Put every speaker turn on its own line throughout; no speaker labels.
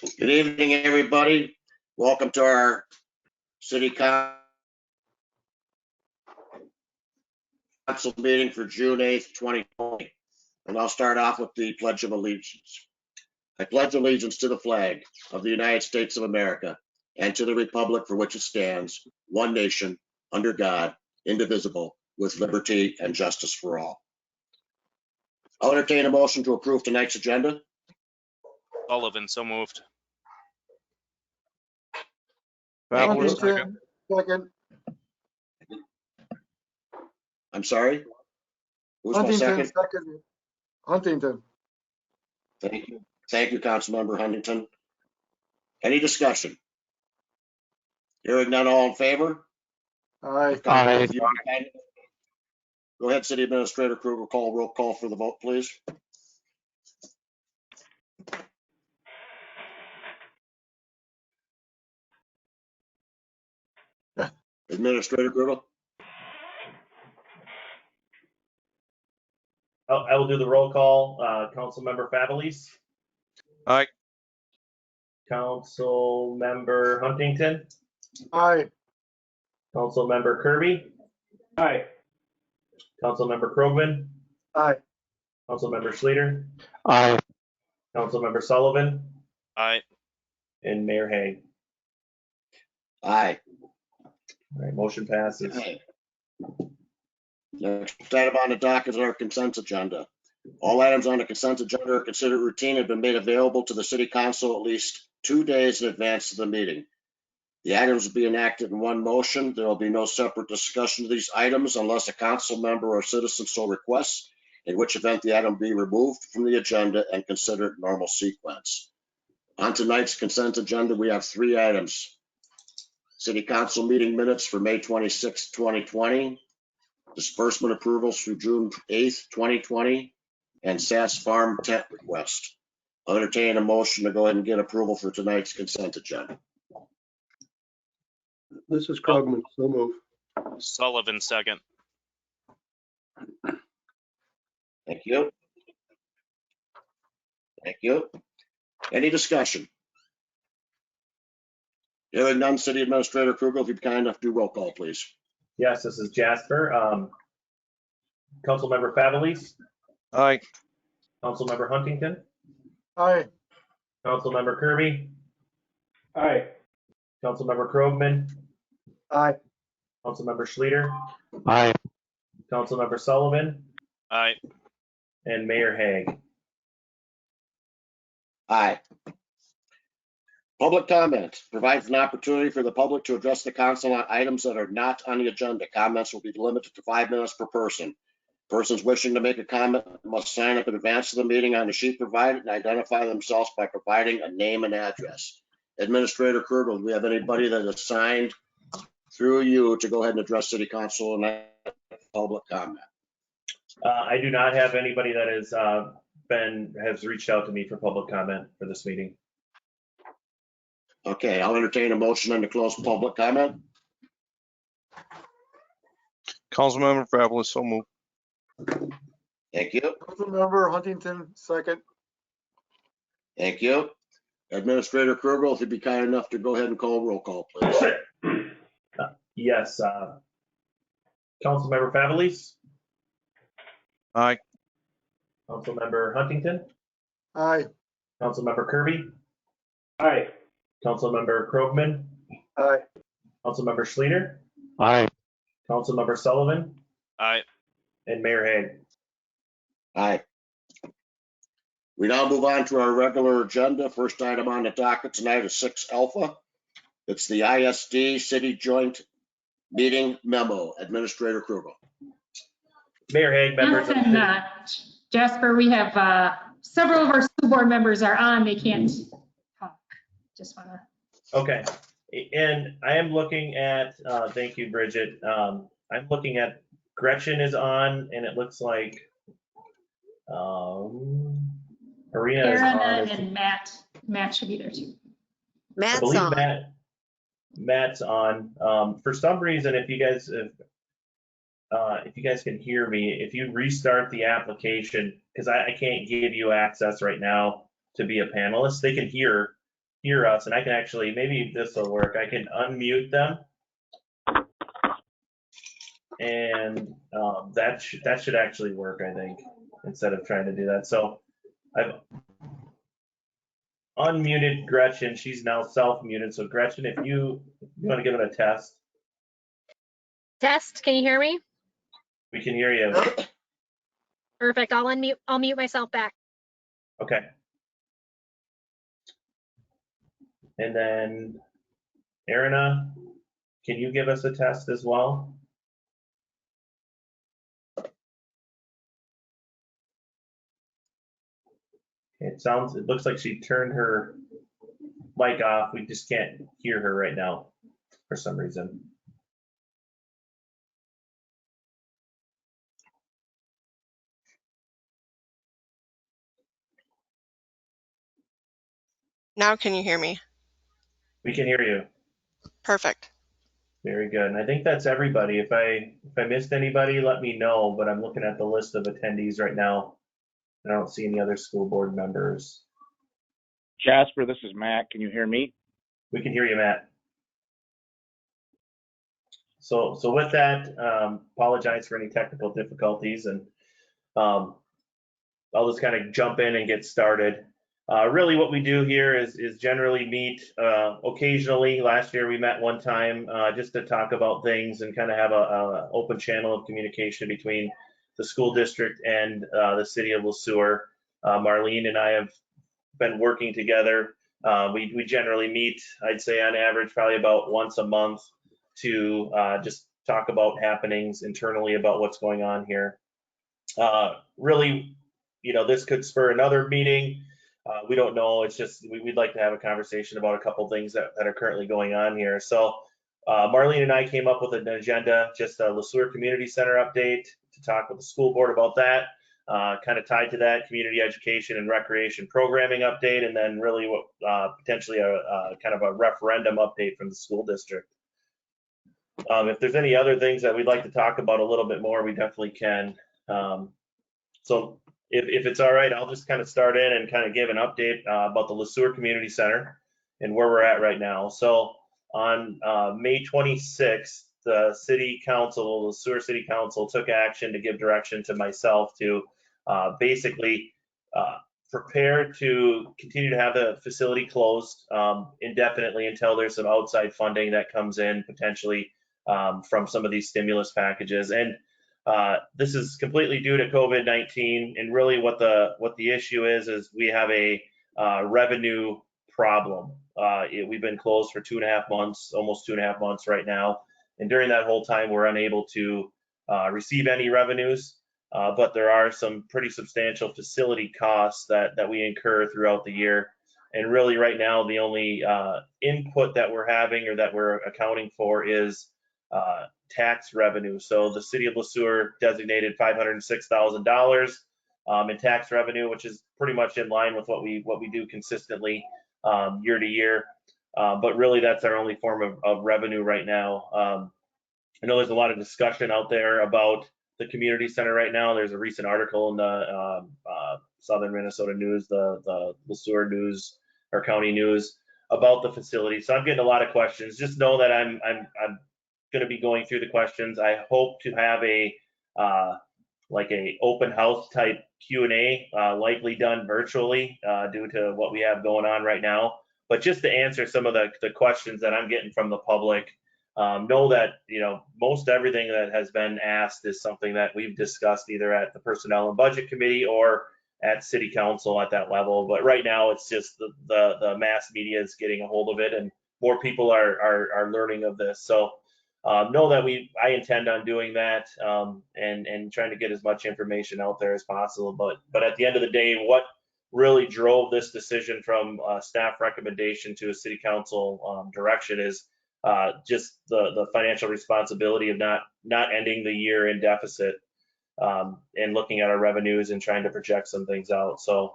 Good evening, everybody. Welcome to our City Council meeting for June 8th, 2020. And I'll start off with the Pledge of Allegiance. I pledge allegiance to the flag of the United States of America and to the republic for which it stands, one nation, under God, indivisible, with liberty and justice for all. I'll entertain a motion to approve tonight's agenda.
Sullivan, so moved.
Huntington, second.
I'm sorry? Who's my second?
Second. Huntington.
Thank you. Thank you, Councilmember Huntington. Any discussion? Hearing none, all in favor?
Aye.
Aye. Go ahead, City Administrator Kruger, roll call for the vote, please. Administrator Kruger?
I will do the roll call. Councilmember Favalis.
Aye.
Councilmember Huntington.
Aye.
Councilmember Kirby.
Aye.
Councilmember Krogman.
Aye.
Councilmember Schleter.
Aye.
Councilmember Sullivan.
Aye.
And Mayor Hague.
Aye.
All right, motion passes.
Okay. Next item on the docket is our consent agenda. All items on the consent agenda are considered routine and have been made available to the City Council at least 2 days in advance of the meeting. The items will be enacted in one motion. There will be no separate discussion of these items unless a council member or citizen so requests, in which event the item will be removed from the agenda and considered normal sequence. On tonight's consent agenda, we have 3 items. City Council meeting minutes for May 26, 2020, disbursement approvals through June 8th, 2020, and SAS Farm tent request. I'll entertain a motion to go ahead and get approval for tonight's consent agenda.
This is Krogman, so move.
Sullivan, second.
Thank you. Thank you. Any discussion? Hearing none, City Administrator Kruger, if you'd be kind enough to do roll call, please.
Yes, this is Jasper. Councilmember Favalis.
Aye.
Councilmember Huntington.
Aye.
Councilmember Kirby.
Aye.
Councilmember Krogman.
Aye.
Councilmember Schleter.
Aye.
Councilmember Sullivan.
Aye.
And Mayor Hague.
Aye. Public comment provides an opportunity for the public to address the council on items that are not on the agenda. Comments will be limited to 5 minutes per person. Persons wishing to make a comment must sign up in advance of the meeting on the sheet provided and identify themselves by providing a name and address. Administrator Kruger, do we have anybody that is signed through you to go ahead and address City Council and public comment?
I do not have anybody that has reached out to me for public comment for this meeting.
Okay, I'll entertain a motion on to close public comment.
Councilmember Favalis, so moved.
Thank you.
Councilmember Huntington, second.
Thank you. Administrator Kruger, if you'd be kind enough to go ahead and call roll call, please.
Yes. Councilmember Favalis.
Aye.
Councilmember Huntington.
Aye.
Councilmember Kirby.
Aye.
Councilmember Krogman.
Aye.
Councilmember Schleter.
Aye.
Councilmember Sullivan.
Aye.
And Mayor Hague.
Aye. We now move on to our regular agenda. First item on the docket tonight is 6 Alpha. It's the ISD City Joint Meeting Memo. Administrator Kruger.
Mayor Hague, members of
And Jasper, we have several of our school board members are on. They can't talk. Just want to.
Okay. And I am looking at, thank you, Bridget. I'm looking at Gretchen is on, and it looks like Marina is on.
Aaron and Matt should be there too.
I believe Matt's on. For some reason, if you guys can hear me, if you restart the application, because I can't give you access right now to be a panelist, they can hear hear us, and I can actually, maybe this will work. I can unmute them. And that should actually work, I think, instead of trying to do that. So I've unmuted Gretchen. She's now self-muted. So Gretchen, if you want to give it a test.
Test, can you hear me?
We can hear you.
Perfect, I'll mute myself back.
Okay. And then Erina, can you give us a test as well? It looks like she turned her mic off. We just can't hear her right now for some reason.
Now can you hear me?
We can hear you.
Perfect.
Very good. And I think that's everybody. If I missed anybody, let me know, but I'm looking at the list of attendees right now. I don't see any other school board members.
Jasper, this is Matt. Can you hear me?
We can hear you, Matt. So with that, apologize for any technical difficulties, and I'll just kind of jump in and get started. Really what we do here is generally meet occasionally. Last year we met one time just to talk about things and kind of have a open channel of communication between the school district and the city of Sueur. Marlene and I have been working together. We generally meet, I'd say on average, probably about once a month to just talk about happenings internally about what's going on here. Really, this could spur another meeting. We don't know. It's just we'd like to have a conversation about a couple things that are currently going on here. So Marlene and I came up with an agenda, just a Sueur Community Center update to talk with the school board about that. Kind of tied to that, community education and recreation programming update, and then really what potentially a kind of a referendum update from the school district. If there's any other things that we'd like to talk about a little bit more, we definitely can. So if it's all right, I'll just kind of start in and kind of give an update about the Sueur Community Center and where we're at right now. So on May 26th, the City Council, the Sueur City Council, took action to give direction to myself to basically prepare to continue to have the facility closed indefinitely until there's some outside funding that comes in potentially from some of these stimulus packages. And this is completely due to COVID-19, and really what the issue is we have a revenue problem. We've been closed for 2.5 months, almost 2.5 months right now, and during that whole time we're unable to receive any revenues, but there are some pretty substantial facility costs that we incur throughout the year. And really right now the only input that we're having or that we're accounting for is tax revenue. So the city of Sueur designated $506,000 in tax revenue, which is pretty much in line with what we do consistently year to year. But really that's our only form of revenue right now. I know there's a lot of discussion out there about the community center right now. There's a recent article in the Southern Minnesota News, the Sueur News or County News about the facility. So I'm getting a lot of questions. Just know that I'm going to be going through the questions. I hope to have a like a open house type Q&A, likely done virtually due to what we have going on right now. But just to answer some of the questions that I'm getting from the public, know that most everything that has been asked is something that we've discussed either at the Personnel and Budget Committee or at City Council at that level. But right now it's just the mass media is getting a hold of it, and more people are learning of this. So know that I intend on doing that and trying to get as much information out there as possible. But at the end of the day, what really drove this decision from staff recommendation to a city council direction is just the financial responsibility of not ending the year in deficit and looking at our revenues and trying to project some things out. So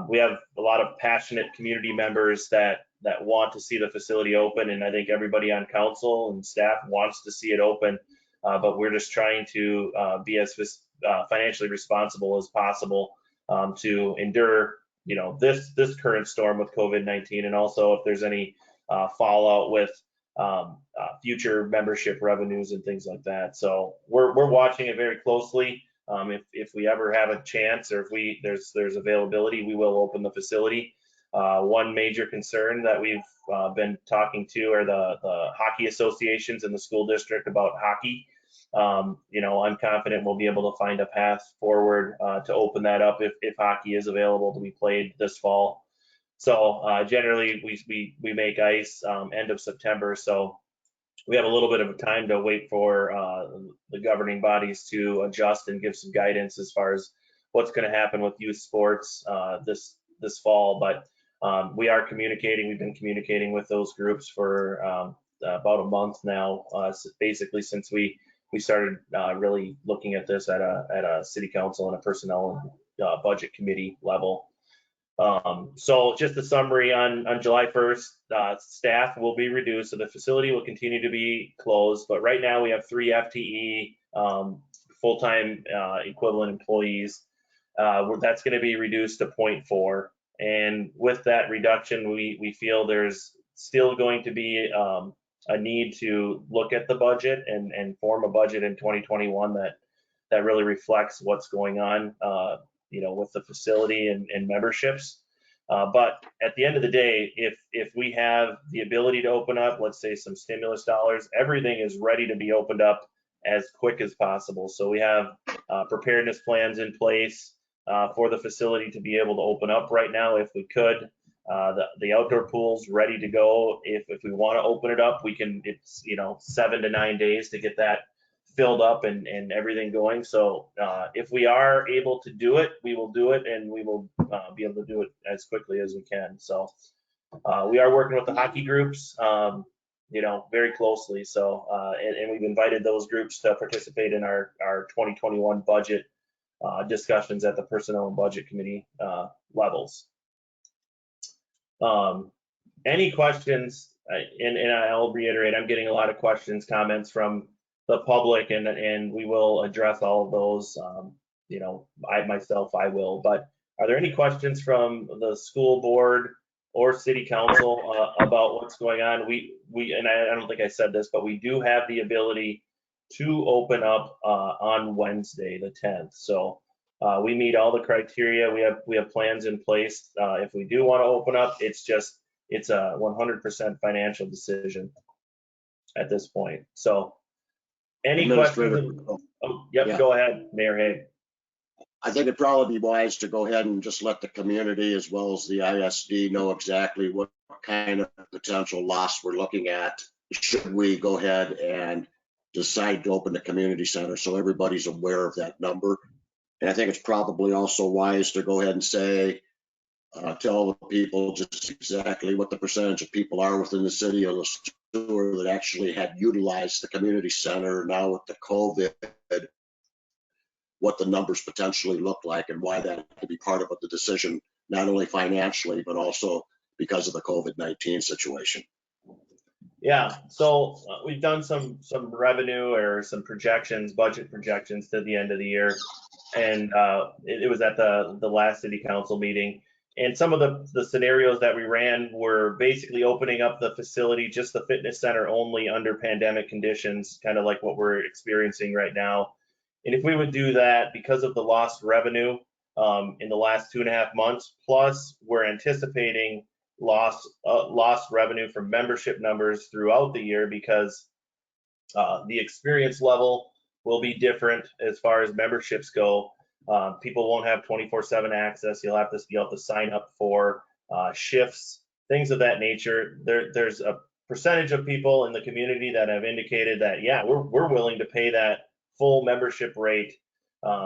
we have a lot of passionate community members that want to see the facility open, and I think everybody on council and staff wants to see it open, but we're just trying to be as financially responsible as possible to endure this current storm with COVID-19, and also if there's any fallout with future membership revenues and things like that. So we're watching it very closely. If we ever have a chance, or if there's availability, we will open the facility. One major concern that we've been talking to are the hockey associations in the school district about hockey. I'm confident we'll be able to find a path forward to open that up if hockey is available to be played this fall. So generally we make ice end of September, so we have a little bit of time to wait for the governing bodies to adjust and give some guidance as far as what's going to happen with youth sports this fall. But we are communicating. We've been communicating with those groups for about a month now, basically since we started really looking at this at a city council and a personnel and budget committee level. So just a summary on July 1st, staff will be reduced, so the facility will continue to be closed. But right now we have 3 FTE full-time equivalent employees. That's going to be reduced to 0.4. And with that reduction, we feel there's still going to be a need to look at the budget and form a budget in 2021 that really reflects what's going on with the facility and memberships. But at the end of the day, if we have the ability to open up, let's say some stimulus dollars, everything is ready to be opened up as quick as possible. So we have preparedness plans in place for the facility to be able to open up right now if we could. The outdoor pool's ready to go. If we want to open it up, we can. It's 7 to 9 days to get that filled up and everything going. So if we are able to do it, we will do it, and we will be able to do it as quickly as we can. So we are working with the hockey groups, very closely. So and we've invited those groups to participate in our 2021 budget discussions at the personnel and budget committee levels. Any questions? And I'll reiterate, I'm getting a lot of questions, comments from the public, and we will address all of those. I will. But are there any questions from the school board or city council about what's going on? And I don't think I said this, but we do have the ability to open up on Wednesday, the 10th. So we meet all the criteria. We have plans in place. If we do want to open up, it's a 100% financial decision at this point. So any questions? Oh, yep, yeah. Go ahead, Mayor Hague.
I think it'd probably be wise to go ahead and just let the community as well as the ISD know exactly what kind of potential loss we're looking at should we go ahead and decide to open the community center, so everybody's aware of that number. And I think it's probably also wise to go ahead and say, tell the people just exactly what the percentage of people are within the city of Sueur that actually had utilized the community center. Now with the COVID, what the numbers potentially look like and why that could be part of the decision, not only financially, but also because of the COVID-19 situation.
Yeah, so we've done some revenue or some projections, budget projections to the end of the year. And it was at the last city council meeting. And some of the scenarios that we ran were basically opening up the facility, just the fitness center only under pandemic conditions, kind of like what we're experiencing right now. And if we would do that, because of the lost revenue in the last 2.5 months, plus we're anticipating lost revenue from membership numbers throughout the year, because the experience level will be different as far as memberships go. People won't have 24/7 access. You'll have to sign up for shifts, things of that nature. There's a percentage of people in the community that have indicated that, yeah, we're willing to pay that full membership rate,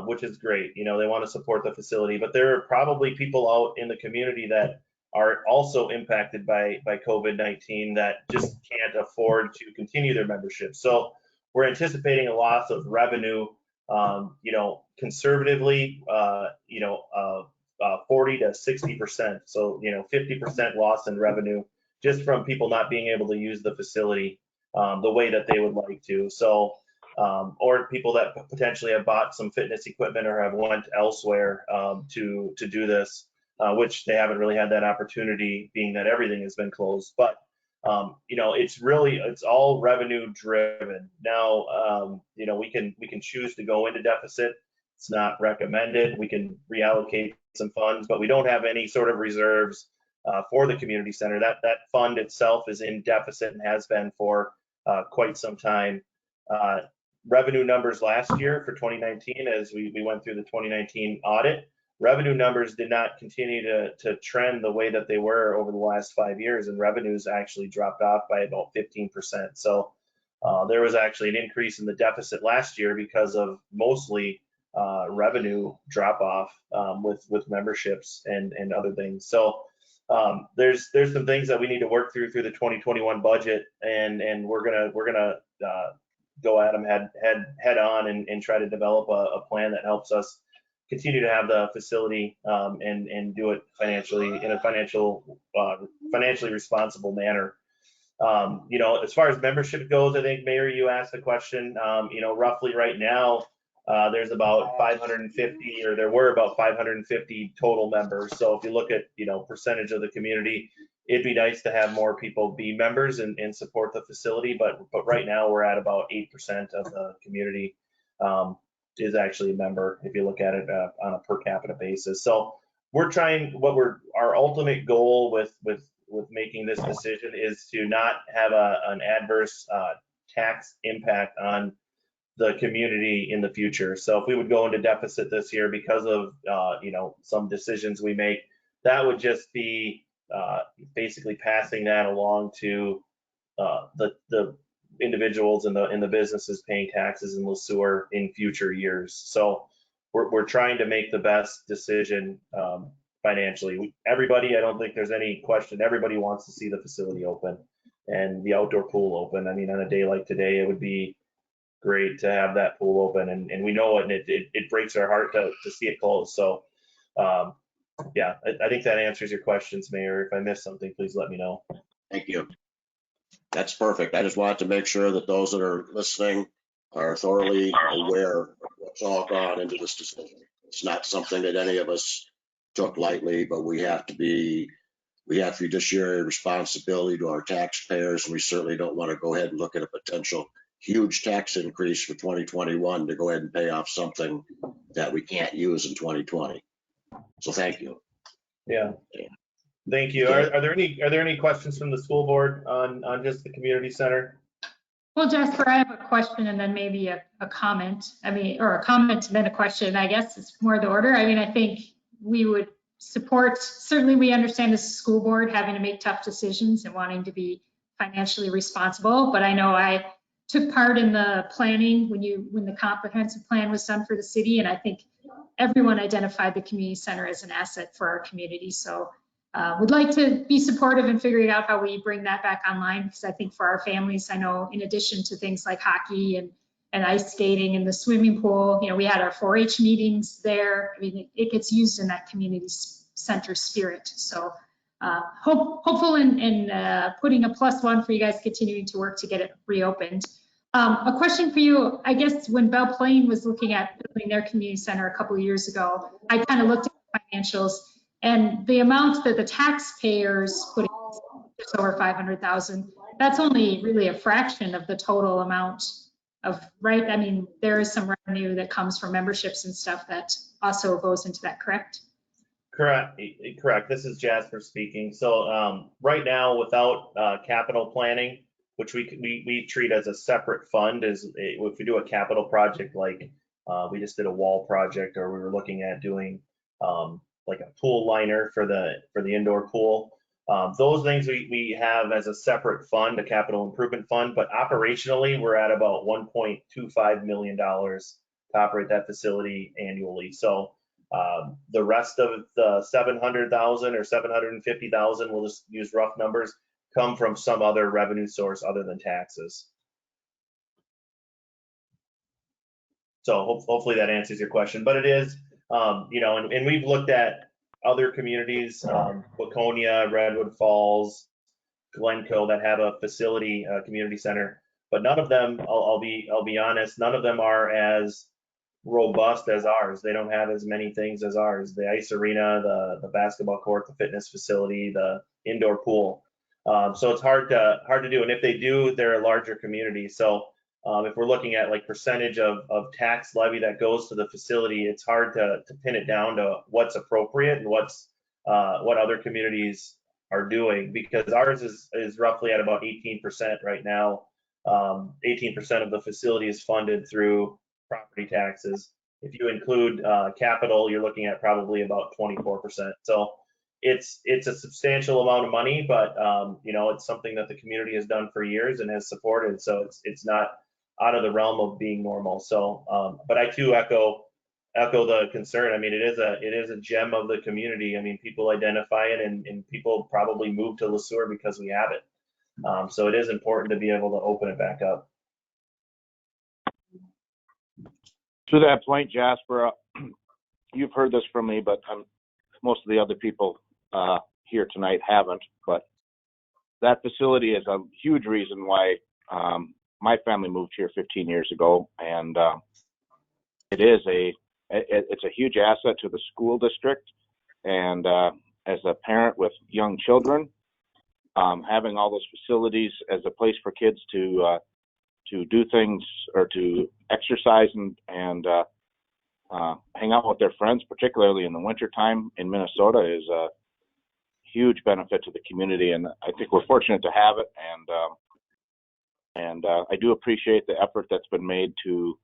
which is great. They want to support the facility, but there are probably people out in the community that are also impacted by COVID-19 that just can't afford to continue their membership. So we're anticipating a loss of revenue, conservatively, 40 to 60%. So, 50% loss in revenue just from people not being able to use the facility the way that they would like to. So, or people that potentially have bought some fitness equipment or have went elsewhere to do this. which they haven't really had that opportunity, being that everything has been closed. But you know, it's all revenue driven. Now, you know, we can choose to go into deficit. It's not recommended. We can reallocate some funds, but we don't have any sort of reserves for the community center. That fund itself is in deficit and has been for quite some time. Revenue numbers last year for 2019, as we went through the 2019 audit, revenue numbers did not continue to trend the way that they were over the last 5 years, and revenues actually dropped off by about 15%. So there was actually an increase in the deficit last year because of mostly revenue drop off with memberships and other things. So there's some things that we need to work through the 2021 budget, and we're gonna go at them head on and try to develop a plan that helps us continue to have the facility and do it financially in a financially responsible manner. You know, as far as membership goes, I think, Mayor, you asked the question. You know, roughly right now, there's about 550, or there were about 550 total members. So if you look at, you know, percentage of the community, it'd be nice to have more people be members and support the facility. But right now we're at about 8% of the community is actually a member, if you look at it on a per capita basis. So we're trying, our ultimate goal with making this decision is to not have an adverse tax impact on the community in the future. So if we would go into deficit this year because of you know, some decisions we make, that would just be basically passing that along to the individuals and the businesses paying taxes in Sueur in future years. So we're trying to make the best decision financially. Everybody, I don't think there's any question, everybody wants to see the facility open and the outdoor pool open. I mean, on a day like today, it would be great to have that pool open, and we know it, and it breaks our heart to see it close. So yeah, I think that answers your questions, Mayor. If I missed something, please let me know.
Thank you. That's perfect. I just wanted to make sure that those that are listening are thoroughly aware of what's all gone into this decision. It's not something that any of us took lightly, but we have fiduciary responsibility to our taxpayers, and we certainly don't want to go ahead and look at a potential huge tax increase for 2021 to go ahead and pay off something that we can't use in 2020. So thank you.
Yeah. Thank you. Are there any questions from the school board on just the community center?
Well, Jasper, I have a question and then maybe a comment. I mean, or a comment and then a question. I guess it's more the order. I mean, I think we would support, certainly we understand as a school board having to make tough decisions and wanting to be financially responsible, but I know I took part in the planning when the comprehensive plan was done for the city, and I think everyone identified the community center as an asset for our community. So would like to be supportive in figuring out how we bring that back online, because I think for our families, I know in addition to things like hockey and ice skating and the swimming pool, you know, we had our 4-H meetings there. I mean, it gets used in that community center spirit. So hopeful in putting a +1 for you guys continuing to work to get it reopened. A question for you, I guess when Belle Plaine was looking at building their community center a couple of years ago, I kind of looked at the financials, and the amount that the taxpayers put in, just over $500,000, that's only really a fraction of the total amount of, right? I mean, there is some revenue that comes from memberships and stuff that also goes into that, correct?
Correct. This is Jasper speaking. So right now, without capital planning, which we treat as a separate fund, if we do a capital project, like we just did a wall project, or we were looking at doing like a pool liner for the indoor pool. Those things we have as a separate fund, a capital improvement fund, but operationally we're at about $1.25 million to operate that facility annually. So the rest of the 700,000 or 750,000, we'll just use rough numbers, come from some other revenue source other than taxes. So hopefully that answers your question, but it is, you know, and we've looked at other communities, Waconia, Redwood Falls, Glencoe, that have a facility, community center, but none of them, I'll be honest, none of them are as robust as ours. They don't have as many things as ours. The ice arena, the basketball court, the fitness facility, the indoor pool. So it's hard to do. And if they do, they're a larger community. So if we're looking at like percentage of tax levy that goes to the facility, it's hard to pin it down to what's appropriate and what other communities are doing, because ours is roughly at about 18% right now. 18% of the facility is funded through property taxes. If you include capital, you're looking at probably about 24%. So it's a substantial amount of money, but you know, it's something that the community has done for years and has supported. So it's not out of the realm of being normal. So, but I too echo the concern. I mean, it is a gem of the community. I mean, people identify it, and people probably move to LeSueur because we have it. So it is important to be able to open it back up.
To that point, Jasper, you've heard this from me, but most of the other people here tonight haven't. But that facility is a huge reason why my family moved here 15 years ago, and it's a huge asset to the school district. And as a parent with young children, having all those facilities as a place for kids to do things or to exercise and hang out with their friends, particularly in the wintertime in Minnesota, is a huge benefit to the community. And I think we're fortunate to have it. And I do appreciate the effort that's been made to,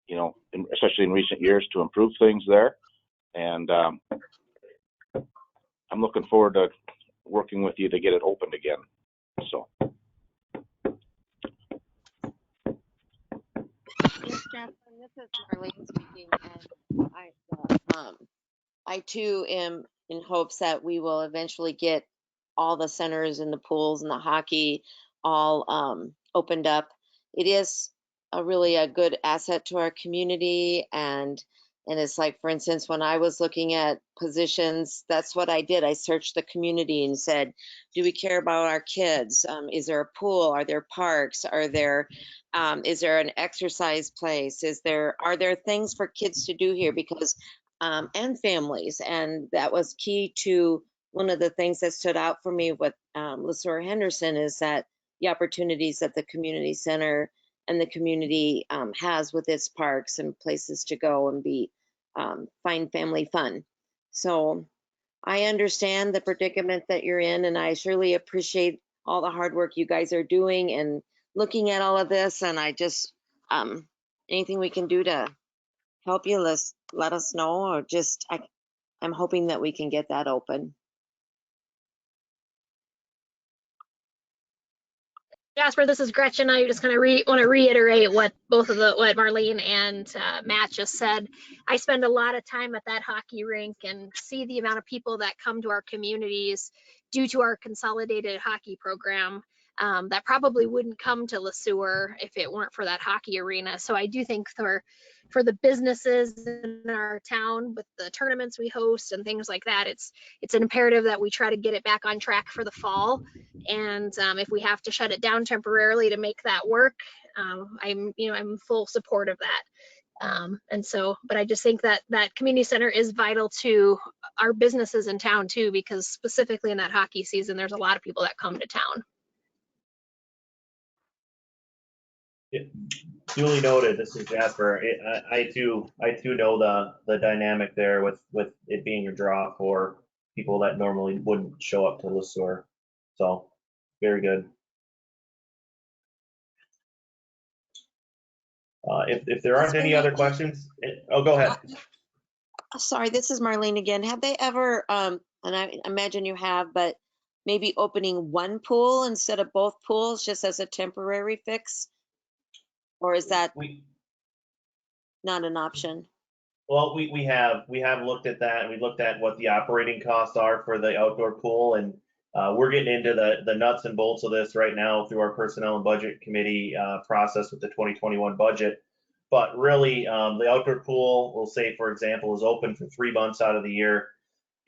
you know, especially in recent years, to improve things there. And I'm looking forward to working with you to get it opened again. So.
Yes, Jasper, this is Marlene speaking, and I too am in hopes that we will eventually get all the centers and the pools and the hockey all opened up. It is really a good asset to our community, and it's like, for instance, when I was looking at positions, that's what I did. I searched the community and said, do we care about our kids? Is there a pool? Are there parks? Is there an exercise place? Are there things for kids to do here? Because and families, and that was key to one of the things that stood out for me with LeSueur Henderson, is that the opportunities that the community center and the community has with its parks and places to go and find family fun. So I understand the predicament that you're in, and I surely appreciate all the hard work you guys are doing and looking at all of this. And I just, anything we can do to help you, let us know, or just, I'm hoping that we can get that open.
Jasper, this is Gretchen. I just kind of want to reiterate what what Marlene and Matt just said. I spend a lot of time at that hockey rink and see the amount of people that come to our communities due to our consolidated hockey program that probably wouldn't come to LeSueur if it weren't for that hockey arena. So I do think for the businesses in our town, with the tournaments we host and things like that, it's an imperative that we try to get it back on track for the fall. And if we have to shut it down temporarily to make that work, I'm full support of that. And so, but I just think that community center is vital to our businesses in town too, because specifically in that hockey season, there's a lot of people that come to town.
Duly noted. This is Jasper. I too know the dynamic there with it being a draw for people that normally wouldn't show up to LeSueur. So very good. If there aren't any other questions, oh, go ahead.
Sorry, this is Marlene again. Have they ever, and I imagine you have, but maybe opening one pool instead of both pools just as a temporary fix? Or is that not an option?
Well, we have looked at that, and we looked at what the operating costs are for the outdoor pool, and we're getting into the nuts and bolts of this right now through our personnel and budget committee process with the 2021 budget. But really, the outdoor pool, we'll say, for example, is open for 3 months out of the year.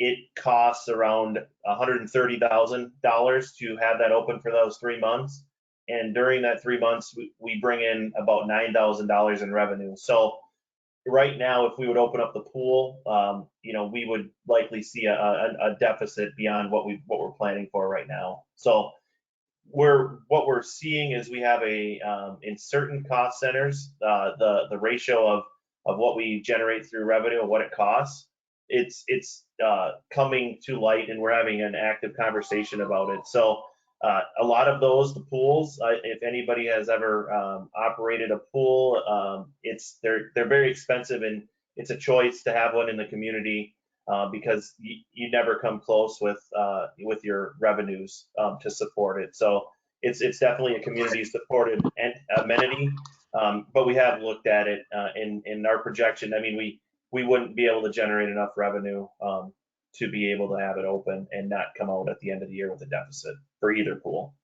It costs around $130,000 to have that open for those 3 months. And during that 3 months, we bring in about $9,000 in revenue. So right now, if we would open up the pool, we would likely see a deficit beyond what we're planning for right now. So what we're seeing is we have in certain cost centers, the ratio of what we generate through revenue and what it costs, it's coming to light, and we're having an active conversation about it. So a lot of those, the pools, if anybody has ever operated a pool, they're very expensive, and it's a choice to have one in the community because you never come close with your revenues to support it. So it's definitely a community supported amenity, but we have looked at it in our projection. I mean, we wouldn't be able to generate enough revenue to be able to have it open and not come out at the end of the year with a deficit for either pool.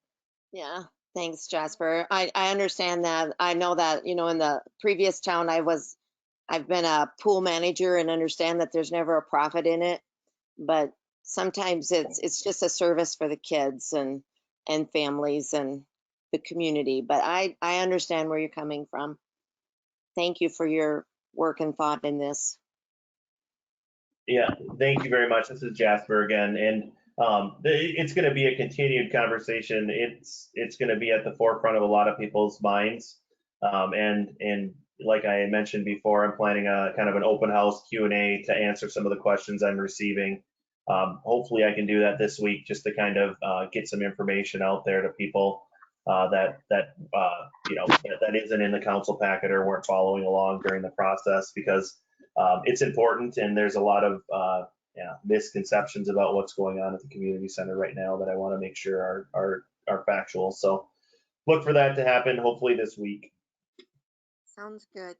Yeah, thanks, Jasper. I understand that. I know that, in the previous town I've been a pool manager and understand that there's never a profit in it, but sometimes it's just a service for the kids and families and the community. But I understand where you're coming from. Thank you for your work and thought in this.
Yeah, thank you very much. This is Jasper again, and it's going to be a continued conversation. It's going to be at the forefront of a lot of people's minds, and like I had mentioned before, I'm planning a kind of an open house Q&A to answer some of the questions I'm receiving. Hopefully, I can do that this week just to kind of get some information out there to people that isn't in the council packet or weren't following along during the process, because it's important, and there's a lot of misconceptions about what's going on at the community center right now that I want to make sure are factual. So look for that to happen hopefully this week.
Sounds good.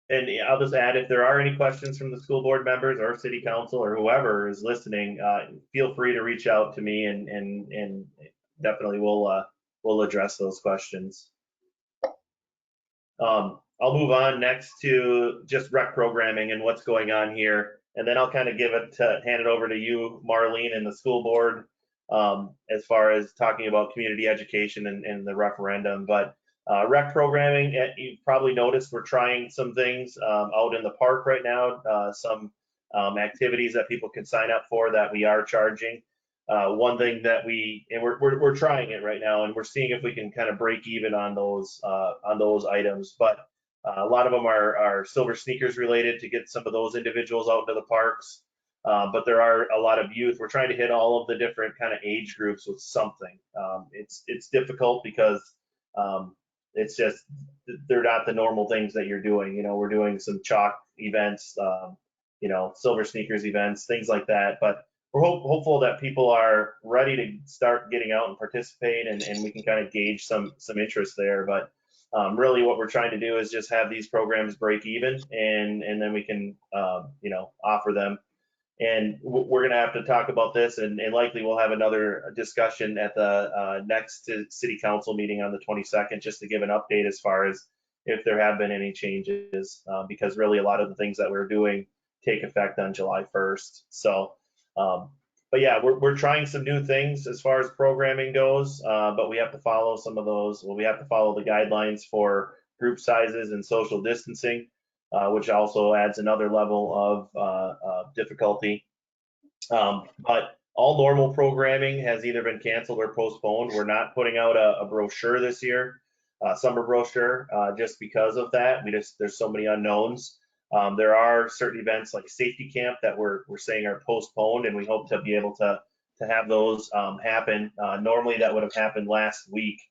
And I'll just add, if there are any questions from the school board members or city council or whoever is listening, feel free to reach out to me, and definitely we'll address those questions. I'll move on next to just rec programming and what's going on here, and then I'll kind of hand it over to you, Marlene, and the school board as far as talking about community education and the referendum. But rec programming, you've probably noticed we're trying some things out in the park right now, some activities that people can sign up for that we are charging. One thing that we're trying it right now, and we're seeing if we can kind of break even on those items. But a lot of them are silver sneakers related to get some of those individuals out into the parks. But there are a lot of youth. We're trying to hit all of the different kind of age groups with something. It's difficult because it's just they're not the normal things that you're doing. We're doing some chalk events, silver sneakers events, things like that. But we're hopeful that people are ready to start getting out and participate, and we can kind of gauge some interest there. But really what we're trying to do is just have these programs break even, and then we can offer them. And we're going to have to talk about this, and likely we'll have another discussion at the next city council meeting on the 22nd, just to give an update as far as if there have been any changes, because really a lot of the things that we're doing take effect on July 1st. So but yeah, we're trying some new things as far as programming goes, but we have to follow some of those. Well, we have to follow the guidelines for group sizes and social distancing, which also adds another level of difficulty. But all normal programming has either been canceled or postponed. We're not putting out a brochure this year, summer brochure, just because of that. There's so many unknowns. There are certain events like safety camp that we're saying are postponed, and we hope to be able to have those happen. Normally that would have happened last week,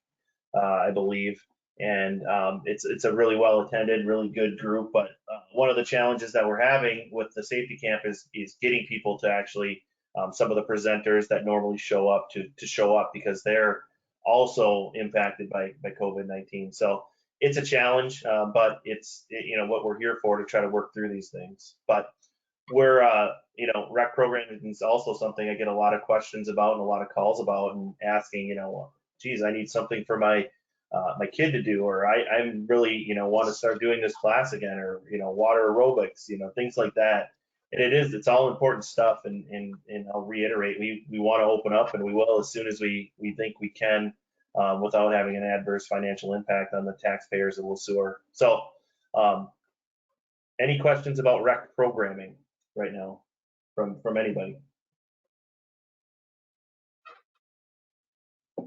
I believe, and it's a really well attended, really good group. But one of the challenges that we're having with the safety camp is getting people to actually, some of the presenters that normally show up to show up, because they're also impacted by COVID-19. So it's a challenge, but it's what we're here for, to try to work through these things. But we're rec programming is also something I get a lot of questions about and a lot of calls about, and asking, geez, I need something for my kid to do, or I'm really want to start doing this class again, or water aerobics, things like that. And it's all important stuff, and I'll reiterate, we want to open up, and we will as soon as we think we can without having an adverse financial impact on the taxpayers of Sueur. So any questions about rec programming right now from anybody?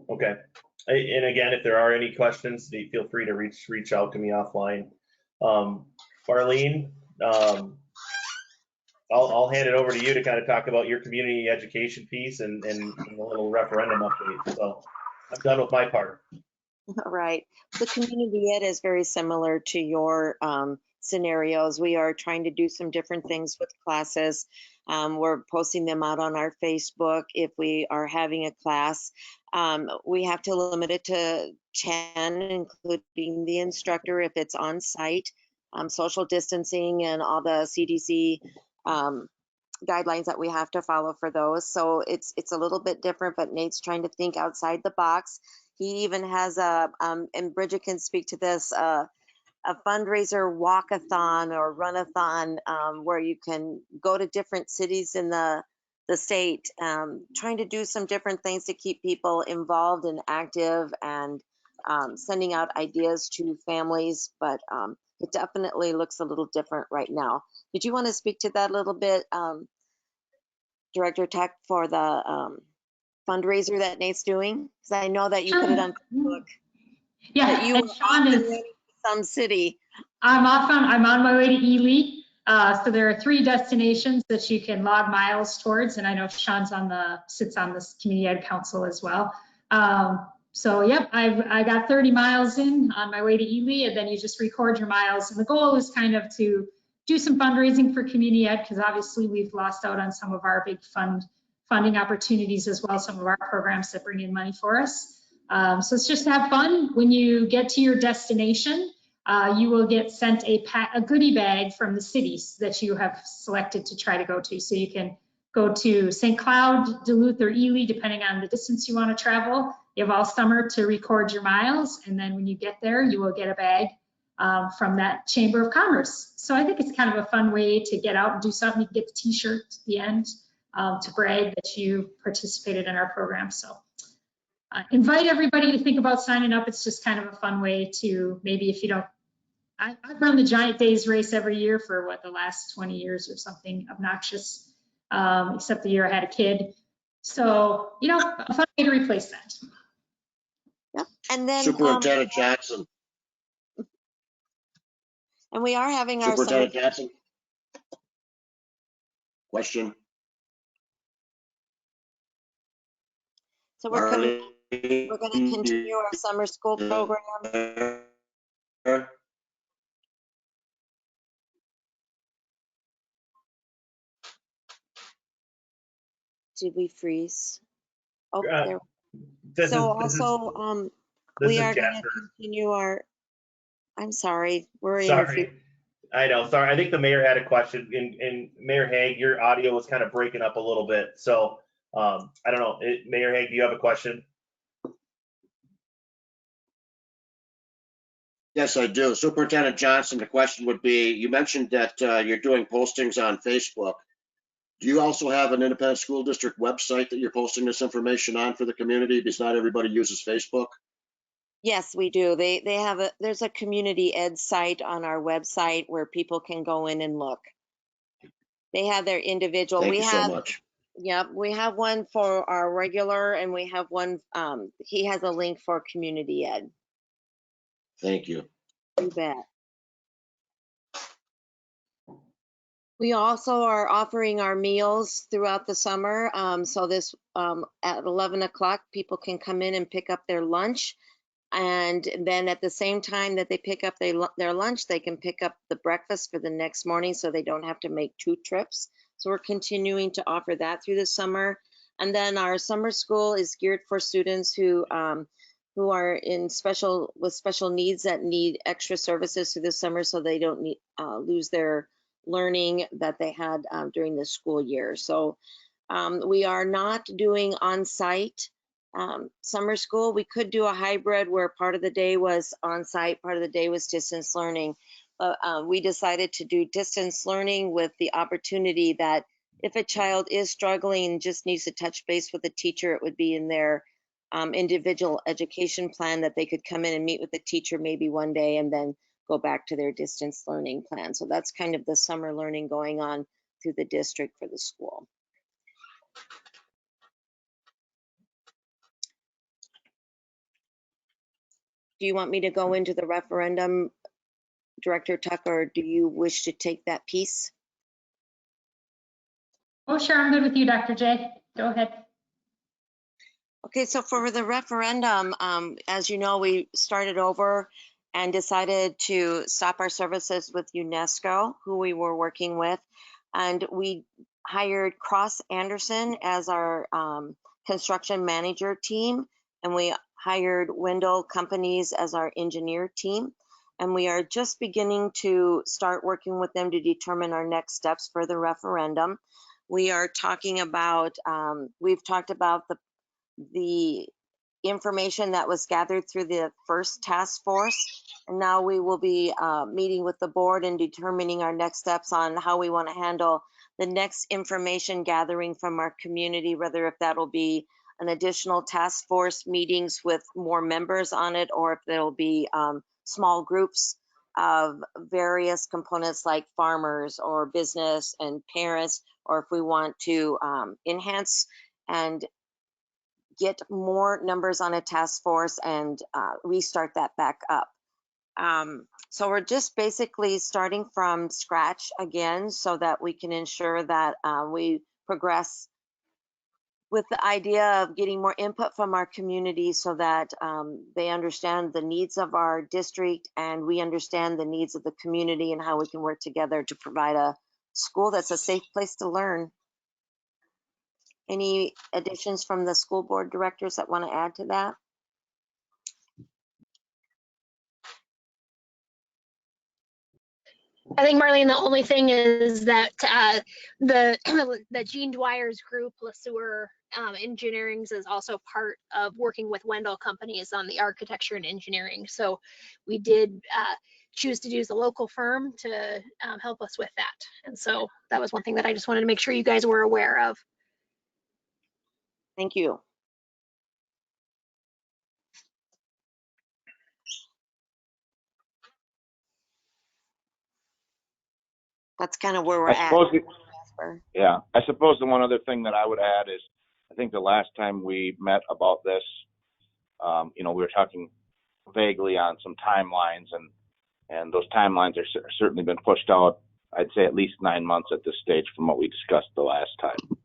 Okay. And again, if there are any questions, feel free to reach out to me offline. Marlene, I'll hand it over to you to kind of talk about your community education piece and a little referendum update. So I'm done with my part.
All right. The community ed is very similar to your scenarios. We are trying to do some different things with classes. We're posting them out on our Facebook if we are having a class. We have to limit it to 10, including the instructor if it's on site. Social distancing and all the CDC guidelines that we have to follow for those. So it's a little bit different, but Nate's trying to think outside the box. He even has and Bridget can speak to this, a fundraiser walkathon or runathon where you can go to different cities in the state, trying to do some different things to keep people involved and active and sending out ideas to families. But it definitely looks a little different right now. Did you want to speak to that a little bit, Director Tech, for the fundraiser that Nate's doing? Because I know that you put it on Facebook.
Yeah,
That you
and
were
Sean
off
is,
and running to some city.
I'm on my way to Ely. So there are 3 destinations that you can log miles towards. And I know Sean's sits on this community ed council as well. So yep, I got 30 miles in on my way to Ely, and then you just record your miles. And the goal is kind of to do some fundraising for community ed, because obviously we've lost out on some of our big funding opportunities as well, some of our programs that bring in money for us. So it's just to have fun. When you get to your destination, you will get sent a goodie bag from the cities that you have selected to try to go to. So you can go to St. Cloud, Duluth, or Ely, depending on the distance you want to travel. You have all summer to record your miles, and then when you get there, you will get a bag from that Chamber of Commerce. So I think it's kind of a fun way to get out and do something. You can get the t-shirt at the end to brag that you participated in our program. So invite everybody to think about signing up. It's just kind of a fun way to, maybe if you don't, I've run the Giant Days race every year for the last 20 years or something obnoxious, except the year I had a kid. So, a fun way to replace that.
Yep. And then
Superintendent Johnson.
and we are having our
Superintendent Johnson. Question.
so we're going to continue our summer school program. Did we freeze? Oh, there. We are going to continue our, I'm sorry, we're
Sorry. I know, sorry. I think the mayor had a question. And Mayor Hague, your audio was kind of breaking up a little bit. So I don't know. Mayor Hague, do you have a question?
Yes, I do. Superintendent Johnson, the question would be, you mentioned that you're doing postings on Facebook. Do you also have an independent school district website that you're posting this information on for the community? Because not everybody uses Facebook.
Yes, we do. They have there's a community ed site on our website where people can go in and look. They have their individual.
Thank you so much.
Yep, we have one for our regular, and we have one, he has a link for community ed.
Thank you.
You bet. We also are offering our meals throughout the summer. So this at 11 o'clock, people can come in and pick up their lunch. And then at the same time that they pick up their lunch, they can pick up the breakfast for the next morning, so they don't have to make 2 trips. So we're continuing to offer that through the summer. And then our summer school is geared for students who are with special needs that need extra services through the summer, so they don't lose their learning that they had during the school year. So we are not doing on-site summer school. We could do a hybrid where part of the day was on-site, part of the day was distance learning. But we decided to do distance learning with the opportunity that if a child is struggling and just needs to touch base with a teacher, it would be in their individual education plan that they could come in and meet with the teacher maybe one day and then go back to their distance learning plan. So that's kind of the summer learning going on through the district for the school. Do you want me to go into the referendum, Director Tucker, or do you wish to take that piece?
Oh, sure, I'm good with you, Dr. J. Go ahead.
Okay, so for the referendum, as you know, we started over and decided to stop our services with UNESCO, who we were working with, and we hired Cross Anderson as our construction manager team, and we hired Wendell Companies as our engineer team. And we are just beginning to start working with them to determine our next steps for the referendum. We are talking about, we've talked about the information that was gathered through the first task force. And now we will be meeting with the board and determining our next steps on how we want to handle the next information gathering from our community, whether if that'll be an additional task force meetings with more members on it, or if there'll be small groups of various components like farmers or business and parents, or if we want to enhance and get more numbers on a task force and restart that back up. So we're just basically starting from scratch again so that we can ensure that we progress with the idea of getting more input from our community so that they understand the needs of our district and we understand the needs of the community and how we can work together to provide a school that's a safe place to learn. Any additions from the school board directors that want to add to that?
I think, Marlene, the only thing is that that Gene Dwyer's group, Sueur Engineering, is also part of working with Wendell Companies on the architecture and engineering. So we did choose to use a local firm to help us with that. And so that was one thing that I just wanted to make sure you guys were aware of.
Thank you. That's kind of where we're at.
Yeah, I suppose the one other thing that I would add is, I think the last time we met about this, we were talking vaguely on some timelines, and those timelines are certainly been pushed out, I'd say at least 9 months at this stage from what we discussed the last time.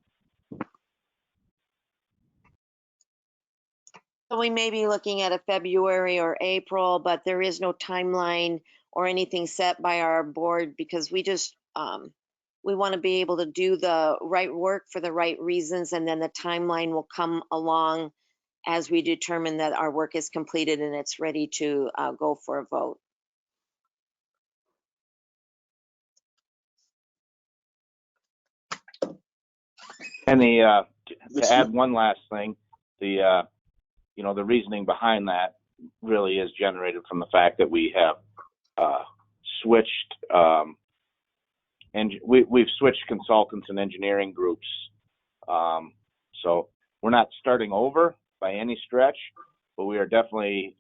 So we may be looking at a February or April, but there is no timeline or anything set by our board because we just, we want to be able to do the right work for the right reasons, and then the timeline will come along as we determine that our work is completed and it's ready to go for a vote.
And to add one last thing, the reasoning behind that really is generated from the fact that we have switched, and we've switched consultants and engineering groups. So we're not starting over by any stretch, but we are definitely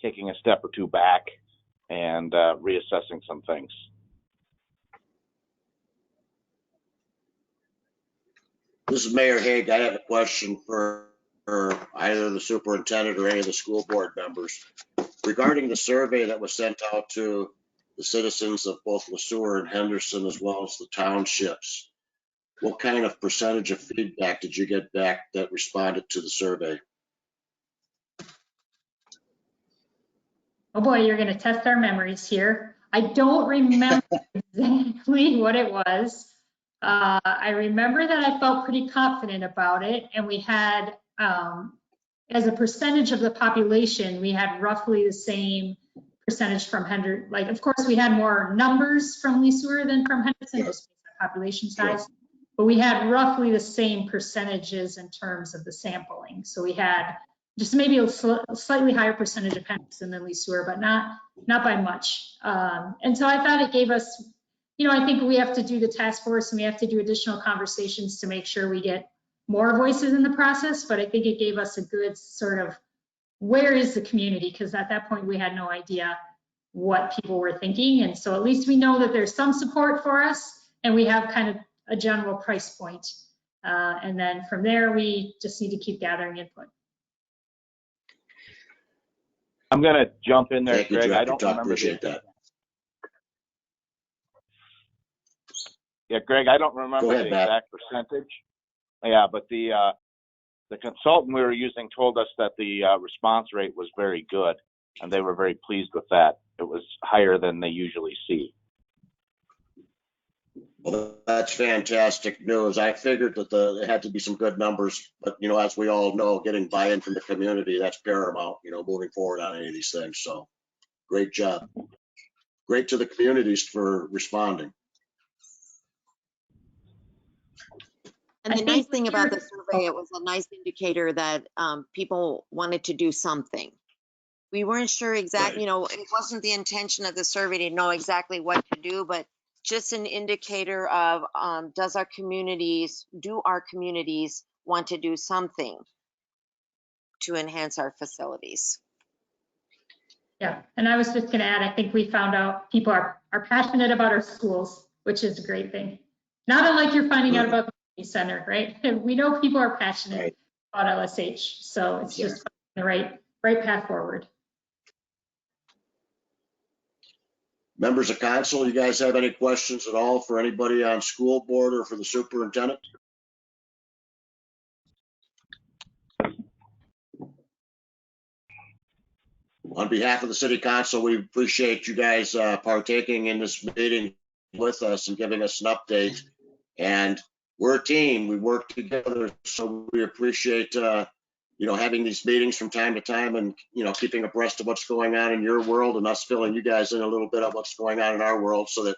taking a step or two back and reassessing some things.
This is Mayor Haig. I have a question for either the superintendent or any of the school board members regarding the survey that was sent out to the citizens of both Sueur and Henderson, as well as the townships. What kind of percentage of feedback did you get back that responded to the survey?
Oh boy, you're going to test our memories here. I don't remember exactly what it was. I remember that I felt pretty confident about it, and we had, as a percentage of the population, we had roughly the same percentage from Henderson. Like, of course, we had more numbers from Sueur than from Henderson, just based on population size, but we had roughly the same percentages in terms of the sampling. So we had just maybe a slightly higher percentage of Henderson than Sueur, but not by much. And so I thought it gave us, I think we have to do the task force and we have to do additional conversations to make sure we get more voices in the process, but I think it gave us a good sort of, where is the community? Because at that point we had no idea what people were thinking. And so at least we know that there's some support for us and we have kind of a general price point. And then from there, we just need to keep gathering input.
I'm going to jump in there,
Thank you,
Greg. I
Director
don't
Tuck.
remember
Appreciate
the,
that.
Yeah, Greg, I don't remember
Go ahead,
the
Matt.
exact percentage. Yeah, but the consultant we were using told us that the response rate was very good, and they were very pleased with that. It was higher than they usually see.
Well, that's fantastic news. I figured that there had to be some good numbers, but you know, as we all know, getting buy-in from the community, that's paramount, you know, moving forward on any of these things. So great job. Great to the communities for responding.
And
I
the
think
nice thing about the
here-
survey, it was a nice indicator that people wanted to do something. We weren't sure exactly,
Right.
you know, it wasn't the intention of the survey to know exactly what to do, but just an indicator of do our communities want to do something to enhance our facilities?
Yeah, and I was just gonna add, I think we found out people are passionate about our schools, which is a great thing. Not unlike you're finding out about the community center, right? We know people are passionate
Right.
about LSH, so it's just the right path forward.
Members of council, you guys have any questions at all for anybody on school board or for the superintendent? On behalf of the city council, we appreciate you guys partaking in this meeting with us and giving us an update. And we're a team, we work together, so we appreciate you know, having these meetings from time to time and, you know, keeping abreast of what's going on in your world and us filling you guys in a little bit of what's going on in our world, so that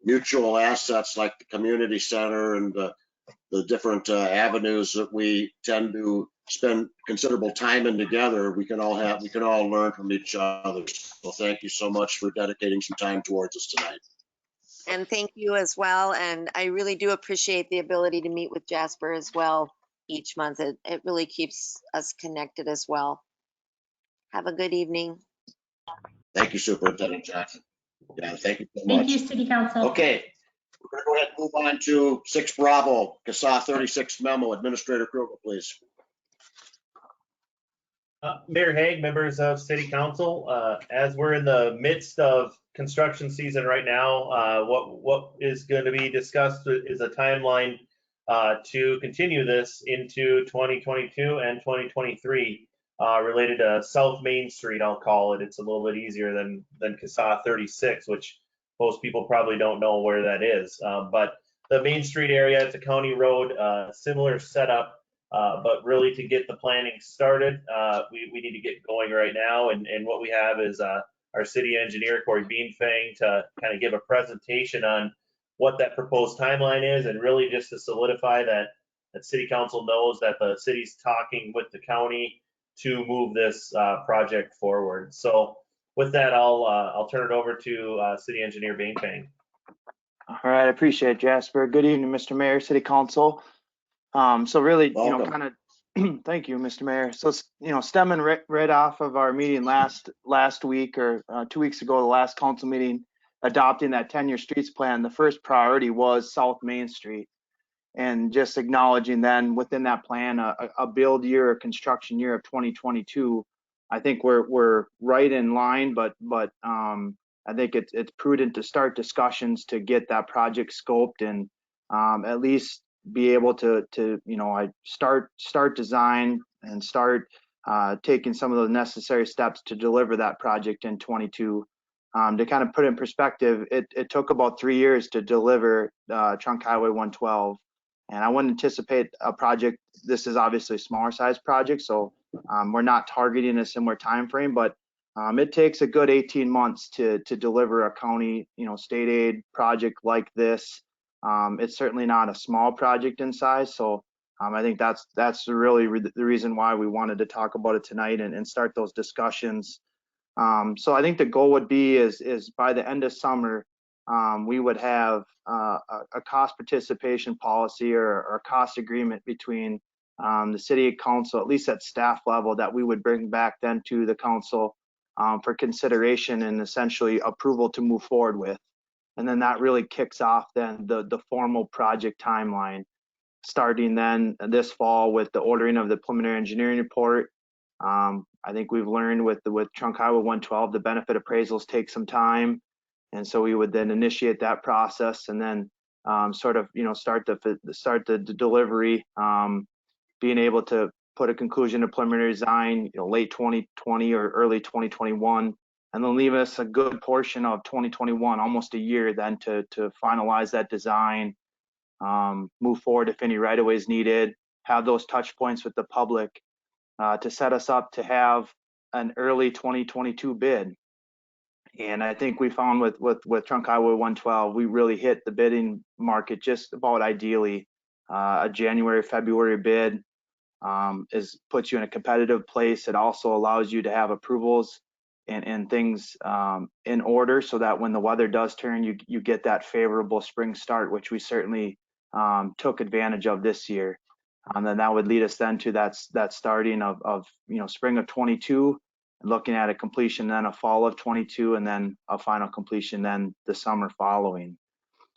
mutual assets like the community center and the different avenues that we tend to spend considerable time in together, we can all learn from each other. So thank you so much for dedicating some time towards us tonight.
And thank you as well. And I really do appreciate the ability to meet with Jasper as well each month. It really keeps us connected as well. Have a good evening.
Thank you, Superintendent Johnson. Yeah, thank you so much.
Thank you, City Council.
Okay, we're going to go ahead and move on to 6 Bravo, CASA 36 memo. Administrator Kruger, please.
Mayor Hague, members of City Council, as we're in the midst of construction season right now, what is going to be discussed is a timeline to continue this into 2022 and 2023 related to South Main Street, I'll call it. It's a little bit easier than CASA 36, which most people probably don't know where that is. But the Main Street area, it's a county road, similar setup. But really, to get the planning started, we need to get going right now. And what we have is our city engineer, Corey Beanfang, to kind of give a presentation on what that proposed timeline is, and really just to solidify that city council knows that the city's talking with the county to move this project forward. So with that, I'll turn it over to city engineer Beanfang.
All right, I appreciate it, Jasper. Good evening, Mr. Mayor, City Council. So really,
Welcome.
you know, kind of, thank you, Mr. Mayor. So, you know, stemming right off of our meeting last week or 2 weeks ago, the last council meeting, adopting that 10-year streets plan, the first priority was South Main Street. And just acknowledging then within that plan, a build year, a construction year of 2022. I think we're right in line, but I think it's prudent to start discussions to get that project scoped and at least be able to you know, I start design and start taking some of the necessary steps to deliver that project in 22. To kind of put it in perspective, it took about 3 years to deliver Trunk Highway 112, and I wouldn't anticipate a project. This is obviously a smaller size project, so we're not targeting a similar time frame, but it takes a good 18 months to deliver a county, you know, state aid project like this. It's certainly not a small project in size, so I think that's really the reason why we wanted to talk about it tonight and start those discussions. So I think the goal would be is by the end of summer, we would have a cost participation policy or a cost agreement between the city council, at least at staff level, that we would bring back then to the council for consideration and essentially approval to move forward with. And then that really kicks off then the formal project timeline, starting then this fall with the ordering of the preliminary engineering report. I think we've learned with Trunk Highway 112, the benefit appraisals take some time. And so we would then initiate that process and then sort of, start the delivery, being able to put a conclusion to preliminary design, late 2020 or early 2021, and then leave us a good portion of 2021, almost a year then to finalize that design, move forward if any right-of-way is needed, have those touch points with the public to set us up to have an early 2022 bid. And I think we found with Trunk Highway 112, we really hit the bidding market just about ideally. A January, February bid puts you in a competitive place. It also allows you to have approvals and things in order so that when the weather does turn, you get that favorable spring start, which we certainly took advantage of this year. And then that would lead us then to that starting of spring of 22, looking at a completion then a fall of 22, and then a final completion then the summer following.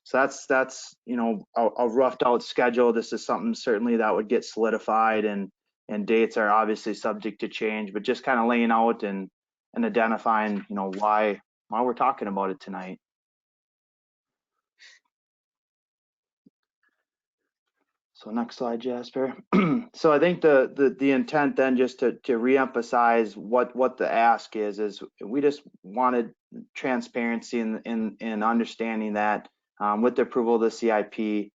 So that's a roughed out schedule. This is something certainly that would get solidified, and dates are obviously subject to change, but just kind of laying out and identifying why we're talking about it tonight. So next slide, Jasper. So I think the intent then, just to reemphasize what the ask is we just wanted transparency in understanding that with the approval of the CIP,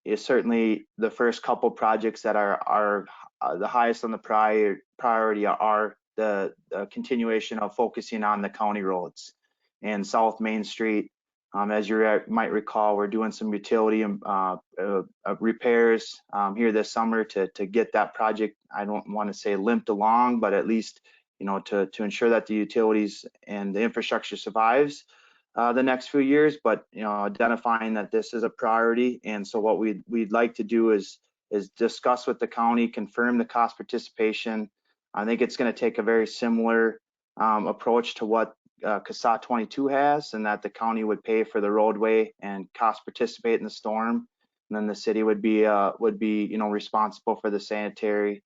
is certainly the first couple projects that are the highest on the priority are the continuation of focusing on the county roads and South Main Street. As you might recall, we're doing some utility repairs here this summer to get that project, I don't want to say limped along, but at least to ensure that the utilities and the infrastructure survives the next few years. But identifying that this is a priority, and so what we'd like to do is discuss with the county, confirm the cost participation. I think it's going to take a very similar approach to what CSAT 22 has, and that the county would pay for the roadway and cost participate in the storm, and then the city would be responsible for the sanitary,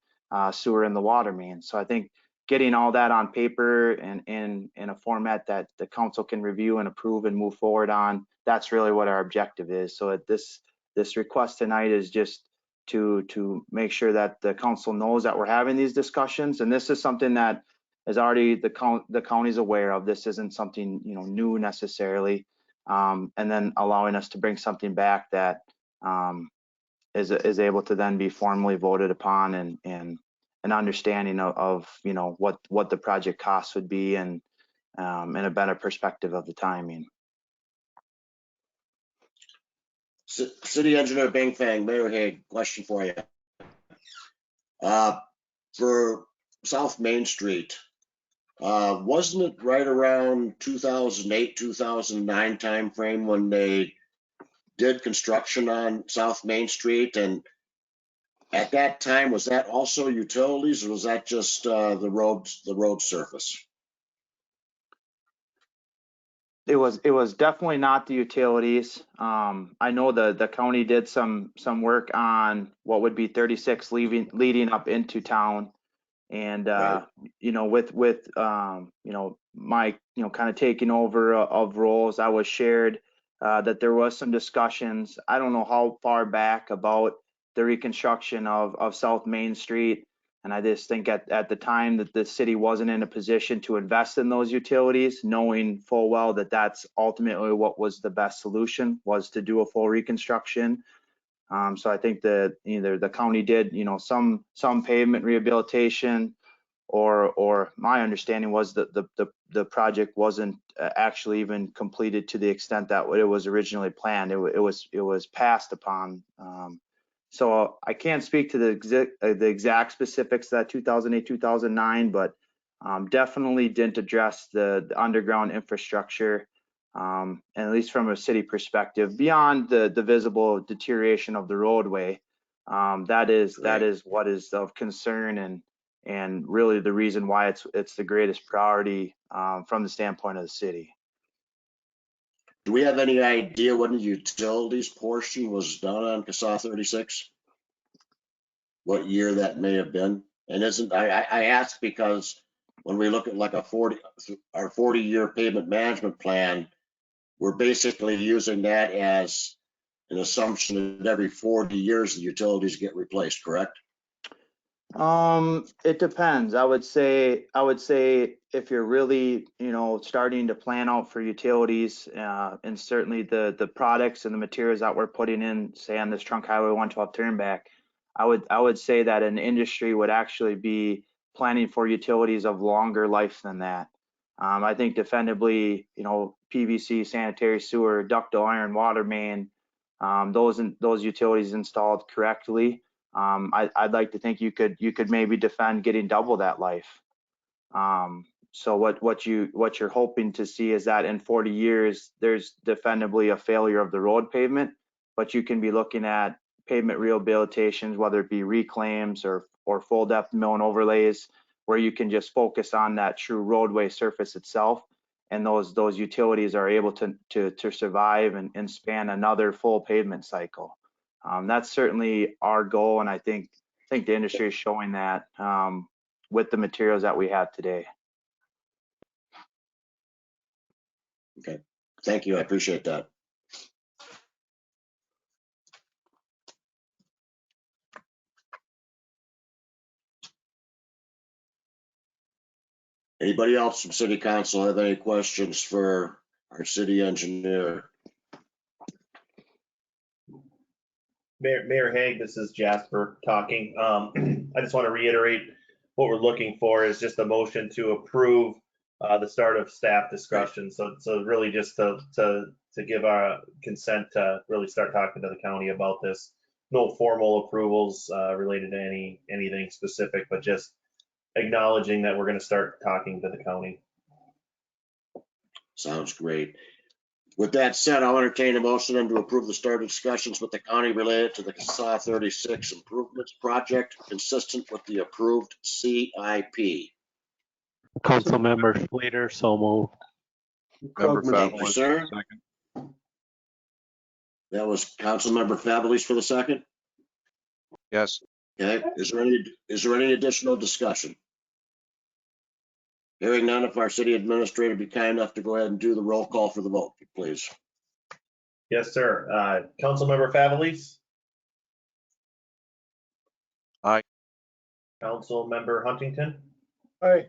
sewer, and the water main. So I think getting all that on paper and in a format that the council can review and approve and move forward on, that's really what our objective is. So this request tonight is just to make sure that the council knows that we're having these discussions, and this is something that is already the county's aware of. This isn't something new necessarily, and then allowing us to bring something back that is able to then be formally voted upon, and an understanding of what the project costs would be, and a better perspective of the timing.
City Engineer Bing Fang, Mayor Hague, question for you. For South Main Street, wasn't it right around 2008, 2009 timeframe when they did construction on South Main Street? And at that time, was that also utilities, or was that just the road surface?
It was definitely not the utilities. I know the county did some work on what would be 36 leading up into town, and
Right.
with my kind of taking over of roles, I was shared that there was some discussions. I don't know how far back about the reconstruction of South Main Street. And I just think at the time that the city wasn't in a position to invest in those utilities, knowing full well that that's ultimately what was the best solution, was to do a full reconstruction. So I think that either the county did, some pavement rehabilitation, or my understanding was that the project wasn't actually even completed to the extent that it was originally planned. It was passed upon. So I can't speak to the exact specifics of that 2008, 2009, but definitely didn't address the underground infrastructure. And at least from a city perspective, beyond the visible deterioration of the roadway, that is what is of concern and really the reason why it's the greatest priority from the standpoint of the city.
Do we have any idea when the utilities portion was done on CASA 36? What year that may have been? And I ask because when we look at like our 40-year pavement management plan, we're basically using that as an assumption that every 40 years the utilities get replaced, correct?
It depends. I would say if you're really, starting to plan out for utilities, and certainly the products and the materials that we're putting in, say on this trunk highway 112 turnback, I would say that an industry would actually be planning for utilities of longer life than that. I think defendably, PVC, sanitary sewer, ductile iron, water main, those utilities installed correctly. I'd like to think you could maybe defend getting double that life. So what you're hoping to see is that in 40 years, there's defendably a failure of the road pavement, but you can be looking at pavement rehabilitations, whether it be reclaims or full depth mill and overlays, where you can just focus on that true roadway surface itself. And those utilities are able to survive and span another full pavement cycle. That's certainly our goal, and I think the industry is showing that with the materials that we have today.
Okay, thank you. I appreciate that. Anybody else from City Council have any questions for our city engineer?
Mayor Hague, this is Jasper talking. I just want to reiterate what we're looking for is just a motion to approve the start of staff discussion. So really just to give our consent to really start talking to the county about this. No formal approvals related to anything specific, but just acknowledging that we're going to start talking to the county.
Sounds great. With that said, I'll entertain a motion to approve the start of discussions with the county related to the CASA 36 improvements project consistent with the approved CIP.
Councilmember Schleter, so moved.
Member
Thank you,
Favalis,
sir.
second.
That was Councilmember Favalis for the second.
Yes.
Okay, is there any additional discussion? Hearing none, if our city administrator be kind enough to go ahead and do the roll call for the vote, please.
Yes, sir. Councilmember Favalis?
Aye.
Councilmember Huntington?
Aye.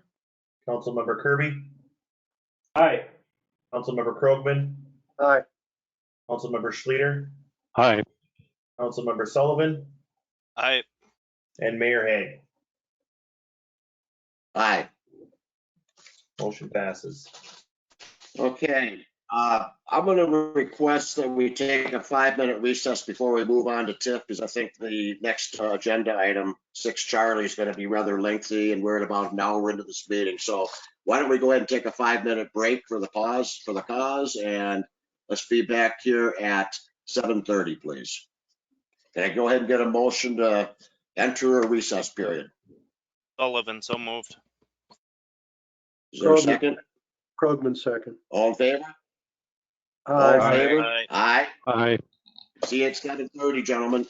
Councilmember Kirby?
Aye.
Councilmember Krogman?
Aye.
Councilmember Schleter?
Aye.
Councilmember Sullivan?
Aye.
And Mayor Hague.
Aye.
Motion passes.
Okay, I'm going to request that we take a 5-minute recess before we move on to TIF, because I think the next agenda item, 6 Charlie, is going to be rather lengthy, and we're at about an hour into this meeting. So why don't we go ahead and take a 5-minute break for the cause, and let's be back here at 7:30, please. Can I go ahead and get a motion to enter a recess period?
Sullivan, so moved.
Is there a
Krogman.
second?
Krogman, second.
All in favor? All in
Aye.
favor?
Aye.
Aye.
Aye.
See you at 7:30, gentlemen.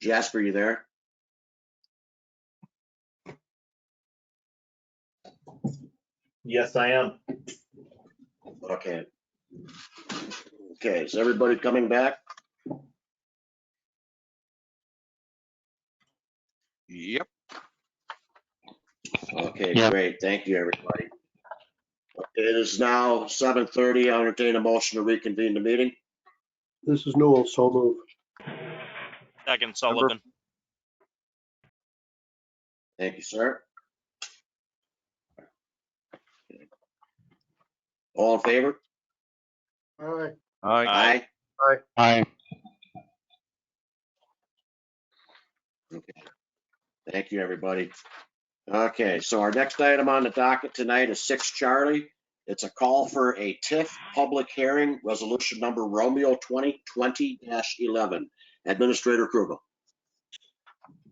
Jasper, you there?
Yes, I am.
Okay. Okay, is everybody coming back?
Yep.
Okay,
Yeah.
great. Thank you, everybody. It is now 7:30. I'll entertain a motion to reconvene the meeting.
This is Newell, so move.
Second, Sullivan.
Thank you, sir. All in favor?
Aye.
Aye.
Aye.
Aye.
Thank you, everybody. Okay, so our next item on the docket tonight is 6 Charlie. It's a call for a TIF public hearing, resolution number Romeo 2020-11. Administrator Krugel.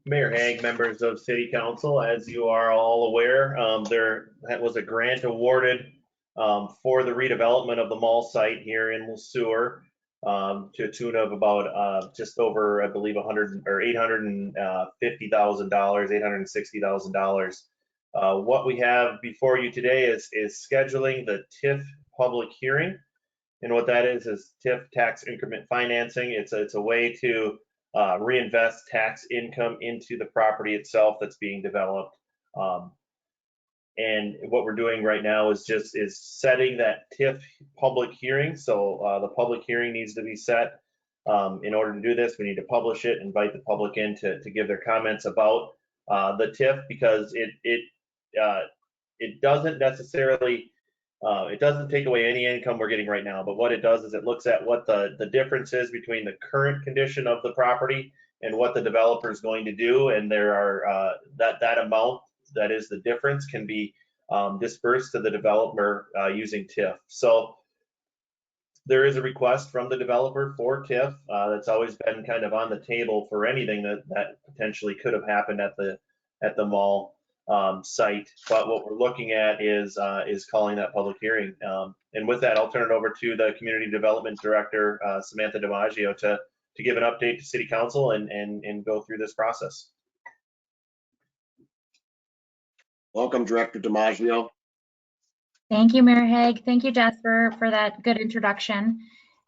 Mayor Hague, members of City Council, as you are all aware, there was a grant awarded for the redevelopment of the mall site here in Sueur to a tune of about just over, I believe, $850,000, $860,000. What we have before you today is scheduling the TIF public hearing, and what that is TIF tax increment financing. It's a way to reinvest tax income into the property itself that's being developed. And what we're doing right now is setting that TIF public hearing. So the public hearing needs to be set. In order to do this, we need to publish it, invite the public in to give their comments about the TIF, because it doesn't necessarily it doesn't take away any income we're getting right now, but what it does is it looks at what the difference is between the current condition of the property and what the developer is going to do, and there are that amount that is the difference can be dispersed to the developer using TIF. So there is a request from the developer for TIF that's always been kind of on the table for anything that potentially could have happened at the mall site. But what we're looking at is calling that public hearing. And with that, I'll turn it over to the Community Development Director, Samantha DiMaggio, to give an update to City Council and go through this process.
Welcome, Director DiMaggio.
Thank you, Mayor Hague. Thank you, Jasper, for that good introduction.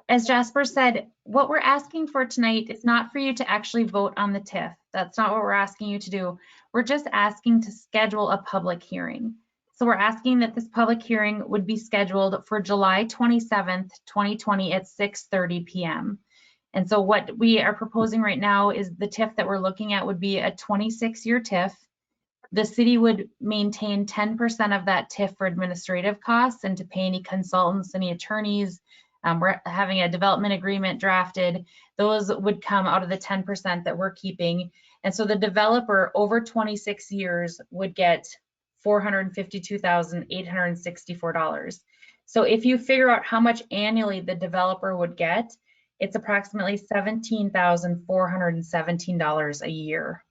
As Jasper said, what we're asking for tonight is not for you to actually vote on the TIF. That's not what we're asking you to do. We're just asking to schedule a public hearing. So we're asking that this public hearing would be scheduled for July 27th, 2020 at 6:30 p.m. And so what we are proposing right now is the TIF that we're looking at would be a 26-year TIF. The city would maintain 10% of that TIF for administrative costs and to pay any consultants, any attorneys. We're having a development agreement drafted. Those would come out of the 10% that we're keeping. And so the developer over 26 years would get $452,864. So if you figure out how much annually the developer would get, it's approximately $17,417 a year.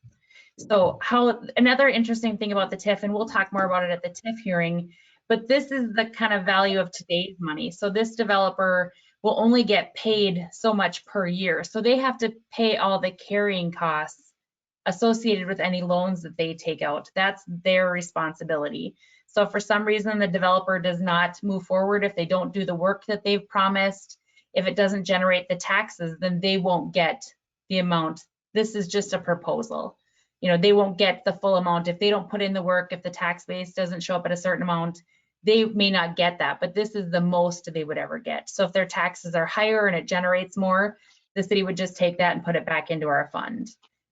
So another interesting thing about the TIF, and we'll talk more about it at the TIF hearing, but this is the kind of value of today's money. So this developer will only get paid so much per year. So they have to pay all the carrying costs associated with any loans that they take out. That's their responsibility. So if for some reason the developer does not move forward, if they don't do the work that they've promised, if it doesn't generate the taxes, then they won't get the amount. This is just a proposal. You know, they won't get the full amount if they don't put in the work. If the tax base doesn't show up at a certain amount, they may not get that, but this is the most they would ever get. So if their taxes are higher and it generates more, the city would just take that and put it back into our fund.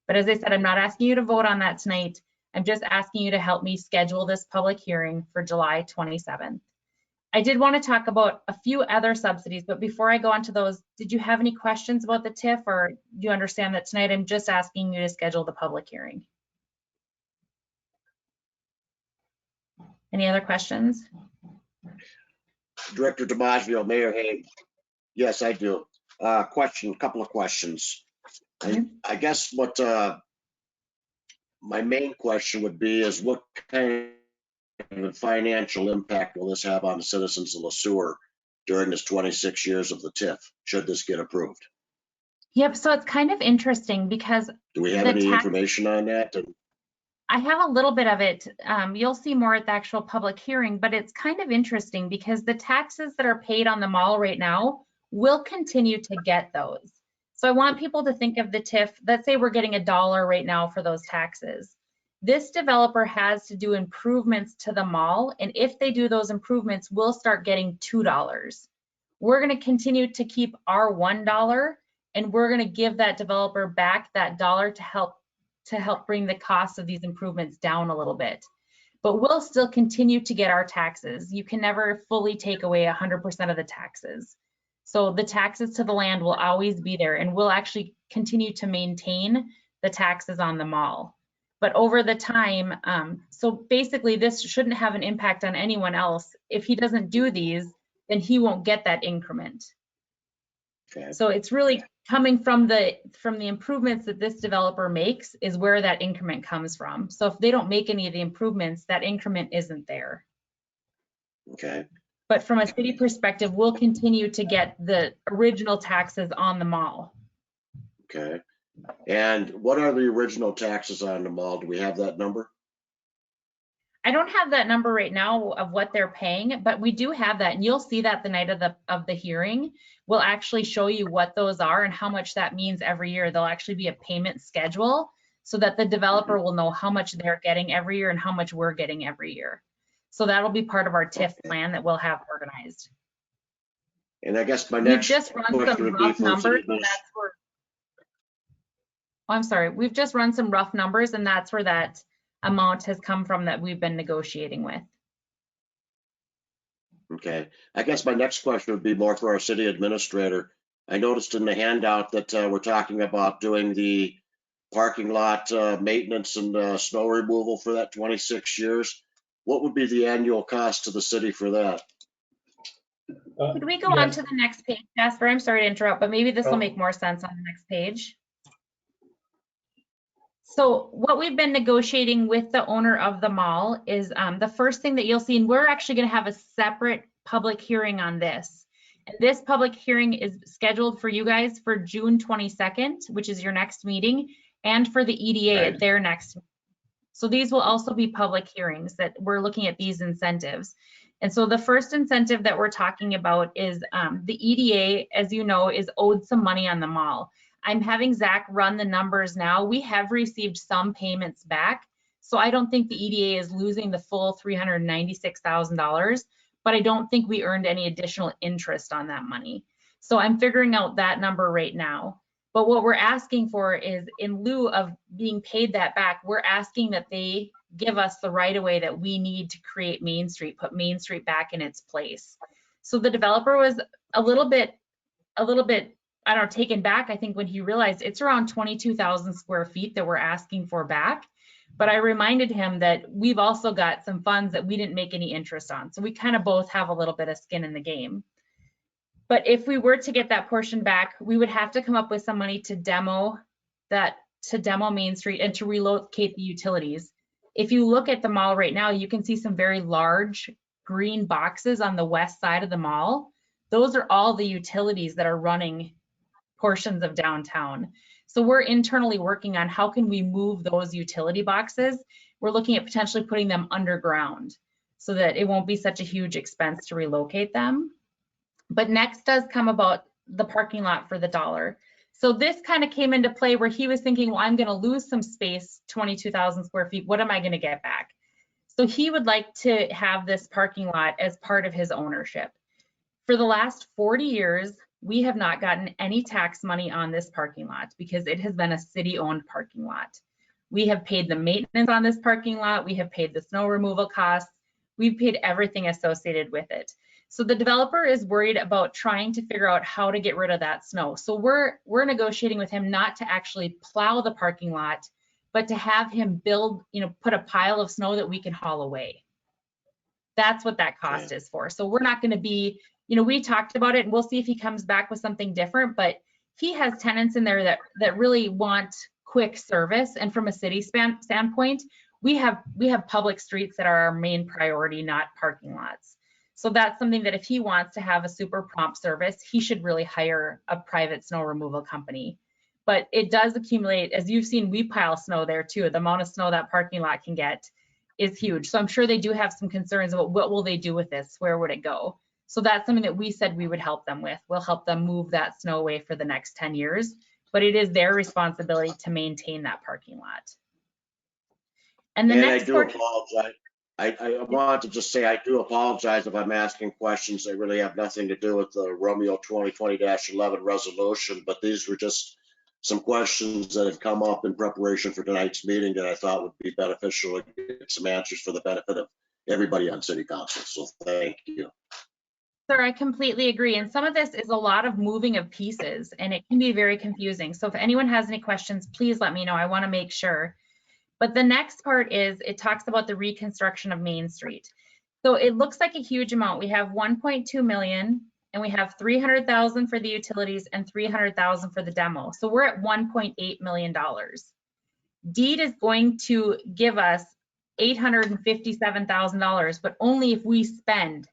But as I said, I'm not asking you to vote on that tonight. I'm just asking you to help me schedule this public hearing for July 27th. I did want to talk about a few other subsidies, but before I go on to those, did you have any questions about the TIF, or do you understand that tonight I'm just asking you to schedule the public hearing? Any other questions?
Director DiMaggio, Mayor Hague. Yes, I do. A couple of questions. I guess what my main question would be is what kind of financial impact will this have on the citizens of Sueur during this 26 years of the TIF, should this get approved?
Yep, so it's kind of interesting because
Do we have
the
any
tax,
information on that?
I have a little bit of it. You'll see more at the actual public hearing, but it's kind of interesting because the taxes that are paid on the mall right now will continue to get those. So I want people to think of the TIF, let's say we're getting $1 right now for those taxes. This developer has to do improvements to the mall, and if they do those improvements, we'll start getting $2. We're going to continue to keep our $1, and we're going to give that developer back that dollar to help bring the cost of these improvements down a little bit. But we'll still continue to get our taxes. You can never fully take away 100% of the taxes. So the taxes to the land will always be there, and we'll actually continue to maintain the taxes on the mall. But over the time, so basically this shouldn't have an impact on anyone else. If he doesn't do these, then he won't get that increment.
Okay.
So it's really coming from the improvements that this developer makes is where that increment comes from. So if they don't make any of the improvements, that increment isn't there.
Okay.
But from a city perspective, we'll continue to get the original taxes on the mall.
Okay. And what are the original taxes on the mall? Do we have that number?
I don't have that number right now of what they're paying, but we do have that, and you'll see that the night of the hearing. We'll actually show you what those are and how much that means every year. There'll actually be a payment schedule so that the developer will know how much they're getting every year and how much we're getting every year. So that'll be part of our TIF plan that we'll have organized.
And I guess my
We've
next
just run
question
some
would be
rough
for
numbers,
city
and that's where, oh, I'm sorry, we've just run some rough numbers, and that's where that amount has come from that we've been negotiating with.
Okay. I guess my next question would be more for our city administrator. I noticed in the handout that we're talking about doing the parking lot maintenance and snow removal for that 26 years. What would be the annual cost to the city for that?
Could we go on to the next page, Jasper? I'm sorry to interrupt, but maybe this will make more sense on the next page. So what we've been negotiating with the owner of the mall is the first thing that you'll see, and we're actually going to have a separate public hearing on this. And this public hearing is scheduled for you guys for June 22nd, which is your next meeting, and for the EDA at their next meeting. So these will also be public hearings that we're looking at these incentives. And so the first incentive that we're talking about is the EDA, as you know, is owed some money on the mall. I'm having Zach run the numbers now. We have received some payments back. So I don't think the EDA is losing the full $396,000, but I don't think we earned any additional interest on that money. So I'm figuring out that number right now. But what we're asking for is, in lieu of being paid that back, we're asking that they give us the right of way that we need to create Main Street, put Main Street back in its place. So the developer was a little bit, I don't know, taken back, I think, when he realized it's around 22,000 square feet that we're asking for back. But I reminded him that we've also got some funds that we didn't make any interest on. So we kind of both have a little bit of skin in the game. But if we were to get that portion back, we would have to come up with some money to demo Main Street and to relocate the utilities. If you look at the mall right now, you can see some very large green boxes on the west side of the mall. Those are all the utilities that are running portions of downtown. So we're internally working on how can we move those utility boxes. We're looking at potentially putting them underground so that it won't be such a huge expense to relocate them. But next does come about the parking lot for the dollar. So this kind of came into play where he was thinking, well, I'm going to lose some space, 22,000 square feet. What am I going to get back? So he would like to have this parking lot as part of his ownership. For the last 40 years, we have not gotten any tax money on this parking lot because it has been a city-owned parking lot. We have paid the maintenance on this parking lot. We have paid the snow removal costs. We've paid everything associated with it. So the developer is worried about trying to figure out how to get rid of that snow. So we're negotiating with him not to actually plow the parking lot, but to have him build, put a pile of snow that we can haul away. That's what that cost is for. So we're not going to be, we talked about it, and we'll see if he comes back with something different, but he has tenants in there that really want quick service. And from a city standpoint, we have public streets that are our main priority, not parking lots. So that's something that if he wants to have a super prompt service, he should really hire a private snow removal company. but it does accumulate. As you've seen, we pile snow there too. The amount of snow that parking lot can get is huge. So I'm sure they do have some concerns about what will they do with this? Where would it go? So that's something that we said we would help them with. We'll help them move that snow away for the next 10 years, but it is their responsibility to maintain that parking lot. And the
And
next
I do
part,
apologize. I want to just say I do apologize if I'm asking questions that really have nothing to do with the Romeo 2020-11 resolution, but these were just some questions that have come up in preparation for tonight's meeting that I thought would be beneficial to get some answers for the benefit of everybody on city council. So thank you.
sir, I completely agree. And some of this is a lot of moving of pieces and it can be very confusing. So if anyone has any questions, please let me know. I want to make sure. But the next part is it talks about the reconstruction of Main Street. So it looks like a huge amount. We have 1.2 million and we have 300,000 for the utilities and 300,000 for the demo. So we're at $1.8 million. DEED is going to give us $857,000, but only if we spend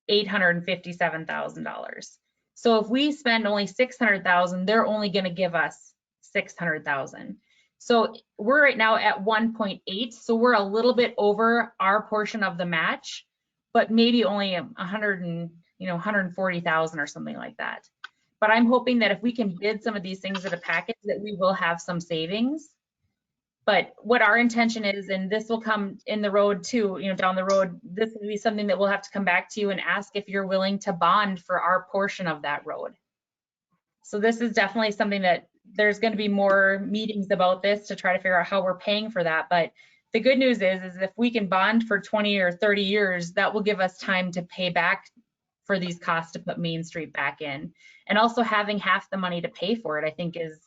$857,000. So if we spend only 600,000, they're only going to give us 600,000. So we're right now at 1.8. So we're a little bit over our portion of the match, but maybe only 140,000 or something like that. But I'm hoping that if we can bid some of these things at a package, that we will have some savings. But what our intention is, and this will come in the road too, down the road, this will be something that we'll have to come back to you and ask if you're willing to bond for our portion of that road. So this is definitely something that there's going to be more meetings about this to try to figure out how we're paying for that. But the good news is if we can bond for 20 or 30 years, that will give us time to pay back for these costs to put Main Street back in. And also having half the money to pay for it, I think is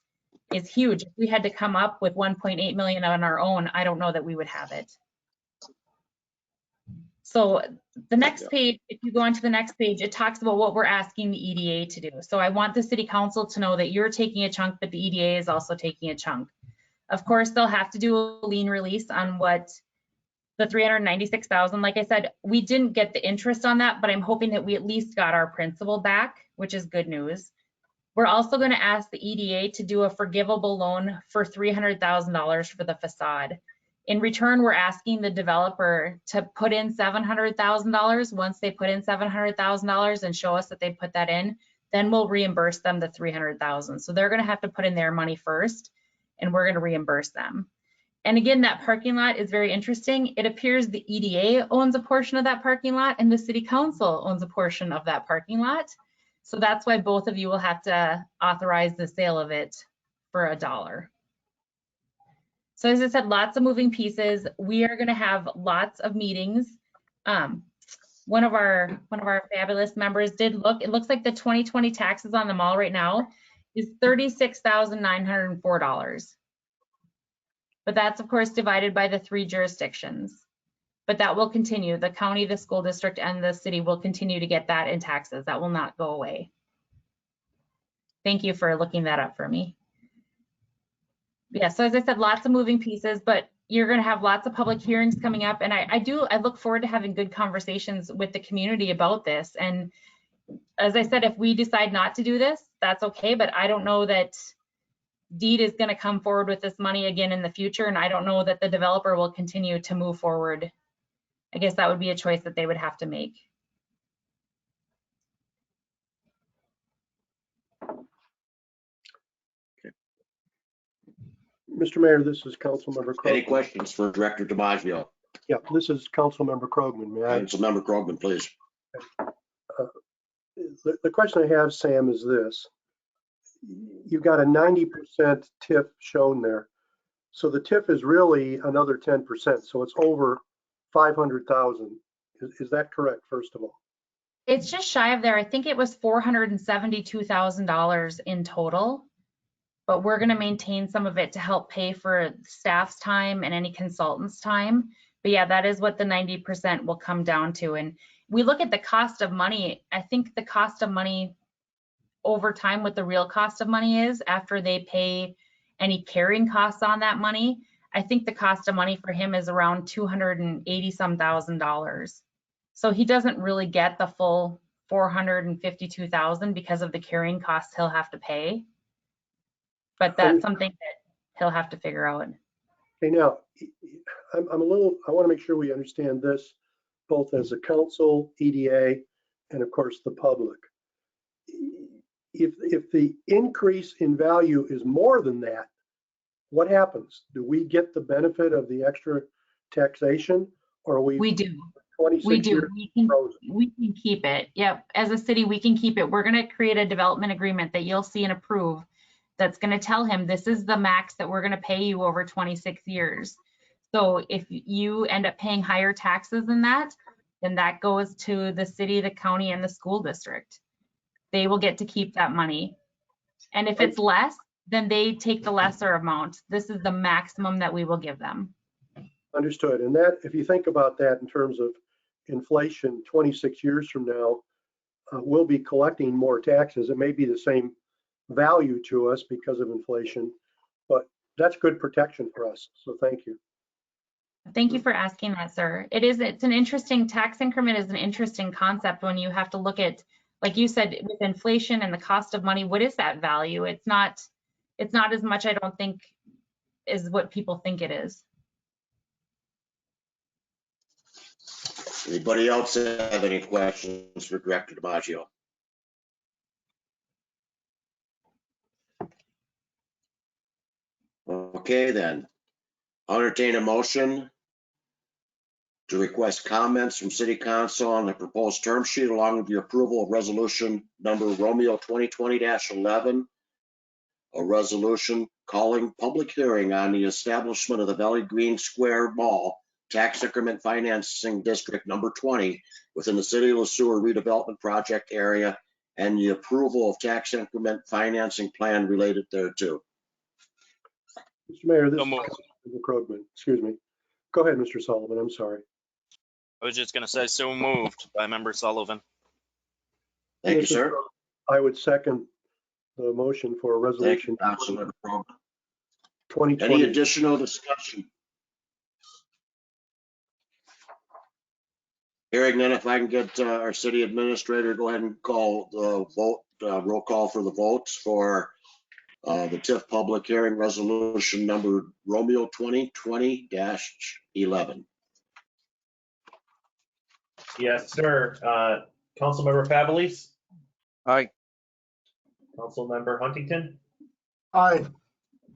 huge. If we had to come up with 1.8 million on our own, I don't know that we would have it. So the next page, if you go on to the next page, it talks about what we're asking the EDA to do. So I want the city council to know that you're taking a chunk, but the EDA is also taking a chunk. Of course, they'll have to do a lien release on what the 396,000. Like I said, we didn't get the interest on that, but I'm hoping that we at least got our principal back, which is good news. We're also going to ask the EDA to do a forgivable loan for $300,000 for the facade. In return, we're asking the developer to put in $700,000. Once they put in $700,000 and show us that they put that in, then we'll reimburse them the $300,000. So they're going to have to put in their money first, and we're going to reimburse them. And again, that parking lot is very interesting. It appears the EDA owns a portion of that parking lot and the city council owns a portion of that parking lot. So that's why both of you will have to authorize the sale of it for $1. So as I said, lots of moving pieces. We are going to have lots of meetings. One of our fabulous members did look. It looks like the 2020 taxes on the mall right now is $36,904. But that's of course divided by the 3 jurisdictions. But that will continue. The county, the school district, and the city will continue to get that in taxes. That will not go away. Thank you for looking that up for me. Yeah, so as I said, lots of moving pieces, but you're going to have lots of public hearings coming up. And I look forward to having good conversations with the community about this. And as I said, if we decide not to do this, that's okay. But I don't know that DEED is going to come forward with this money again in the future. And I don't know that the developer will continue to move forward. I guess that would be a choice that they would have to make.
Mr. Mayor, this is Councilmember Krogman.
Any questions for Director DiMaggio?
Yeah, this is Councilmember Krogman. May I?
Councilmember Krogman, please.
The question I have, Sam, is this. You've got a 90% TIF shown there. So the TIF is really another 10%. So it's over 500,000. Is that correct, first of all?
It's just shy of there. I think it was $472,000 in total. But we're going to maintain some of it to help pay for staff's time and any consultants' time. But yeah, that is what the 90% will come down to. And we look at the cost of money. I think the cost of money over time, what the real cost of money is after they pay any carrying costs on that money, I think the cost of money for him is around $280,000. So he doesn't really get the full $452,000 because of the carrying costs he'll have to pay. but that's something that he'll have to figure out.
Okay, now, I'm a little, I want to make sure we understand this, both as a council, EDA, and of course, the public. If the increase in value is more than that, what happens? Do we get the benefit of the extra taxation, or are we?
We do.
26
We do.
years frozen?
We can keep it. Yep. As a city, we can keep it. We're going to create a development agreement that you'll see and approve that's going to tell him this is the max that we're going to pay you over 26 years. So if you end up paying higher taxes than that, then that goes to the city, the county, and the school district. They will get to keep that money. And if it's less, then they take the lesser amount. This is the maximum that we will give them.
Understood. And that, if you think about that in terms of inflation, 26 years from now, we'll be collecting more taxes. It may be the same value to us because of inflation, but that's good protection for us. So thank you.
Thank you for asking that, sir. It's an interesting, tax increment is an interesting concept when you have to look at, like you said, with inflation and the cost of money, what is that value? It's not as much, I don't think, is what people think it is.
Anybody else have any questions for Director DiMaggio? Okay, then. I'll entertain a motion to request comments from City Council on the proposed term sheet along with the approval of resolution number Romeo 2020-11, a resolution calling public hearing on the establishment of the Valley Green Square Mall Tax Increment Financing District number 20 within the City of Sueur redevelopment project area and the approval of tax increment financing plan related thereto.
Mr. Mayor, this
So
is
moved.
Councilmember Krogman. Excuse me. Go ahead, Mr. Sullivan. I'm sorry.
I was just going to say so moved by Member Sullivan.
Thank you,
Mrs.
sir.
Krogman, I would second the motion for a
Thank you,
resolution
Councilmember Krogman.
2020.
Any additional discussion? Hearing none, if I can get our city administrator, go ahead and call the vote, roll call for the votes for the TIF public hearing resolution number Romeo 2020-11.
Yes, sir. Councilmember Favalis,
Aye.
Councilmember Huntington,
Aye.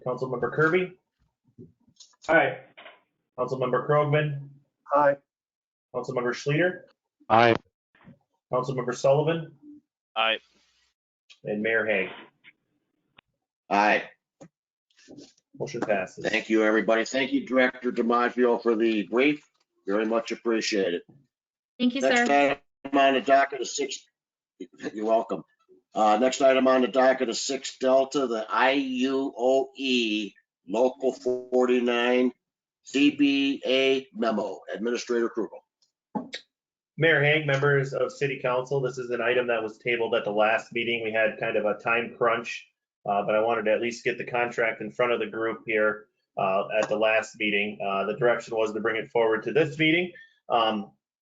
Councilmember Kirby. Aye. Councilmember Krogman,
Aye.
Councilmember Schleter,
Aye.
Councilmember Sullivan,
Aye.
and Mayor Hague.
Aye.
Motion passes.
Thank you, everybody. Thank you, Director DiMaggio, for the brief. Very much appreciated.
Thank you,
Next
sir.
item on the docket is 6. You're welcome. Next item on the docket is 6 Delta, the IUOE Local 49 CBA memo. Administrator Krugel.
Mayor Hague, members of City Council, this is an item that was tabled at the last meeting. We had kind of a time crunch, but I wanted to at least get the contract in front of the group here at the last meeting. The direction was to bring it forward to this meeting.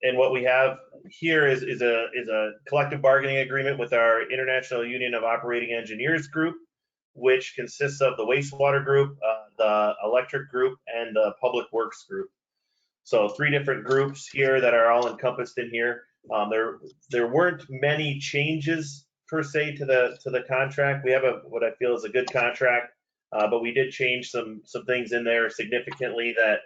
And what we have here is a collective bargaining agreement with our International Union of Operating Engineers group, which consists of the wastewater group, the electric group, and the public works group. So 3 different groups here that are all encompassed in here. There weren't many changes per se to the contract. We have what I feel is a good contract, but we did change some things in there significantly that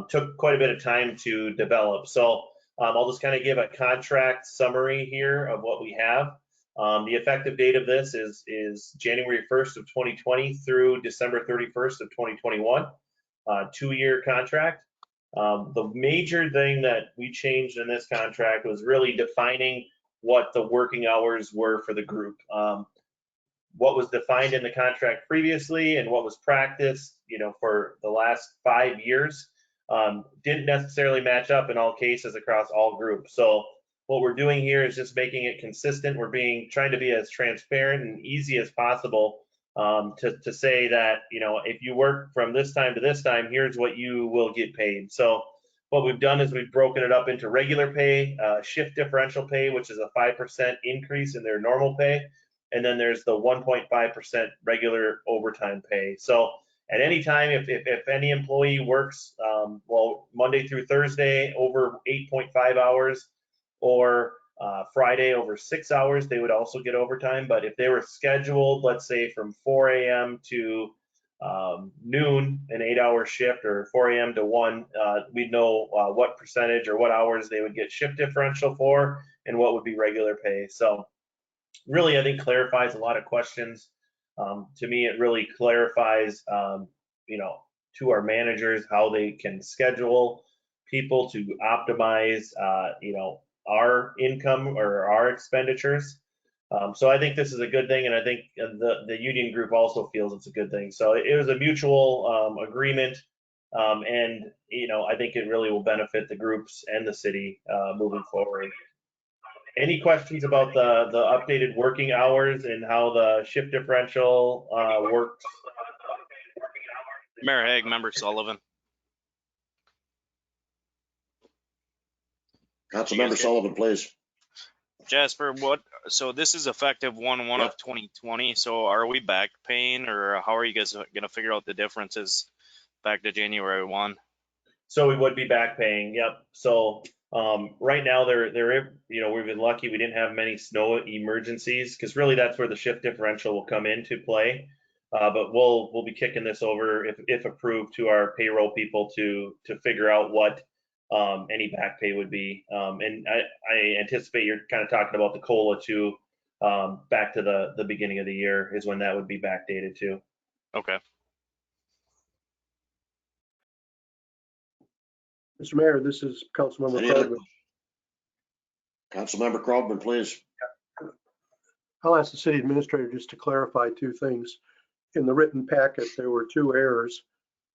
took quite a bit of time to develop. So I'll just kind of give a contract summary here of what we have. The effective date of this is January 1st of 2020 through December 31st of 2021, 2-year contract. The major thing that we changed in this contract was really defining what the working hours were for the group. What was defined in the contract previously and what was practiced, for the last 5 years, didn't necessarily match up in all cases across all groups. So what we're doing here is just making it consistent. We're trying to be as transparent and easy as possible to say that, if you work from this time to this time, here's what you will get paid. So what we've done is we've broken it up into regular pay, shift differential pay, which is a 5% increase in their normal pay, and then there's the 1.5% regular overtime pay. So at any time, if any employee works, well, Monday through Thursday over 8.5 hours, or Friday over 6 hours, they would also get overtime. But if they were scheduled, let's say from 4 a.m. to noon, an 8-hour shift, or 4 a.m. to 1, we'd know what percentage or what hours they would get shift differential for and what would be regular pay. So really, I think clarifies a lot of questions. To me, it really clarifies, to our managers how they can schedule people to optimize, our income or our expenditures. So I think this is a good thing, and I think the union group also feels it's a good thing. So it was a mutual agreement, and I think it really will benefit the groups and the city moving forward. Any questions about the updated working hours and how the shift differential works?
Mayor Hague, Member Sullivan.
Councilmember Sullivan, please.
Jasper, so this is effective 1/1 of 2020. So are we back paying, or how are you guys going to figure out the differences back to January 1?
So we would be back paying. Yep. So right now we've been lucky we didn't have many snow emergencies, because really that's where the shift differential will come into play. But we'll be kicking this over, if approved, to our payroll people to figure out what any back pay would be. And I anticipate you're kind of talking about the COLA too, back to the beginning of the year is when that would be backdated to.
Okay.
Mr. Mayor, this is Councilmember
Any other?
Krogman.
Councilmember Krogman, please.
I'll ask the city administrator just to clarify two things. In the written packet, there were two errors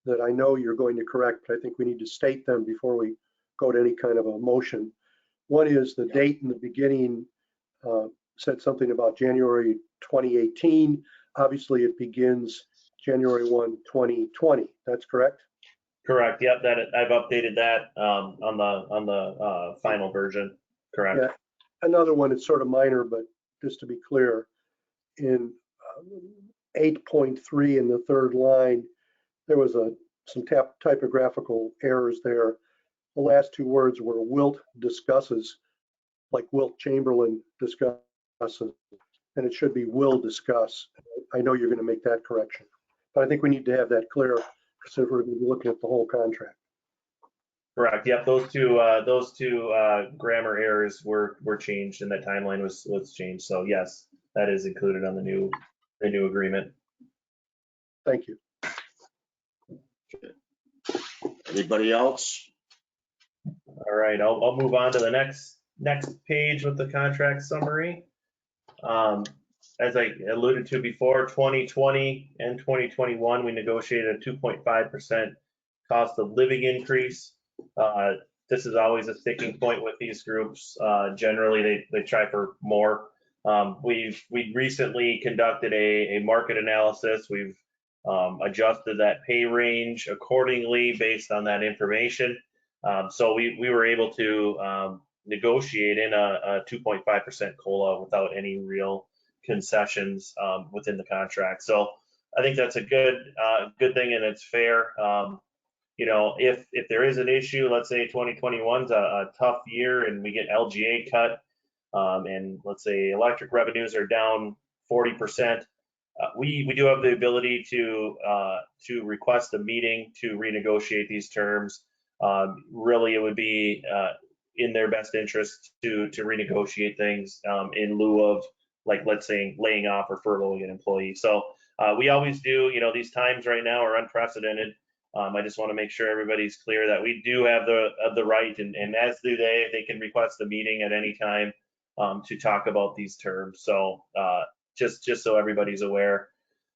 that I know you're going to correct, but I think we need to state them before we go to any kind of a motion. One is the date in the beginning said something about January 2018. Obviously, it begins January 1, 2020. That's correct?
Correct. Yep. That I've updated that on the final version. Correct.
Yeah. Another one, it's sort of minor, but just to be clear, in 8.3 in the third line, there was some typographical errors there. The last two words were Wilt discusses, like Wilt Chamberlain discusses, and it should be will discuss. I know you're going to make that correction, but I think we need to have that clear, because we're going to be looking at the whole contract.
Correct. Yep. Those two grammar errors were changed, and that timeline was changed. So yes, that is included on the new agreement.
Thank you.
Anybody else?
All right. I'll move on to the next page with the contract summary. As I alluded to before, 2020 and 2021, we negotiated a 2.5% cost of living increase. This is always a sticking point with these groups. Generally, they try for more. We recently conducted a market analysis. We've adjusted that pay range accordingly based on that information. So we were able to negotiate in a 2.5% COLA without any real concessions within the contract. So I think that's a good thing, and it's fair. If there is an issue, let's say 2021's a tough year and we get LGA cut, and let's say electric revenues are down 40%, we do have the ability to request a meeting to renegotiate these terms. Really, it would be in their best interest to renegotiate things in lieu of, like, let's say, laying off or furloughing an employee. So we always do. These times right now are unprecedented. I just want to make sure everybody's clear that we do have the right, and as do they can request a meeting at any time to talk about these terms. So just so everybody's aware.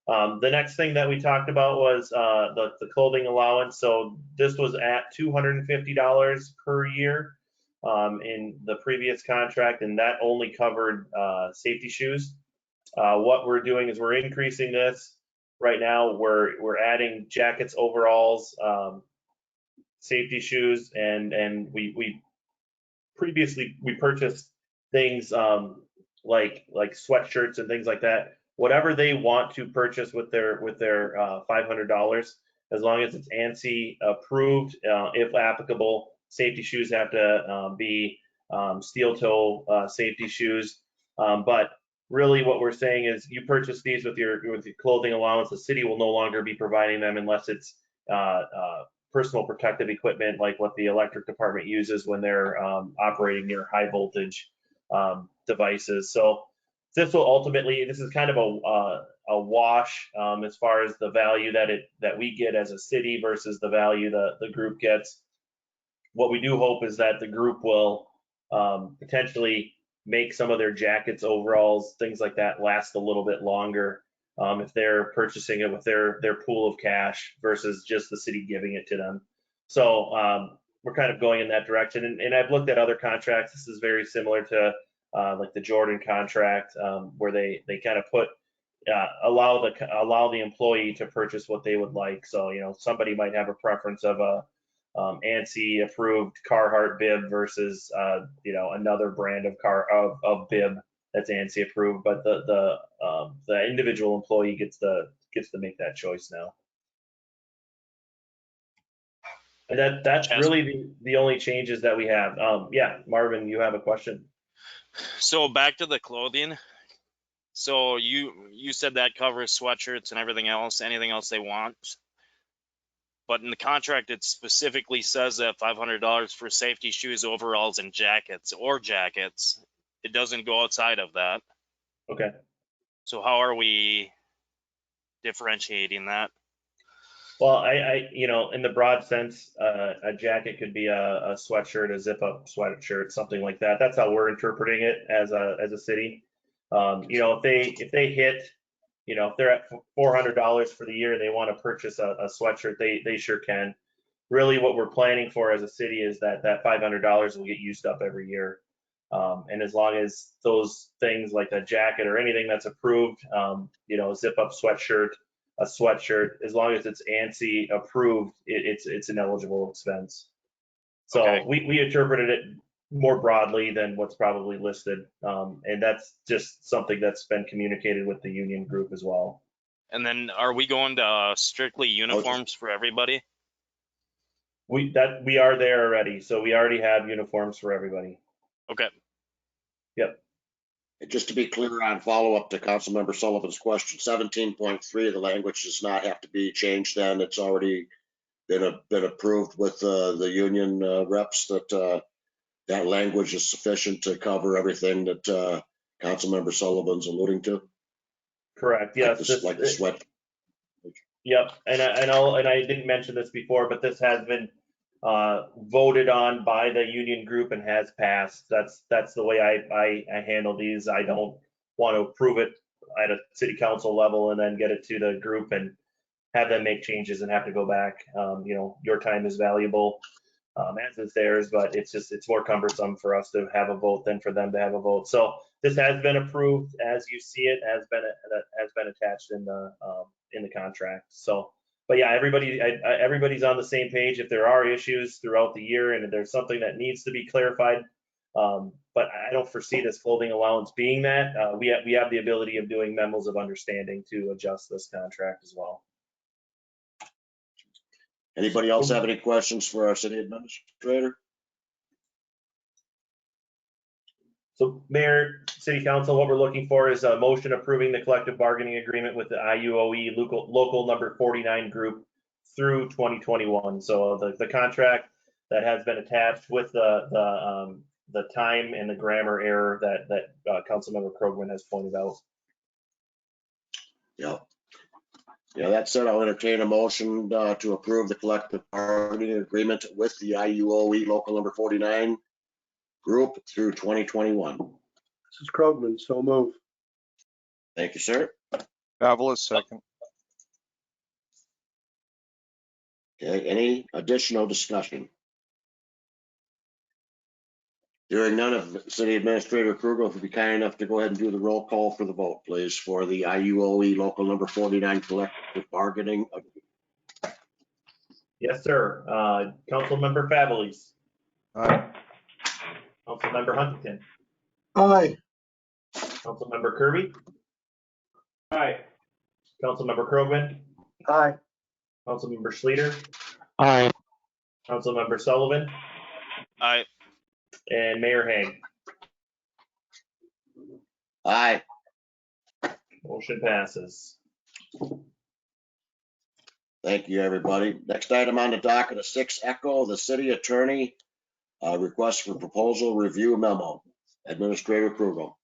The next thing that we talked about was the clothing allowance. So this was at $250 per year in the previous contract, and that only covered safety shoes. What we're doing is we're increasing this. Right now, we're adding jackets, overalls, safety shoes, and we previously purchased things like sweatshirts and things like that, whatever they want to purchase with their $500, as long as it's ANSI approved, if applicable. Safety shoes have to be steel toe safety shoes. But really what we're saying is you purchase these with your clothing allowance, the city will no longer be providing them unless it's personal protective equipment like what the electric department uses when they're operating near high voltage devices. So this will ultimately, this is kind of a wash as far as the value that we get as a city versus the value that the group gets. What we do hope is that the group will potentially make some of their jackets, overalls, things like that last a little bit longer if they're purchasing it with their pool of cash versus just the city giving it to them. So we're kind of going in that direction. And I've looked at other contracts. This is very similar to like the Jordan contract where they kind of put allow the employee to purchase what they would like. So, you know, somebody might have a preference of a ANSI approved Carhartt bib versus you know, another brand of bib that's ANSI approved, but the individual employee gets to make that choice now. And that's really the only changes that we have. Yeah, Marvin, you have a question?
So back to the clothing. So you said that covers sweatshirts and everything else, anything else they want. But in the contract, it specifically says that $500 for safety shoes, overalls, and jackets. It doesn't go outside of that.
Okay.
So how are we differentiating that?
Well, I you know, in the broad sense, a jacket could be a sweatshirt, a zip-up sweatshirt, something like that. That's how we're interpreting it as a city. You know, if they hit, you know, if they're at $400 for the year, they want to purchase a sweatshirt, they sure can. Really, what we're planning for as a city is that $500 will get used up every year. And as long as those things like a jacket or anything that's approved, you know, a zip-up sweatshirt, a sweatshirt, as long as it's ANSI approved, it's an eligible expense. So okay. we interpreted it more broadly than what's probably listed. And that's just something that's been communicated with the union group as well.
And then are we going to strictly uniforms for everybody?
We are there already. So we already have uniforms for everybody.
Okay.
Yep.
And just to be clear on follow-up to Councilmember Sullivan's question, 17.3, the language does not have to be changed then. It's already been approved with the union reps that that language is sufficient to cover everything that Councilmember Sullivan's alluding to?
Correct, yes.
Like the sweat.
Yep, and I didn't mention this before, but this has been voted on by the union group and has passed. That's the way I handle these. I don't want to approve it at a city council level and then get it to the group and have them make changes and have to go back. You know, your time is valuable, as is theirs, but it's more cumbersome for us to have a vote than for them to have a vote. So this has been approved as you see it, has been attached in the contract. So, but yeah, everybody's on the same page. If there are issues throughout the year and if there's something that needs to be clarified, but I don't foresee this clothing allowance being that. We have the ability of doing memos of understanding to adjust this contract as well.
Anybody else have any questions for our city administrator?
So Mayor, City Council, what we're looking for is a motion approving the collective bargaining agreement with the IUOE local number 49 group through 2021. So the contract that has been attached with the time and the grammar error that Councilmember Krogman has pointed out.
Yeah. Yeah, that said, I'll entertain a motion to approve the collective bargaining agreement with the IUOE local number 49 group through 2021.
This is Krogman, so move.
Thank you, sir.
Avalos, second.
Okay, any additional discussion? Hearing none of City Administrator Kruger, if you'd be kind enough to go ahead and do the roll call for the vote, please, for the IUOE local number 49 collective bargaining.
Yes, sir. Councilmember Favolis.
Aye.
Councilmember Huntington.
Aye.
Councilmember Kirby? Aye. Councilmember Krogman?
Aye.
Councilmember Schleter?
Aye.
Councilmember Sullivan?
Aye.
And Mayor Hague.
Aye.
Motion passes.
Thank you, everybody. Next item on the docket is 6 Echo, the city attorney, request for proposal review memo. Administrator Krugel.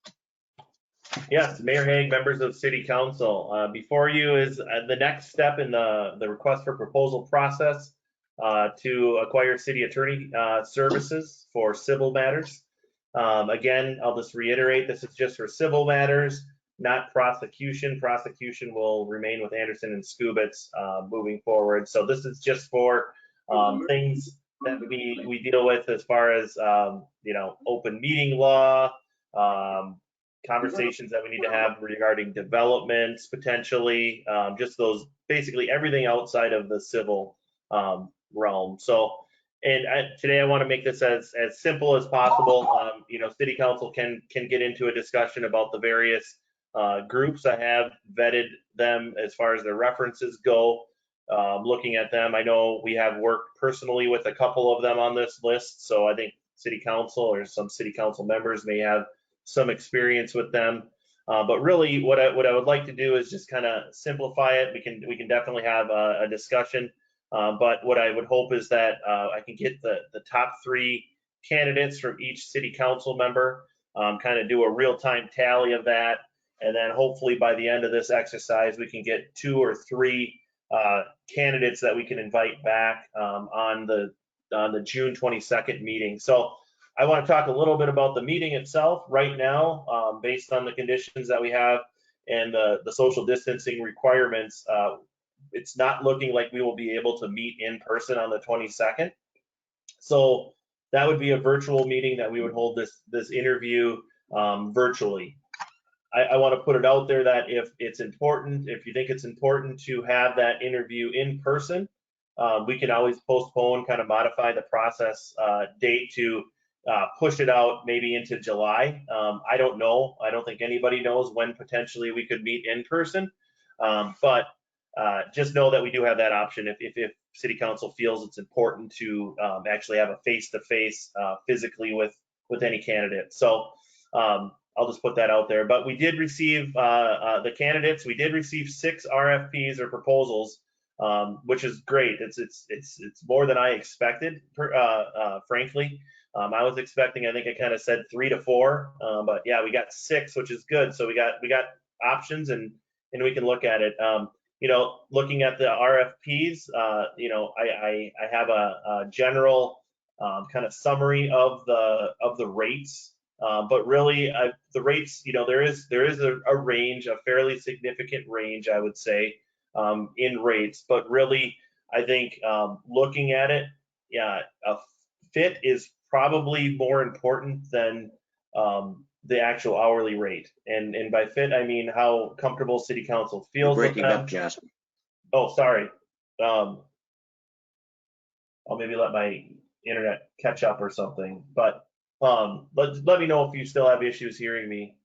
Yes, Mayor Hague, members of City Council. Before you is the next step in the request for proposal process to acquire city attorney services for civil matters. Again, I'll just reiterate, this is just for civil matters, not prosecution. Prosecution will remain with Anderson and Skubitz moving forward. So this is just for things that we deal with as far as, open meeting law, conversations that we need to have regarding developments potentially, just those, basically everything outside of the civil realm. So, and today I want to make this as simple as possible. City Council can get into a discussion about the various groups. I have vetted them as far as their references go. Looking at them, I know we have worked personally with a couple of them on this list, so I think City Council or some City Council members may have some experience with them. But really, what I would like to do is just kind of simplify it. We can definitely have a discussion. But what I would hope is that I can get the top 3 candidates from each City Council member, kind of do a real-time tally of that, and then hopefully by the end of this exercise, we can get 2 or 3 candidates that we can invite back on the June 22nd meeting. So I want to talk a little bit about the meeting itself right now, based on the conditions that we have and the social distancing requirements. It's not looking like we will be able to meet in person on the 22nd. So that would be a virtual meeting that we would hold this interview virtually. I want to put it out there that if it's important, if you think it's important to have that interview in person, we can always postpone, kind of modify the process date to push it out maybe into July. I don't know. I don't think anybody knows when potentially we could meet in person. But just know that we do have that option if City Council feels it's important to actually have a face-to-face physically with any candidate. So I'll just put that out there. But we did receive the candidates. We did receive 6 RFPs or proposals, which is great. It's more than I expected, frankly. I was expecting, I think I kind of said 3 to 4, but yeah, we got 6, which is good. So we got options and we can look at it. Looking at the RFPs, I have a general kind of summary of the rates. But really, the rates, there is a range, a fairly significant range, I would say, in rates. But really, I think looking at it, yeah, a fit is probably more important than the actual hourly rate. And by fit, I mean how comfortable City Council feels with them.
Breaking up, Jasper.
Oh, sorry. I'll maybe let my internet catch up or something. But let me know if you still have issues hearing me.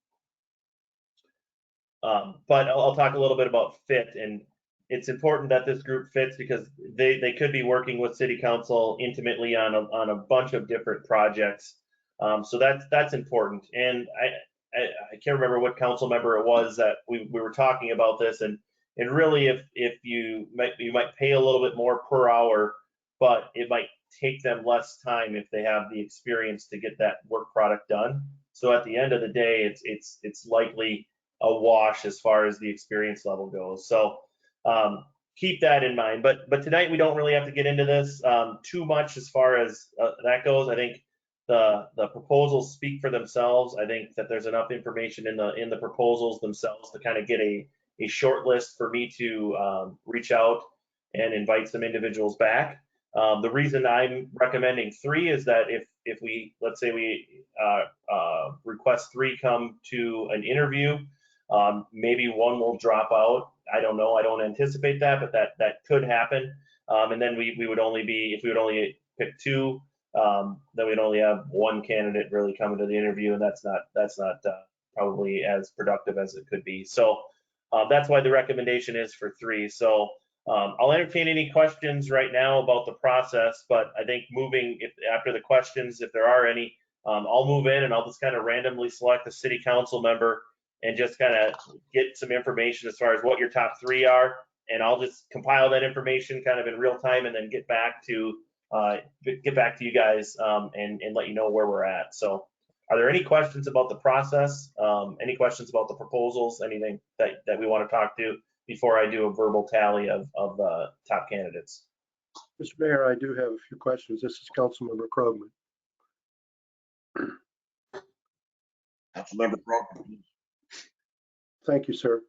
But I'll talk a little bit about fit, and it's important that this group fits because they could be working with City Council intimately on a bunch of different projects. So that's important. And I can't remember what council member it was that we were talking about this, and really if you might pay a little bit more per hour, but it might take them less time if they have the experience to get that work product done. So at the end of the day, it's likely a wash as far as the experience level goes. So keep that in mind. But tonight we don't really have to get into this too much as far as that goes. I think the proposals speak for themselves. I think that there's enough information in the proposals themselves to kind of get a short list for me to reach out and invite some individuals back. The reason I'm recommending 3 is that if we, let's say we request 3 come to an interview, maybe 1 will drop out. I don't know. I don't anticipate that, but that could happen. And then we would only be, if we would only pick 2, then we'd only have 1 candidate really coming to the interview, and that's not probably as productive as it could be. So that's why the recommendation is for 3. So I'll entertain any questions right now about the process, but I think after the questions, if there are any, I'll move in and I'll just kind of randomly select a city council member and just kind of get some information as far as what your top 3 are. And I'll just compile that information kind of in real time and then get back to you guys and let you know where we're at. So are there any questions about the process? Any questions about the proposals? Anything that we want to talk to before I do a verbal tally of the top candidates?
Mr. Mayor, I do have a few questions. This is Councilmember Krogman.
Councilmember Brogan.
Thank you, sir.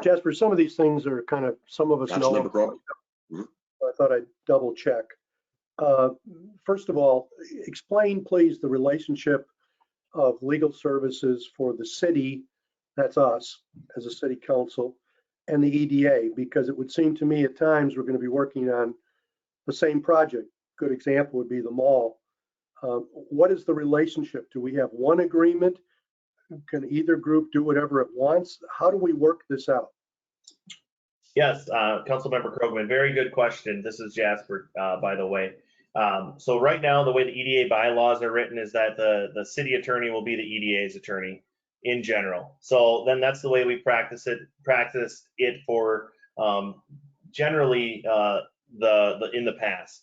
Jasper, some of these things are kind of, some of us know.
Councilmember Brogan.
I thought I'd double check. First of all, explain please the relationship of legal services for the city, that's us as a city council, and the EDA, because it would seem to me at times we're going to be working on the same project. Good example would be the mall. What is the relationship? Do we have one agreement? Can either group do whatever it wants? How do we work this out?
Yes, Councilmember Krogman, very good question. This is Jasper, by the way. So right now, the way the EDA bylaws are written is that the city attorney will be the EDA's attorney in general. So then that's the way we practiced it for generally in the past.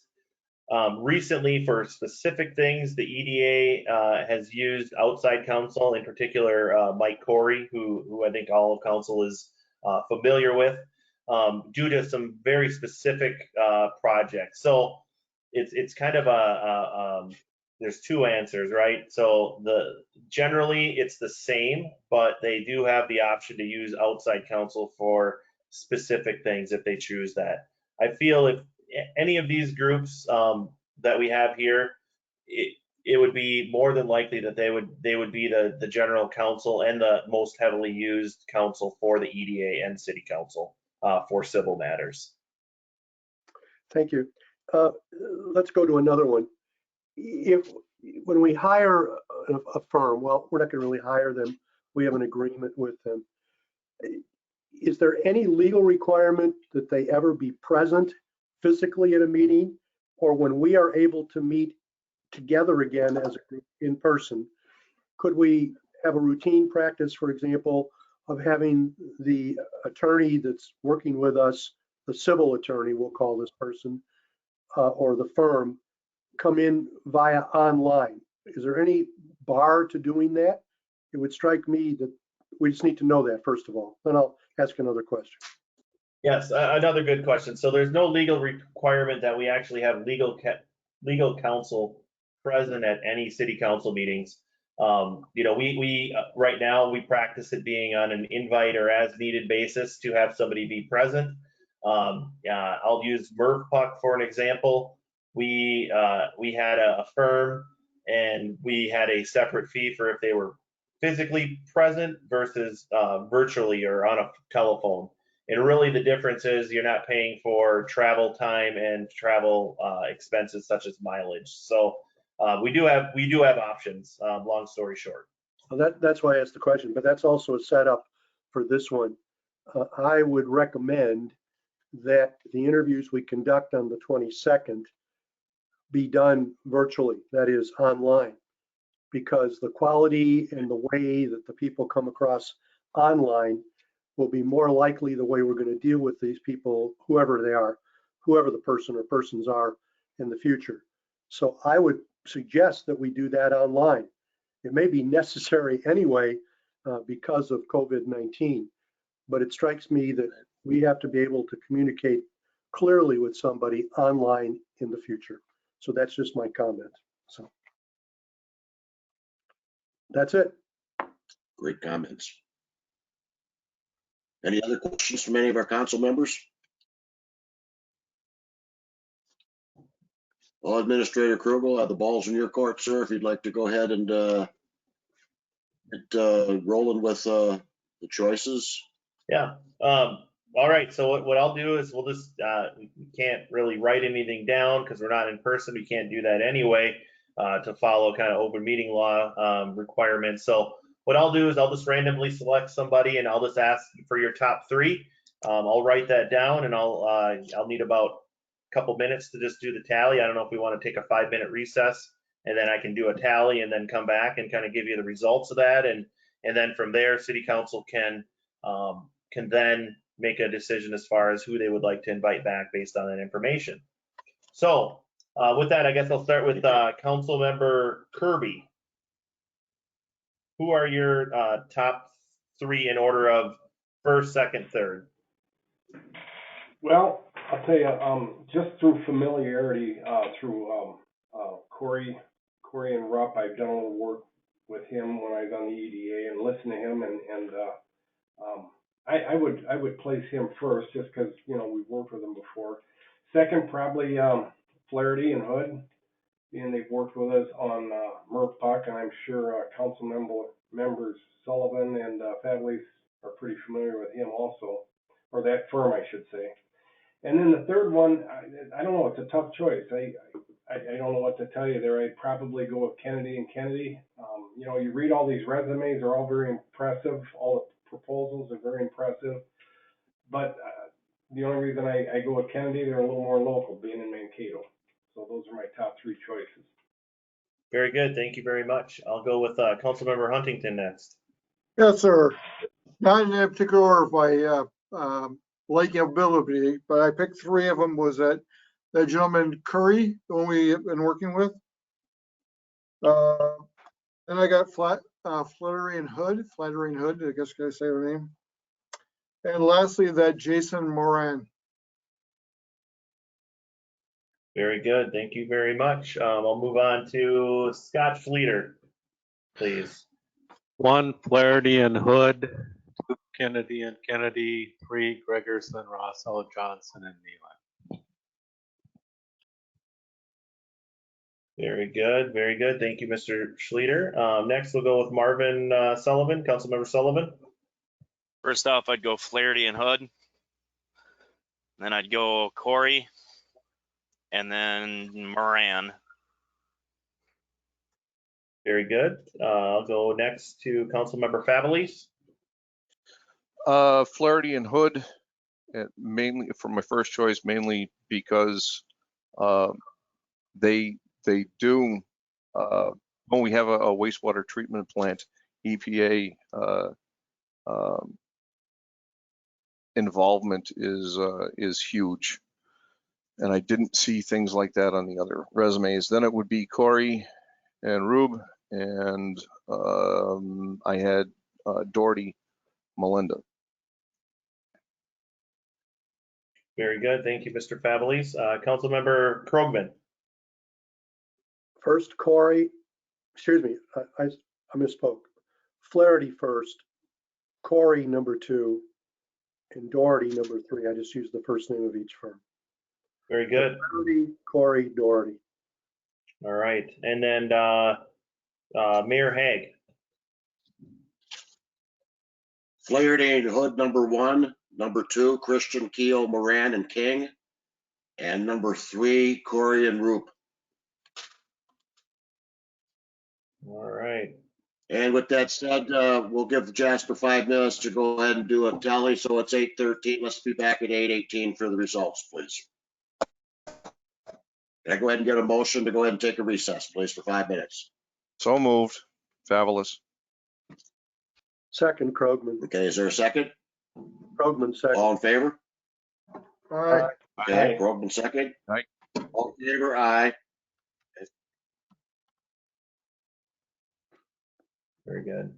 Recently, for specific things, the EDA has used outside counsel, in particular Mike Corey, who I think all of council is familiar with, due to some very specific projects. So it's kind of there's 2 answers, right? So generally it's the same, but they do have the option to use outside counsel for specific things if they choose that. I feel if any of these groups that we have here, it would be more than likely that they would be the general counsel and the most heavily used counsel for the EDA and city council for civil matters.
Thank you. Let's go to another one. When we hire a firm, well, we're not going to really hire them. We have an agreement with them. Is there any legal requirement that they ever be present physically at a meeting, or when we are able to meet together again as a group in person, could we have a routine practice, for example, of having the attorney that's working with us, the civil attorney, we'll call this person, or the firm, come in via online? Is there any bar to doing that? It would strike me that we just need to know that, first of all. Then I'll ask another question.
Yes, another good question. So there's no legal requirement that we actually have legal counsel present at any city council meetings. We right now we practice it being on an invite or as needed basis to have somebody be present. I'll use MurphPuck for an example. We had a firm and we had a separate fee for if they were physically present versus virtually or on a telephone. And really the difference is you're not paying for travel time and travel expenses such as mileage. So we do have options, long story short.
Well, that's why I asked the question, but that's also a setup for this one. I would recommend that the interviews we conduct on the 22nd be done virtually, that is online, because the quality and the way that the people come across online will be more likely the way we're going to deal with these people, whoever they are, whoever the person or persons are in the future. So I would suggest that we do that online. It may be necessary anyway because of COVID-19, but it strikes me that we have to be able to communicate clearly with somebody online in the future. So that's just my comment. So that's it.
Great comments. Any other questions from any of our council members? Well, Administrator Krugel, the ball's in your court, sir, if you'd like to go ahead and get rolling with the choices.
Yeah. All right. So what I'll do is we'll just, we can't really write anything down because we're not in person. We can't do that anyway to follow kind of open meeting law requirements. So what I'll do is I'll just randomly select somebody and I'll just ask for your top 3. I'll write that down and I'll need about a couple minutes to just do the tally. I don't know if we want to take a 5-minute recess and then I can do a tally and then come back and kind of give you the results of that. And then from there, City Council can then make a decision as far as who they would like to invite back based on that information. So with that, I guess I'll start with Council Member Kirby. Who are your top 3 in order of first, second, third?
Well, I'll tell you, just through familiarity, through Corey and Rupp, I've done a little work with him when I was on the EDA and listened to him, and I would place him first just because we've worked with him before. Second, probably Flaherty and Hood, and they've worked with us on MRPUC, and I'm sure council members Sullivan and Fadley are pretty familiar with him also, or that firm, I should say. And then the third one, I don't know, it's a tough choice. I don't know what to tell you there. I'd probably go with Kennedy and Kennedy. You read all these resumes, they're all very impressive. All the proposals are very impressive. But the only reason I go with Kennedy, they're a little more local, being in Mankato. So those are my top 3 choices.
Very good. Thank you very much. I'll go with Councilmember Huntington next.
Yes, sir. Not in any particular order by liking ability, but I picked 3 of them. Was that gentleman Curry, the one we have been working with. Then I got Flaherty and Hood, I guess I say her name. And lastly, that Jason Moran.
Very good. Thank you very much. I'll move on to Scott Fleeter, please.
1, Flaherty and Hood. 2, Kennedy and Kennedy. 3, Gregerson, Rossell, Johnson, and Nealon.
Very good. Very good. Thank you, Mr. Schleter. Next, we'll go with Marvin Sullivan, Councilmember Sullivan.
First off, I'd go Flaherty and Hood. Then I'd go Corey. And then Moran.
Very good. I'll go next to Councilmember Favalis.
Flaherty and Hood, mainly for my first choice, mainly because they do, when we have a wastewater treatment plant, EPA involvement is huge. And I didn't see things like that on the other resumes. Then it would be Corey and Rube, and I had Doherty, Melinda.
Very good. Thank you, Mr. Favalis. Councilmember Krogman.
First, Corey, excuse me, I misspoke. Flaherty first, Corey number 2, and Doherty number 3. I just used the first name of each firm.
Very good.
Flaherty, Corey, Doherty.
All right. And then Mayor Hague.
Flaherty and Hood, number 1. Number 2, Christian, Keel, Moran, and King. And number 3, Corey and Roop.
All right.
And with that said, we'll give Jasper 5 minutes to go ahead and do a tally. So it's 8:13. Let's be back at 8:18 for the results, please. Can I go ahead and get a motion to go ahead and take a recess, please, for 5 minutes?
So moved. Fabulous.
Second, Krogman.
Okay, is there a second?
Krogman, second.
All in favor?
All right.
Okay, Krogman, second.
Aye.
All in favor? Aye.
Very good.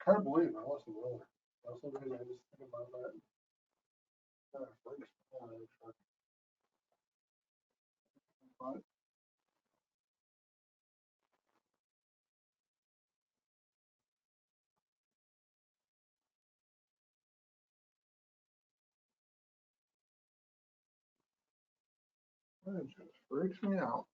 Can't believe I wasn't really. I was thinking, I just think about that. It just freaks me out.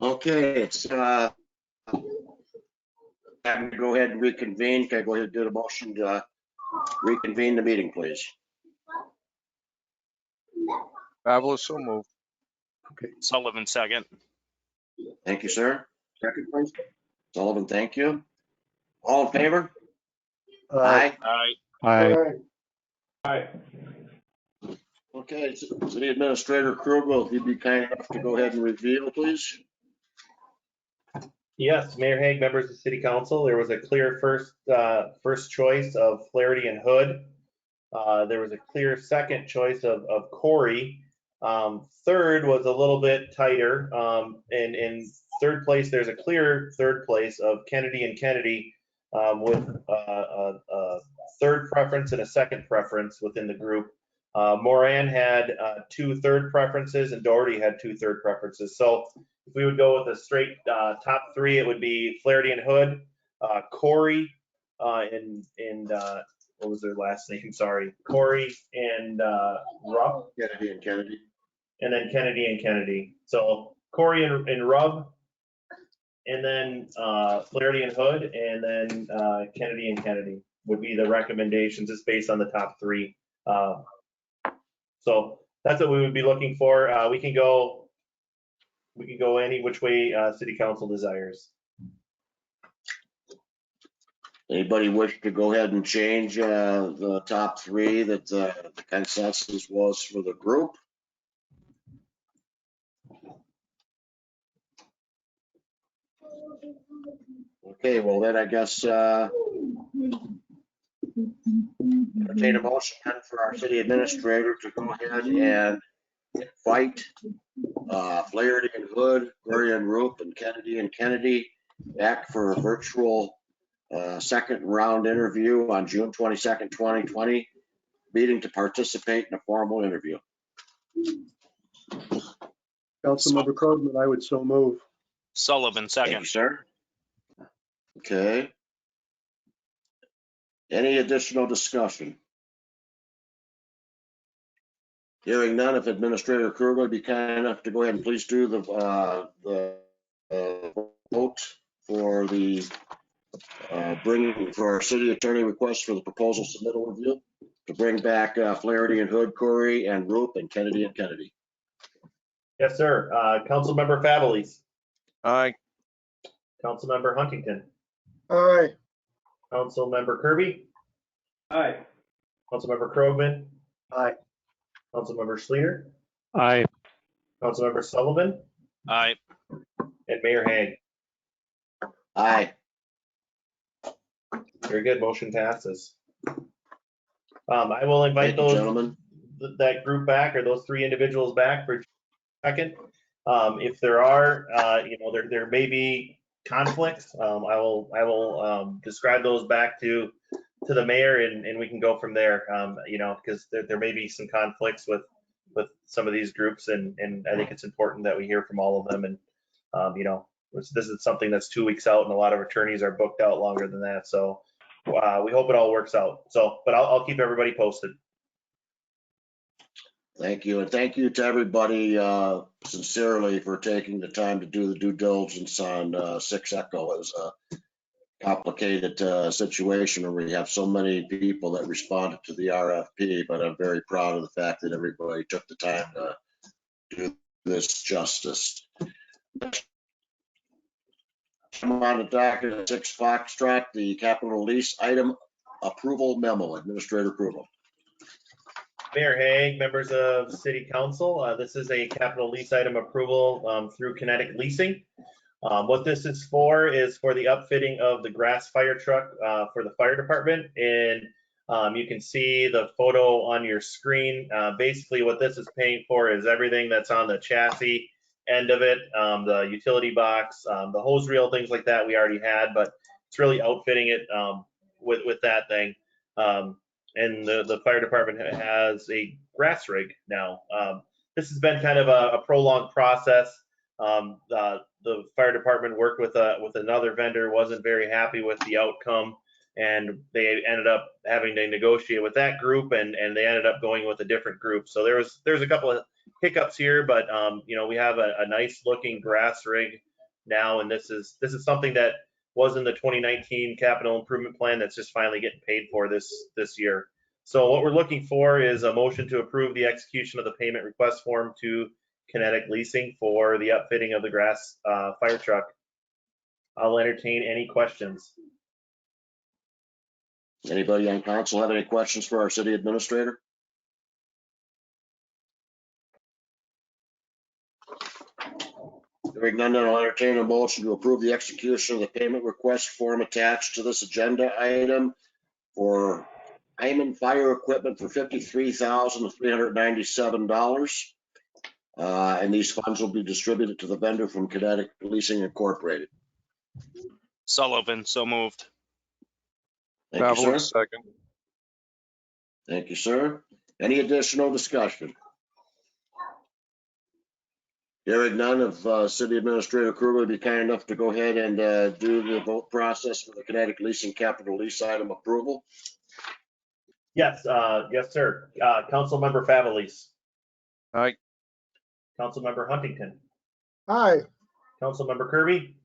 Okay, it's time to go ahead and reconvene. Can I go ahead and do the motion to reconvene the meeting, please?
Pavlos, so moved.
Sullivan second.
Thank you, sir. Second, please. Sullivan, thank you. All in favor? Aye.
Aye.
Aye.
Aye.
Okay, City Administrator Krugel, if you'd be kind enough to go ahead and reveal, please.
Yes, Mayor Hague, members of City Council, there was a clear first choice of Flaherty and Hood. There was a clear second choice of Corey. Third was a little bit tighter. In third place, there's a clear third place of Kennedy and Kennedy with a third preference and a second preference within the group. Moran had 2 third preferences and Doherty had 2 third preferences. So if we would go with a straight top 3, it would be Flaherty and Hood, Corey, and what was their last name? Sorry, Corey and Rupp.
Kennedy and Kennedy.
And then Kennedy and Kennedy. So Corey and Rupp, and then Flaherty and Hood, and then Kennedy and Kennedy would be the recommendations. It's based on the top 3. So that's what we would be looking for. We can go any which way City Council desires.
Anybody wish to go ahead and change the top three that the consensus was for the group? Okay, well then I guess entertain a motion for our city administrator to go ahead and invite Flaherty and Hood, Curry and Roop, and Kennedy back for a virtual second round interview on June 22nd, 2020, meeting to participate in a formal interview.
Councilmember Krogman, I would so move.
Sullivan,
Thank
second.
you, sir. Okay. Any additional discussion? Hearing none, if Administrator Kruger would be kind enough to go ahead and please do the vote for the bringing for our city attorney request for the proposal submittal review to bring back Flaherty and Hood, Corey and Roop, and Kennedy.
Yes, sir. Councilmember Favalis,
Aye.
Councilmember Huntington,
Aye.
Councilmember Kirby,
Aye.
Councilmember Krogman,
Aye.
Councilmember Schleter,
Aye.
Councilmember Sullivan,
Aye.
and Mayor Hague.
Aye.
Very good. Motion passes. I will invite
Thank you,
those
gentlemen.
that group back, or those three individuals back for a second. If there are, there may be conflicts. I will describe those back to the mayor, and we can go from there. Because there may be some conflicts with some of these groups, and I think it's important that we hear from all of them. And this is something that's 2 weeks out, and a lot of attorneys are booked out longer than that. So we hope it all works out. But I'll keep everybody posted.
Thank you, and thank you to everybody sincerely for taking the time to do the due diligence on 6 Echo. It was a complicated situation where we have so many people that responded to the RFP, but I'm very proud of the fact that everybody took the time to do this justice. I'm on the docket at 6 Foxtrot, the capital lease item approval memo, administrator approval.
Mayor Hague, members of City Council, this is a capital lease item approval through Kinetic Leasing. What this is for the upfitting of the grass fire truck for the fire department. And you can see the photo on your screen. Basically what this is paying for is everything that's on the chassis end of it, the utility box, the hose reel, things like that we already had, but it's really outfitting it with that thing. And the fire department has a grass rig now. This has been kind of a prolonged process. The fire department worked with another vendor, wasn't very happy with the outcome, and they ended up having to negotiate with that group, and they ended up going with a different group. So there's a couple of hiccups here, but we have a nice looking grass rig now, and this is something that was in the 2019 capital improvement plan that's just finally getting paid for this year. So what we're looking for is a motion to approve the execution of the payment request form to Kinetic Leasing for the upfitting of the grass fire truck. I'll entertain any questions.
Anybody on council have any questions for our city administrator? Hearing none, I'll entertain a motion to approve the execution of the payment request form attached to this agenda item for Hyman Fire Equipment for $53,397. And these funds will be distributed to the vendor from Kinetic Leasing Incorporated.
Sullivan, so moved.
Thank you, sir.
Second.
Thank you, sir. Any additional discussion? Hearing none, if City Administrator Kruger would be kind enough to go ahead and do the vote process for the Kinetic Leasing capital lease item approval.
Yes, yes, sir. Councilmember Favalis.
Aye.
Councilmember Huntington.
Aye.
Councilmember Kirby.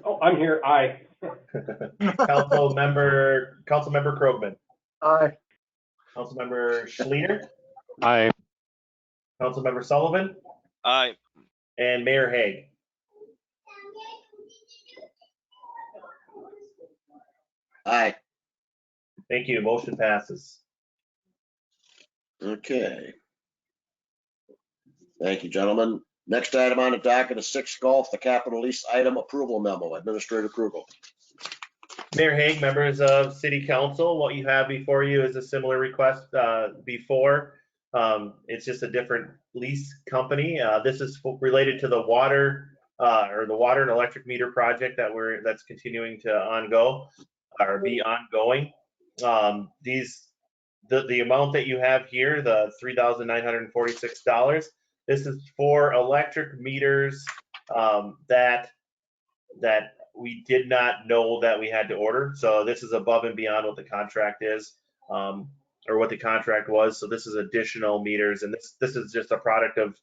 Oh, I'm here. Aye.
Councilmember Krogman.
Aye.
Councilmember Schleter.
Aye.
Councilmember Sullivan.
Aye.
And Mayor Hague.
Aye.
Thank you. Motion passes.
Okay. Thank you, gentlemen. Next item on the docket is 6 Golf, the capital lease item approval memo. Administrator Krugel.
Mayor Hague, members of City Council, what you have before you is a similar request before. It's just a different lease company. This is related to the water the water and electric meter project that's continuing to be ongoing. The amount that you have here, the $3,946, this is for electric meters that we did not know that we had to order. So this is above and beyond what the contract is, or what the contract was. So this is additional meters, and this is just a product of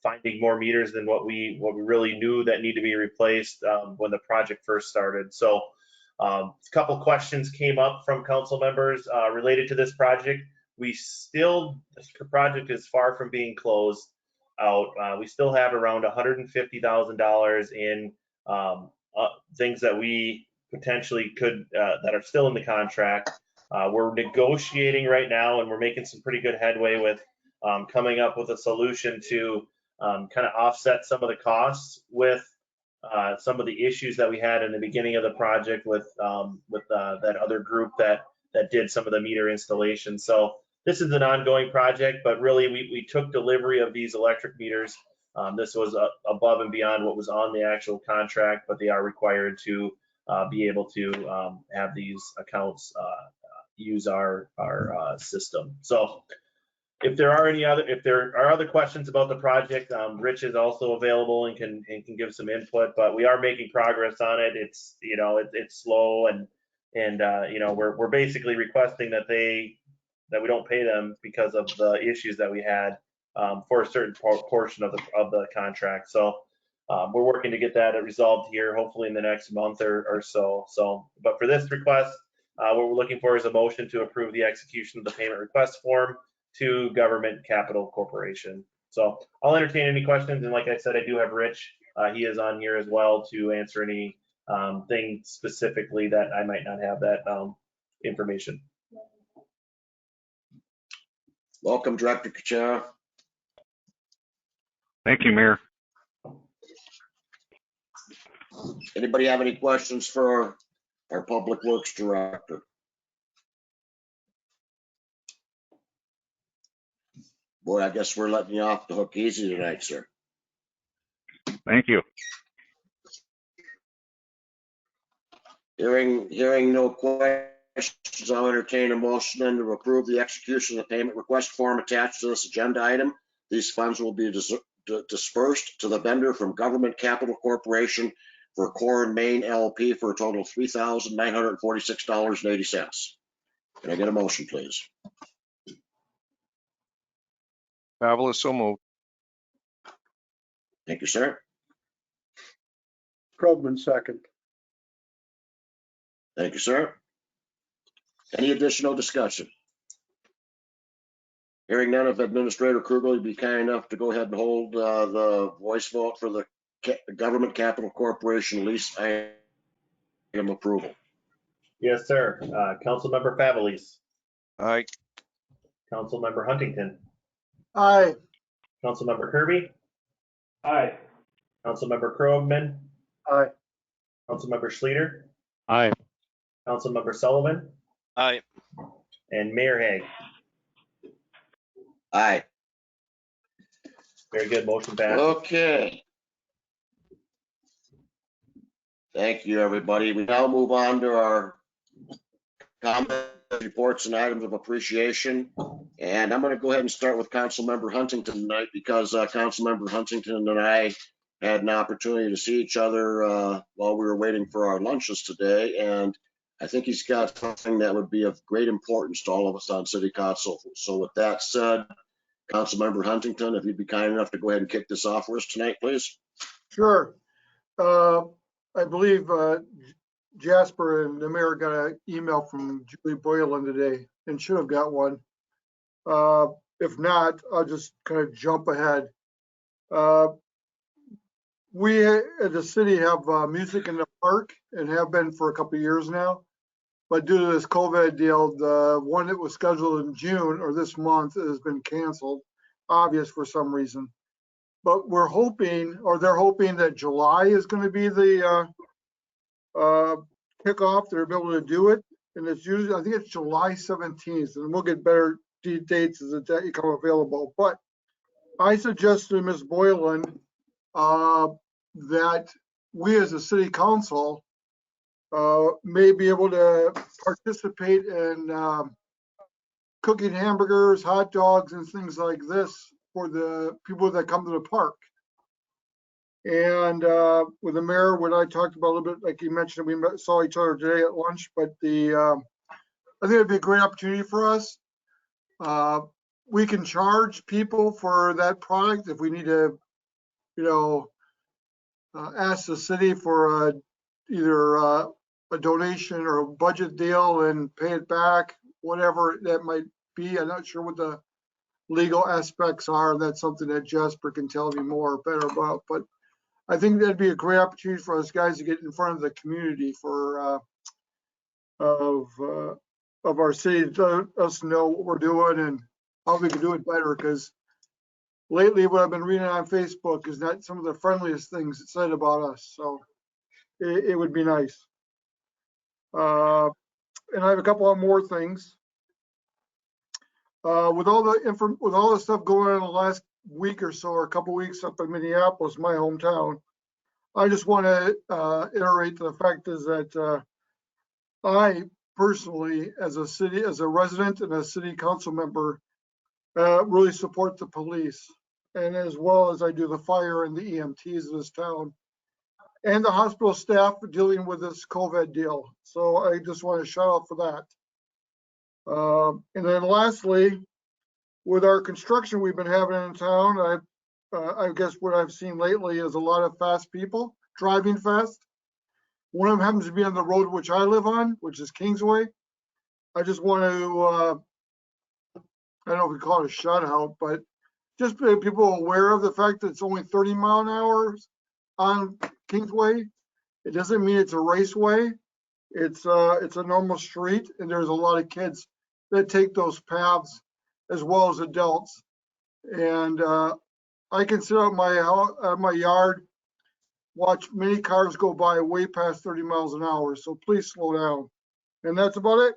finding more meters than what we really knew that need to be replaced when the project first started. So a couple questions came up from council members related to this project. This project is far from being closed out. We still have around $150,000 in things that we potentially could that are still in the contract. We're negotiating right now, and we're making some pretty good headway with coming up with a solution to kind of offset some of the costs with some of the issues that we had in the beginning of the project with that other group that did some of the meter installation. So this is an ongoing project, but really we took delivery of these electric meters. This was above and beyond what was on the actual contract, but they are required to be able to have these accounts use our system. So if there are other questions about the project, Rich is also available and can give some input, but we are making progress on it. It's it's slow, and we're basically requesting that we don't pay them because of the issues that we had for a certain portion of the contract. So we're working to get that resolved here, hopefully in the next month or so. But for this request, what we're looking for is a motion to approve the execution of the payment request form to Government Capital Corporation. So I'll entertain any questions, and like I said, I do have Rich. He is on here as well to answer any thing specifically that I might not have that information.
Welcome, Director Kuchera.
Thank you, Mayor.
Anybody have any questions for our Public Works Director? Boy, I guess we're letting you off the hook easy tonight, sir.
Thank you.
Hearing no questions, I'll entertain a motion to approve the execution of the payment request form attached to this agenda item. These funds will be dispersed to the vendor from Government Capital Corporation for Core and Main LP for a total of $3,946.80. Can I get a motion, please?
Fabulous, so moved.
Thank you, sir.
Krugman, second.
Thank you, sir. Any additional discussion? Hearing none, of Administrator Krugel, you'd be kind enough to go ahead and hold the voice vote for the Government Capital Corporation lease item approval.
Yes, sir. Councilmember Favalis.
Aye.
Councilmember Huntington.
Aye.
Councilmember Kirby.
Aye.
Councilmember Krogman.
Aye.
Councilmember Schleter.
Aye.
Councilmember Sullivan.
Aye.
And Mayor Hague.
Aye.
Very good. Motion passed.
Okay. Thank you, everybody. We now move on to our comments, reports, and items of appreciation. And I'm going to go ahead and start with Councilmember Huntington tonight because Councilmember Huntington and I had an opportunity to see each other while we were waiting for our lunches today. And I think he's got something that would be of great importance to all of us on City Council. So with that said, Councilmember Huntington, if you'd be kind enough to go ahead and kick this off for us tonight, please.
Sure. I believe Jasper and the mayor got an email from Julie Boylan today and should have got one. If not, I'll just kind of jump ahead. We at the city have music in the park and have been for a couple of years now. but due to this COVID deal, the one that was scheduled in June or this month has been canceled, obvious for some reason. But we're hoping, or they're hoping, that July is going to be the kickoff. They're able to do it, and it's usually, I think it's July 17th, and we'll get better dates as they become available. But I suggested to Ms. Boylan that we as a city council may be able to participate in cooking hamburgers, hot dogs, and things like this for the people that come to the park. And with the mayor, what I talked about a little bit, like you mentioned, we saw each other today at lunch, but I think it'd be a great opportunity for us. We can charge people for that product if we need to, ask the city for either a donation or a budget deal and pay it back, whatever that might be. I'm not sure what the legal aspects are. That's something that Jasper can tell me better about. But I think that'd be a great opportunity for us guys to get in front of the community of our city, to let us know what we're doing and how we can do it better. Because lately, what I've been reading on Facebook is not some of the friendliest things said about us. So it would be nice. And I have a couple of more things. With all the stuff going on in the last week or so, or a couple weeks up in Minneapolis, my hometown, I just want to iterate to the fact is that I personally, as a resident and a city council member, really support the police, and as well as I do the fire and the EMTs of this town, and the hospital staff dealing with this COVID deal. So I just want to shout out for that. And then lastly, with our construction we've been having in town, I guess what I've seen lately is a lot of fast people driving fast. One of them happens to be on the road which I live on, which is Kingsway. I just want to, I don't know if we call it a shout out, but just make people aware of the fact that it's only 30 mile an hour on Kingsway. It doesn't mean it's a raceway. It's a normal street, and there's a lot of kids that take those paths as well as adults. And I can sit out my yard, watch many cars go by way past 30 miles an hour. So please slow down. And that's about it.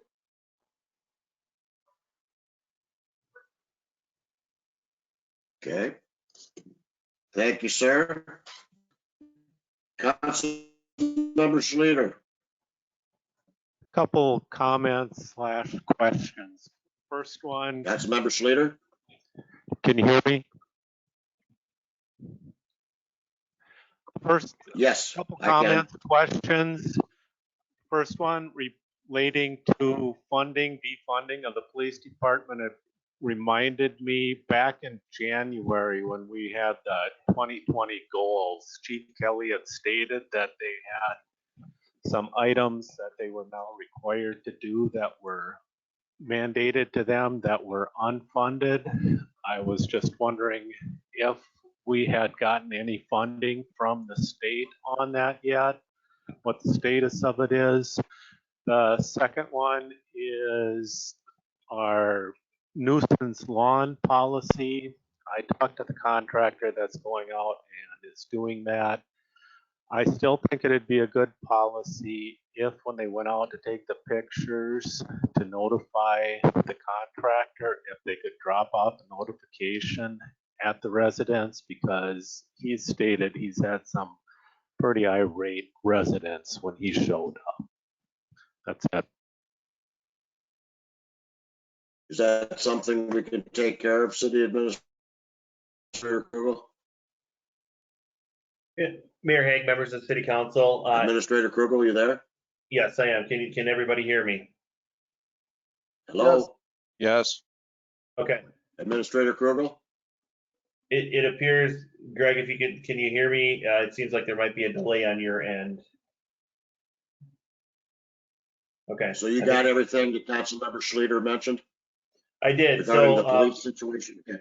Okay. Thank you, sir. Councilmember Schluter.
Couple comments / questions. First one.
Councilmember Schluter.
Can you hear me? First,
yes.
Couple comments, questions. First one relating to defunding of the police department. It reminded me back in January when we had the 2020 goals. Chief Kelly had stated that they had some items that they were now required to do that were mandated to them that were unfunded. I was just wondering if we had gotten any funding from the state on that yet, what the status of it is. The second one is our nuisance lawn policy. I talked to the contractor that's going out and is doing that. I still think it'd be a good policy if when they went out to take the pictures to notify the contractor if they could drop off the notification at the residence, because he stated he's had some pretty irate residents when he showed up. That's it.
Is that something we can take care of, City Administrator Krugel?
Yeah. Mayor Hague, members of the City Council.
Administrator Krugel, you there?
Yes, I am. Can everybody hear me?
Hello?
Yes.
Okay.
Administrator Krugel?
It appears, Greg, if you can you hear me? It seems like there might be a delay on your end. Okay.
So you got everything that Councilmember Schluter mentioned?
I did.
Regarding
So
the police situation. Okay.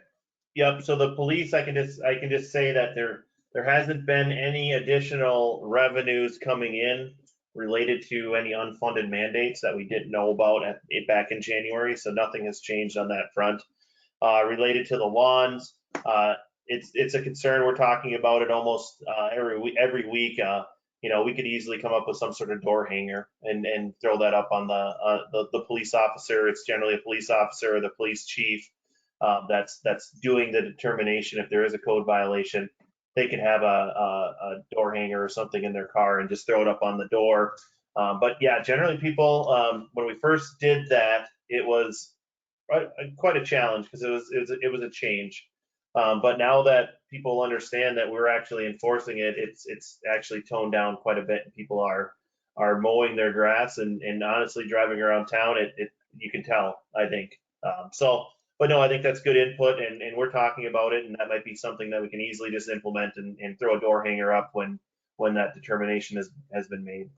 Yep. So the police, I can just say that there hasn't been any additional revenues coming in related to any unfunded mandates that we didn't know about back in January. So nothing has changed on that front. Related to the lawns, it's a concern. We're talking about it almost every week. You know, we could easily come up with some sort of door hanger and throw that up on the police officer. It's generally a police officer or the police chief that's doing the determination if there is a code violation. They can have a door hanger or something in their car and just throw it up on the door. But yeah, generally people, when we first did that, it was quite a challenge because it was a change. But now that people understand that we're actually enforcing it, it's actually toned down quite a bit. People are mowing their grass and honestly driving around town. You can tell, I think. But no, I think that's good input, and we're talking about it, and that might be something that we can easily just implement and throw a door hanger up when that determination has been made.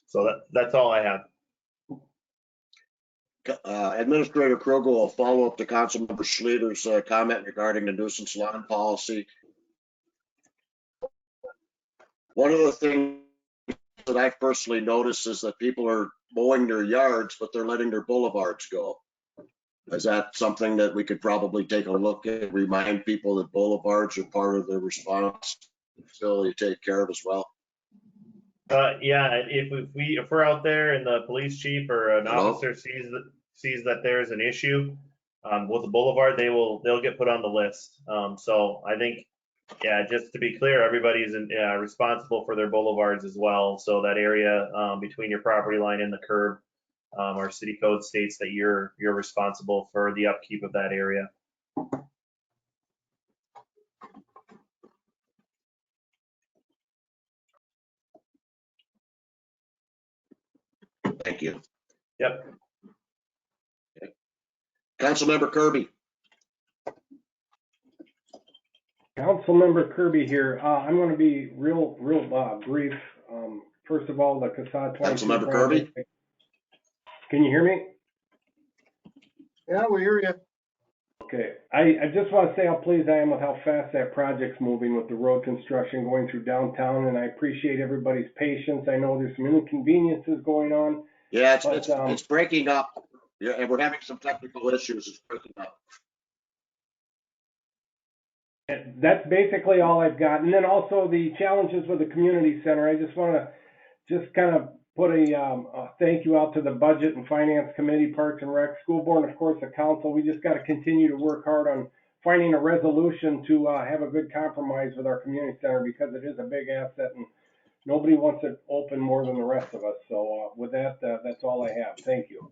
So that's all I have.
Administrator Kroger will follow up to Councilmember Schluter's comment regarding the nuisance lawn policy. One of the things that I've personally noticed is that people are mowing their yards, but they're letting their boulevards go. Is that something that we could probably take a look at, remind people that boulevards are part of their responsibility to take care of as well?
Yeah, if we're out there and the police chief or an officer sees that there's an issue with the boulevard, they'll get put on the list. So I think, yeah, just to be clear, everybody's responsible for their boulevards as well. So that area between your property line and the curb, our city code states that you're responsible for the upkeep of that area.
Thank you.
Yep.
Okay. Councilmember Kirby.
Councilmember Kirby here. I'm going to be real brief. First of all, the CASA 22
Councilmember Kirby.
Can you hear me?
Yeah, we hear you.
Okay. I just want to say how pleased I am with how fast that project's moving with the road construction going through downtown, and I appreciate everybody's patience. I know there's some inconveniences going on.
Yeah, it's breaking up. Yeah, and we're having some technical issues. It's breaking up.
That's basically all I've got. And then also the challenges with the community center. I just want to kind of put a thank you out to the Budget and Finance Committee, Parks and Rec, School Board, and of course the council. We just got to continue to work hard on finding a resolution to have a good compromise with our community center because it is a big asset and nobody wants it open more than the rest of us. So with that, that's all I have. Thank you.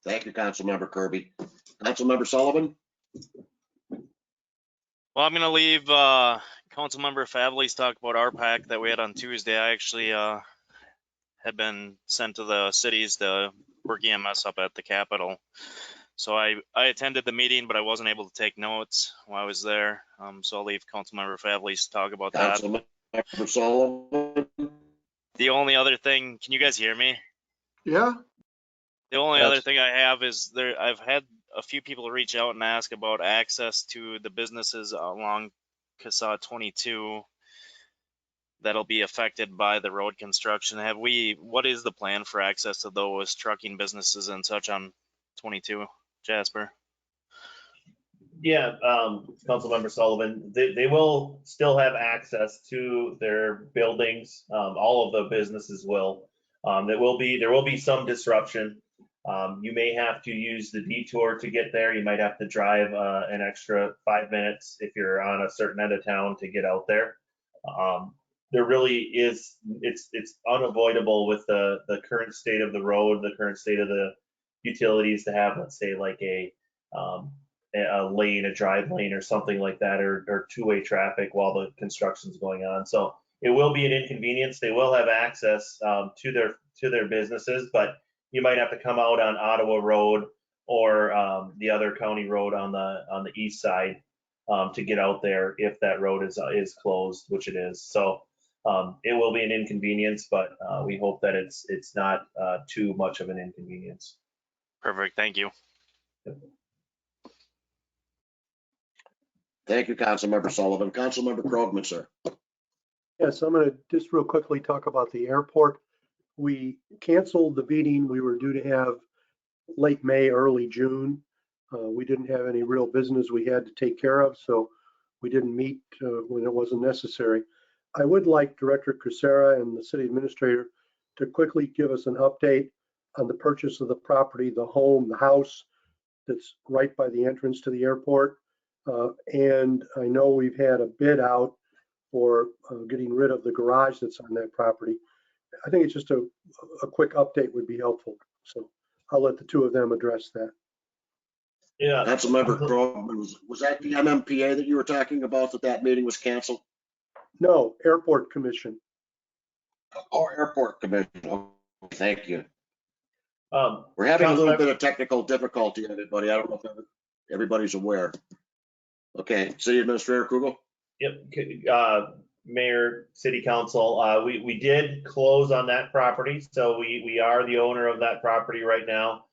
Thank you, Councilmember Kirby. Councilmember Sullivan.
Well, I'm going to leave Councilmember Favely's talk about our pack that we had on Tuesday. I actually had been sent to the cities to work EMS up at the Capitol. So I attended the meeting, but I wasn't able to take notes while I was there. So I'll leave Councilmember Favely's talk about that.
Councilmember Sullivan.
The only other thing, can you guys hear me?
Yeah.
The only other thing I have is I've had a few people reach out and ask about access to the businesses along CASA 22 that'll be affected by the road construction. What is the plan for access to those trucking businesses and such on 22, Jasper?
Yeah, Councilmember Sullivan, they will still have access to their buildings. All of the businesses will. There will be some disruption. You may have to use the detour to get there. You might have to drive an extra 5 minutes if you're on a certain end of town to get out there. There really is, it's unavoidable with the current state of the road, the current state of the utilities to have, let's say, like a lane, a drive lane or something like that, or two-way traffic while the construction's going on. So it will be an inconvenience. They will have access to their businesses, but you might have to come out on Ottawa Road or the other county road on the east side to get out there if that road is closed, which it is. So it will be an inconvenience, but we hope that it's not too much of an inconvenience.
Perfect. Thank you.
Thank you, Councilmember Sullivan. Councilmember Krogman, sir.
Yes, I'm going to just real quickly talk about the airport. We canceled the meeting we were due to have late May, early June. We didn't have any real business we had to take care of, so we didn't meet when it wasn't necessary. I would like Director Crisera and the city administrator to quickly give us an update on the purchase of the property, the home, the house that's right by the entrance to the airport. And I know we've had a bid out for getting rid of the garage that's on that property. I think it's just a quick update would be helpful. So I'll let the two of them address that.
Yeah.
Councilmember Krogman, was that the MMPA that you were talking about, that meeting was canceled?
No, Airport Commission.
Oh, Airport Commission. Oh, thank you. We're having a
Councilmember-
little bit of technical difficulty, everybody. I don't know if everybody's aware. Okay, City Administrator Kugel?
Yep. Mayor, City Council, we did close on that property, so we are the owner of that property right now.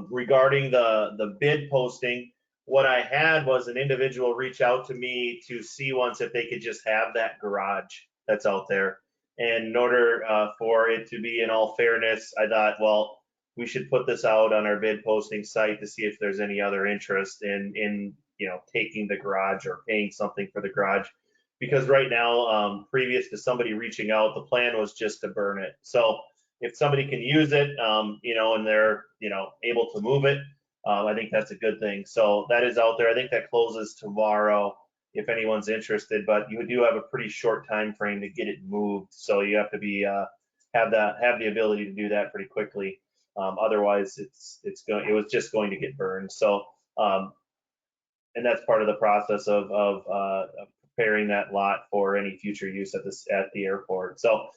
Regarding the bid posting, what I had was an individual reach out to me to see once if they could just have that garage that's out there. And in order for it to be in all fairness, I thought, well, we should put this out on our bid posting site to see if there's any other interest in taking the garage or paying something for the garage. Because right now, previous to somebody reaching out, the plan was just to burn it. So if somebody can use it, and they're, able to move it, I think that's a good thing. So that is out there. I think that closes tomorrow if anyone's interested, but you do have a pretty short time frame to get it moved. So you have to be, have the ability to do that pretty quickly. Otherwise it was just going to get burned. So, and that's part of the process of preparing that lot for any future use at the airport. So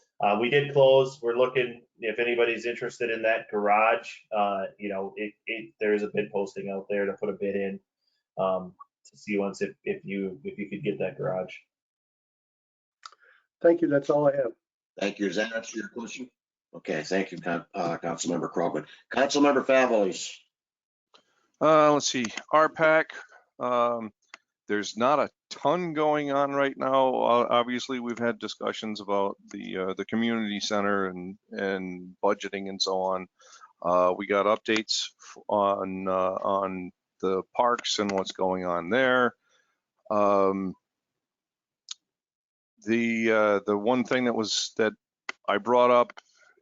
we did close. We're looking if anybody's interested in that garage. There's a bid posting out there to put a bid in to see once if you could get that garage.
Thank you. That's all I have.
Thank you. Does that answer your question? Okay, thank you, Councilmember Krogman. Councilmember Favolis.
Let's see, RPAC. There's not a ton going on right now. Obviously, we've had discussions about the community center and budgeting and so on. We got updates on the parks and what's going on there. The one thing that I brought up,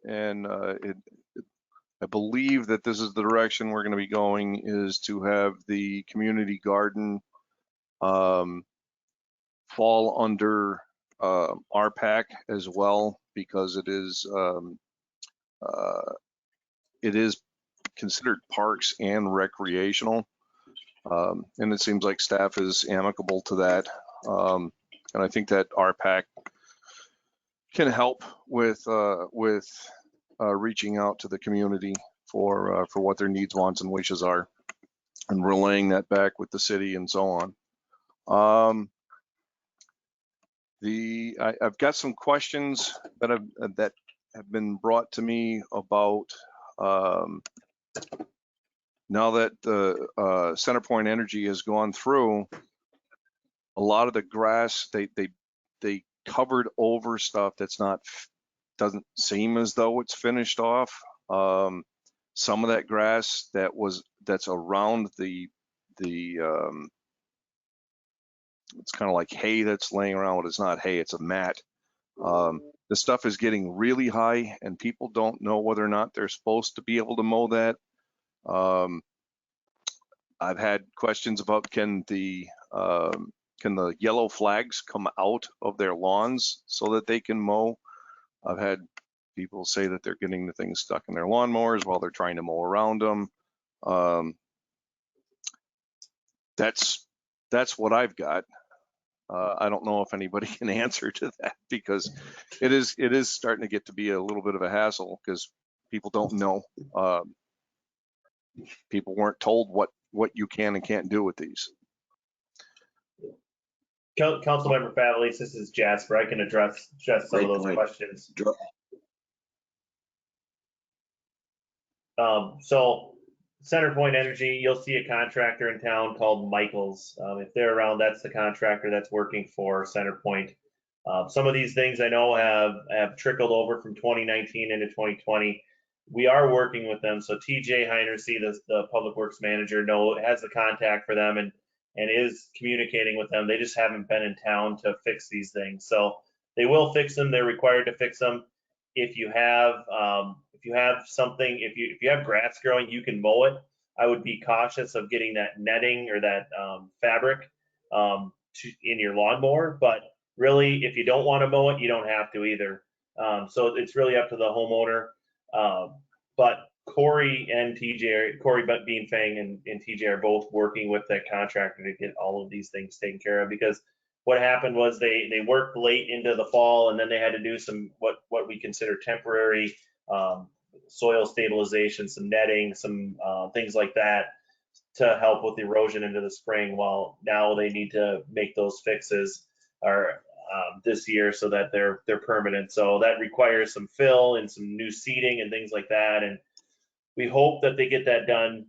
and I believe that this is the direction we're going to be going, is to have the community garden fall under RPAC as well, because it is considered parks and recreational, and it seems like staff is amicable to that, and I think that RPAC can help with reaching out to the community for what their needs, wants, and wishes are, and relaying that back with the city and so on. I've got some questions that have been brought to me about now that the CenterPoint Energy has gone through a lot of the grass. They covered over stuff doesn't seem as though it's finished off. Some of that grass that's around it's kind of like hay that's laying around, but it's not hay, it's a mat. The stuff is getting really high, and people don't know whether or not they're supposed to be able to mow that. I've had questions about can the yellow flags come out of their lawns so that they can mow. I've had people say that they're getting the things stuck in their lawnmowers while they're trying to mow around them. That's what I've got. I don't know if anybody can answer to that, because it is starting to get to be a little bit of a hassle, because people don't know. People weren't told what you can and can't do with these.
Councilmember Favalis, this is Jasper. I can address some
Great
of those
point.
questions. So CenterPoint Energy, you'll see a contractor in town called Michaels. If they're around, that's the contractor that's working for CenterPoint. Some of these things I know have trickled over from 2019 into 2020. We are working with them. So TJ Heinersey, the Public Works Manager, has the contact for them and is communicating with them. They just haven't been in town to fix these things. So they will fix them. They're required to fix them. If you have something, if you have grass growing, you can mow it. I would be cautious of getting that netting or that fabric in your lawnmower. But really, if you don't want to mow it, you don't have to either. So it's really up to the homeowner. But Corey Beanfang and TJ are both working with that contractor to get all of these things taken care of, because what happened was they worked late into the fall, and then they had to do some what we consider temporary soil stabilization, some netting, some things like that to help with erosion into the spring. While now they need to make those fixes this year so that they're permanent. So that requires some fill and some new seeding and things like that. And we hope that they get that done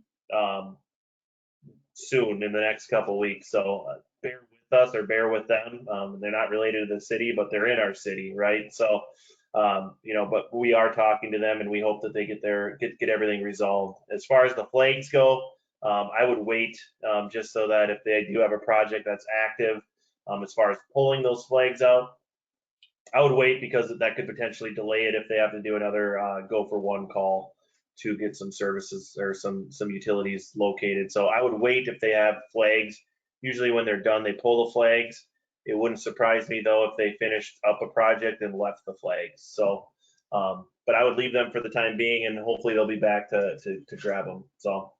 soon in the next couple weeks. So bear with us or bear with them. They're not related to the city, but they're in our city, right? So but we are talking to them, and we hope that they get everything resolved. As far as the flags go, I would wait just so that if they do have a project that's active, as far as pulling those flags out, I would wait, because that could potentially delay it if they have to do another go for one call to get some services or some utilities located. So I would wait if they have flags. Usually when they're done, they pull the flags. It wouldn't surprise me though if they finished up a project and left the flags. So, but I would leave them for the time being, and hopefully they'll be back to grab them. So.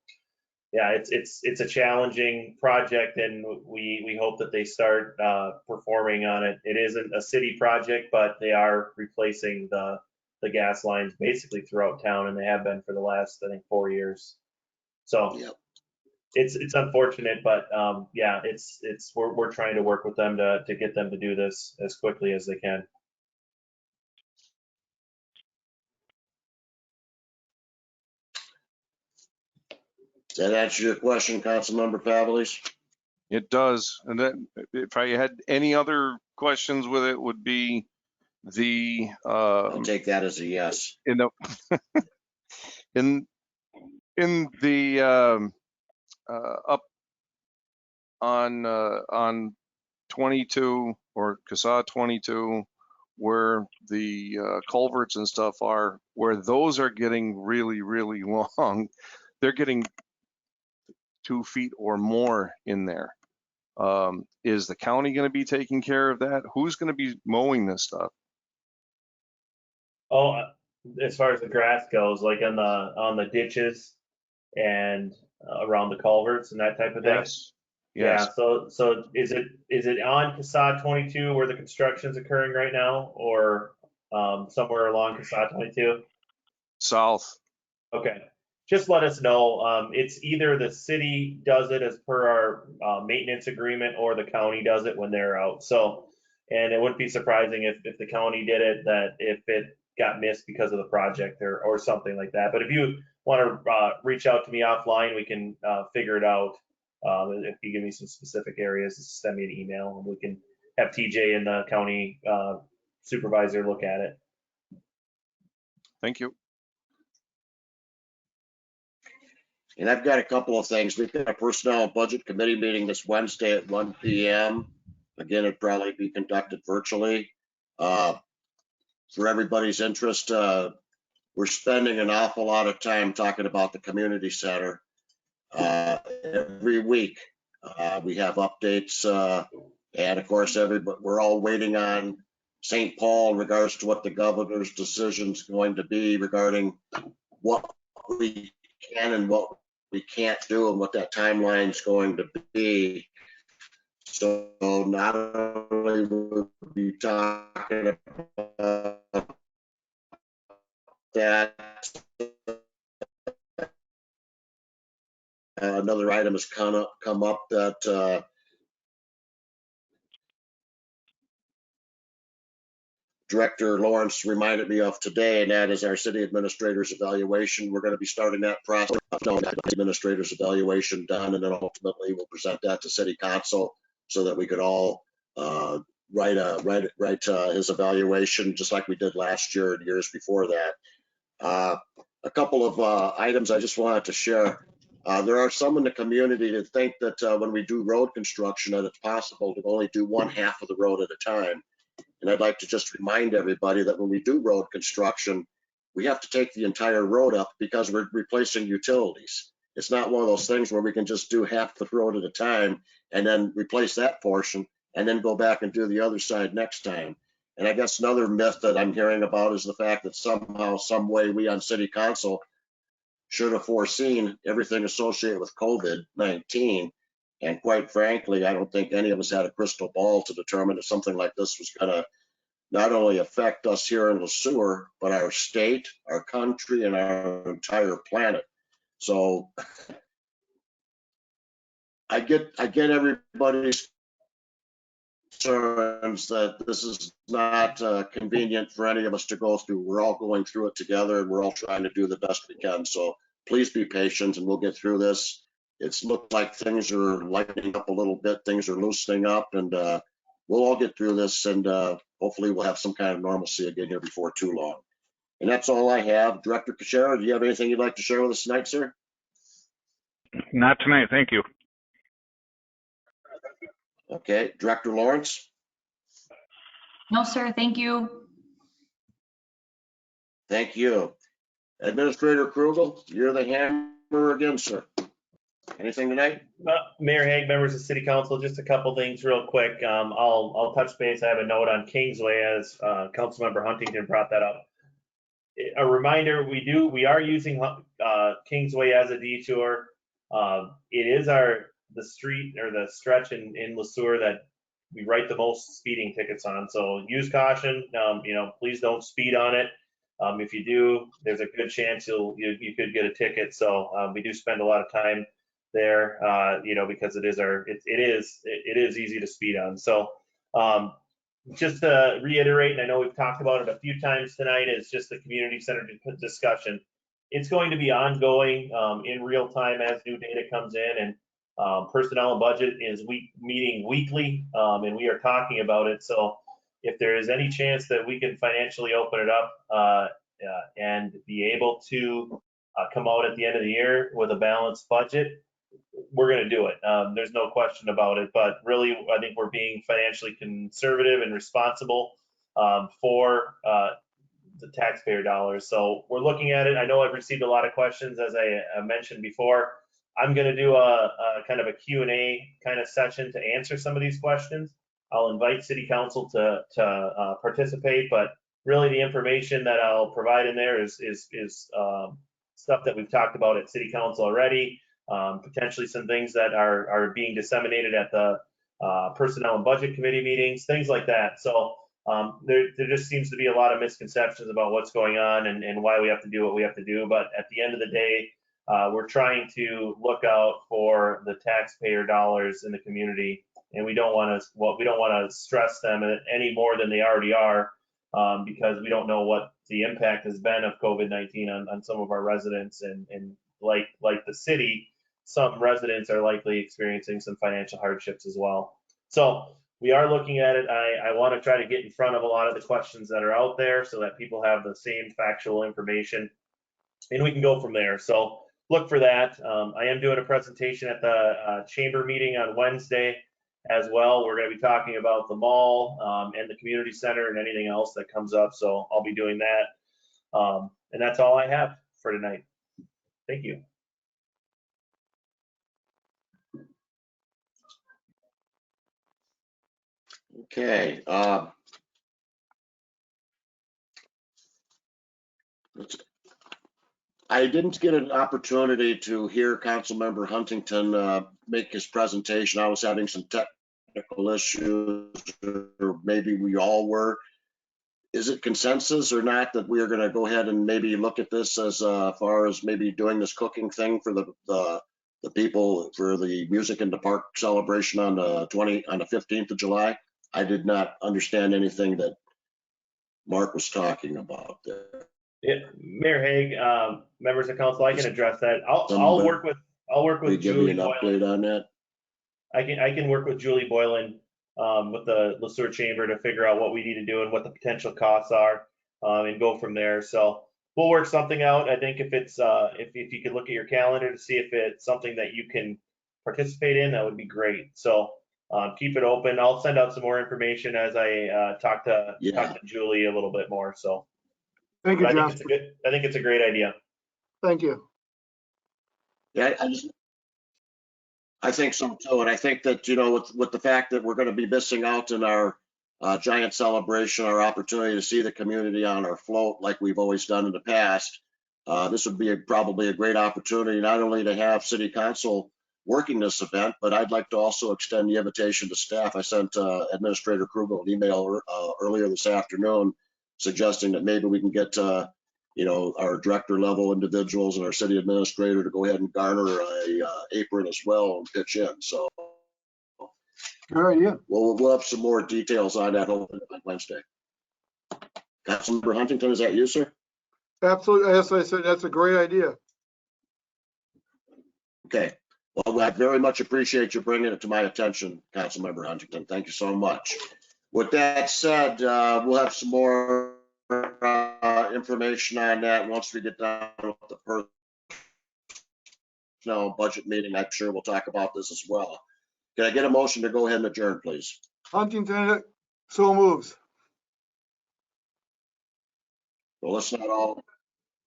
Yeah, it's a challenging project, and we hope that they start performing on it. It isn't a city project, but they are replacing the gas lines basically throughout town, and they have been for the last, I think, 4 years. So
Yep.
It's unfortunate, but yeah, we're trying to work with them to get them to do this as quickly as they can.
Does that answer your question, Councilmember Favalis?
It does. And then if I had any other questions with it, would be
I'll take that as a yes.
in the up on 22 or CASA 22, where the culverts and stuff are, where those are getting really, really long. They're getting 2 feet or more in there. Is the county going to be taking care of that? Who's going to be mowing this stuff?
Oh, as far as the grass goes, like on the ditches and around the culverts and that type of thing.
Yes.
Yeah. So is it on CASA 22 where the construction's occurring right now, or somewhere along CASA 22?
South.
Okay. Just let us know. It's either the city does it as per our maintenance agreement, or the county does it when they're out. So, and it wouldn't be surprising if the county did it, that if it got missed because of the project or something like that. But if you want to reach out to me offline, we can figure it out. If you give me some specific areas, just send me an email, and we can have TJ and the county supervisor look at it.
Thank you.
And I've got a couple of things. We've got a personnel and budget committee meeting this Wednesday at 1 p.m. Again, it'd probably be conducted virtually. For everybody's interest, we're spending an awful lot of time talking about the community center. Every week we have updates, and of course, we're all waiting on St. Paul in regards to what the governor's decision is going to be regarding what we can and what we can't do, and what that timeline is going to be. So not only will we be talking about that, another item has come up that Director Lawrence reminded me of today, and that is our city administrator's evaluation. We're going to be starting that process, administrator's evaluation done, and then ultimately we'll present that to city council so that we could all write his evaluation, just like we did last year and years before that. A couple of items I just wanted to share. There are some in the community that think that when we do road construction, that it's possible to only do one half of the road at a time. And I'd like to just remind everybody that when we do road construction, we have to take the entire road up because we're replacing utilities. It's not one of those things where we can just do half the road at a time and then replace that portion and then go back and do the other side next time. And I guess another myth that I'm hearing about is the fact that somehow, some way, we on city council should have foreseen everything associated with COVID-19. And quite frankly, I don't think any of us had a crystal ball to determine that something like this was going to not only affect us here in Sueur, but our state, our country, and our entire planet. So I get everybody's concerns that this is not convenient for any of us to go through. We're all going through it together, and we're all trying to do the best we can. So please be patient, and we'll get through this. It's looked like things are lightening up a little bit. Things are loosening up, and we'll all get through this, and hopefully we'll have some kind of normalcy again here before too long. And that's all I have. Director Kuchera, do you have anything you'd like to share with us tonight, sir?
Not tonight, thank you.
Okay, Director Lawrence?
No, sir, thank you.
Thank you. Administrator Krugel, you're the hammer again, sir. Anything tonight?
Mayor Hague, members of City Council, just a couple things real quick. I'll touch base. I have a note on Kingsway as Councilmember Huntington brought that up. A reminder, we are using Kingsway as a detour. It is the street or the stretch in Le Sueur that we write the most speeding tickets on. So use caution. Please don't speed on it. If you do, there's a good chance you could get a ticket. So we do spend a lot of time there, because it is easy to speed on. So just to reiterate, and I know we've talked about it a few times tonight, is just the community center discussion. It's going to be ongoing in real time as new data comes in, and personnel and budget is meeting weekly, and we are talking about it. So if there is any chance that we can financially open it up and be able to come out at the end of the year with a balanced budget, we're going to do it. There's no question about it. But really, I think we're being financially conservative and responsible for the taxpayer dollars. So we're looking at it. I know I've received a lot of questions, as I mentioned before. I'm going to do a kind of a Q&A kind of session to answer some of these questions. I'll invite City Council to participate, but really the information that I'll provide in there is stuff that we've talked about at City Council already. Potentially some things that are being disseminated at the Personnel and Budget Committee meetings, things like that. So there just seems to be a lot of misconceptions about what's going on and why we have to do what we have to do. But at the end of the day, we're trying to look out for the taxpayer dollars in the community, and we don't want to stress them any more than they already are, because we don't know what the impact has been of COVID-19 on some of our residents, and like the city, some residents are likely experiencing some financial hardships as well. So we are looking at it. I want to try to get in front of a lot of the questions that are out there so that people have the same factual information, and we can go from there. So look for that. I am doing a presentation at the chamber meeting on Wednesday as well. We're going to be talking about the mall and the community center and anything else that comes up. So I'll be doing that. And that's all I have for tonight. Thank you.
Okay. I didn't get an opportunity to hear Councilmember Huntington make his presentation. I was having some technical issues, or maybe we all were. Is it consensus or not that we are going to go ahead and maybe look at this as far as maybe doing this cooking thing for the people for the Music in the Park celebration on the 15th of July? I did not understand anything that Mark was talking about there.
Yeah, Mayor Haig, members of council, I can address that. I'll
Somebody
work with
Can you give me
Julie
an
Boylan.
update on that?
I can work with Julie Boylan with the Sueur Chamber to figure out what we need to do and what the potential costs are, and go from there. So we'll work something out. I think if it's if you could look at your calendar to see if it's something that you can participate in, that would be great. So keep it open. I'll send out some more information as I talk to Julie a little bit more. So
Thank you,
I think
Jasper.
I think it's a great idea.
Thank you.
Yeah, I think so too. And I think that, you know, with the fact that we're going to be missing out in our giant celebration, our opportunity to see the community on our float like we've always done in the past, this would be probably a great opportunity not only to have city council working this event, but I'd like to also extend the invitation to staff. I sent Administrator Krugel an email earlier this afternoon suggesting that maybe we can get you know, our director level individuals and our city administrator to go ahead and garner a apron as well and pitch in. So
Good idea.
we'll have some more details on that on Wednesday. Councilmember Huntington, is that you, sir?
Absolutely. As I said, that's a great idea.
Okay. Well, I very much appreciate you bringing it to my attention, Councilmember Huntington. Thank you so much. With that said, we'll have some more information on that once we get down with the personnel budget meeting. I'm sure we'll talk about this as well. Can I get a motion to go ahead and adjourn, please?
Huntington, so moves.
Well, let's not all.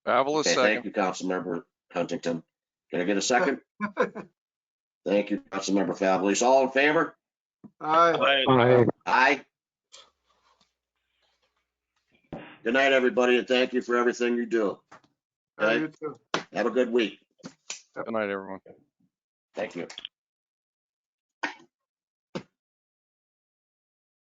Fabulous
Okay,
second.
thank you, Councilmember Huntington. Can I get a second? Thank you, Councilmember Fabulous. All in favor?
Aye.
Aye. Good night, everybody, and thank you for everything you do. Okay?
You too.
Have a good week.
Good night, everyone.
Thank you.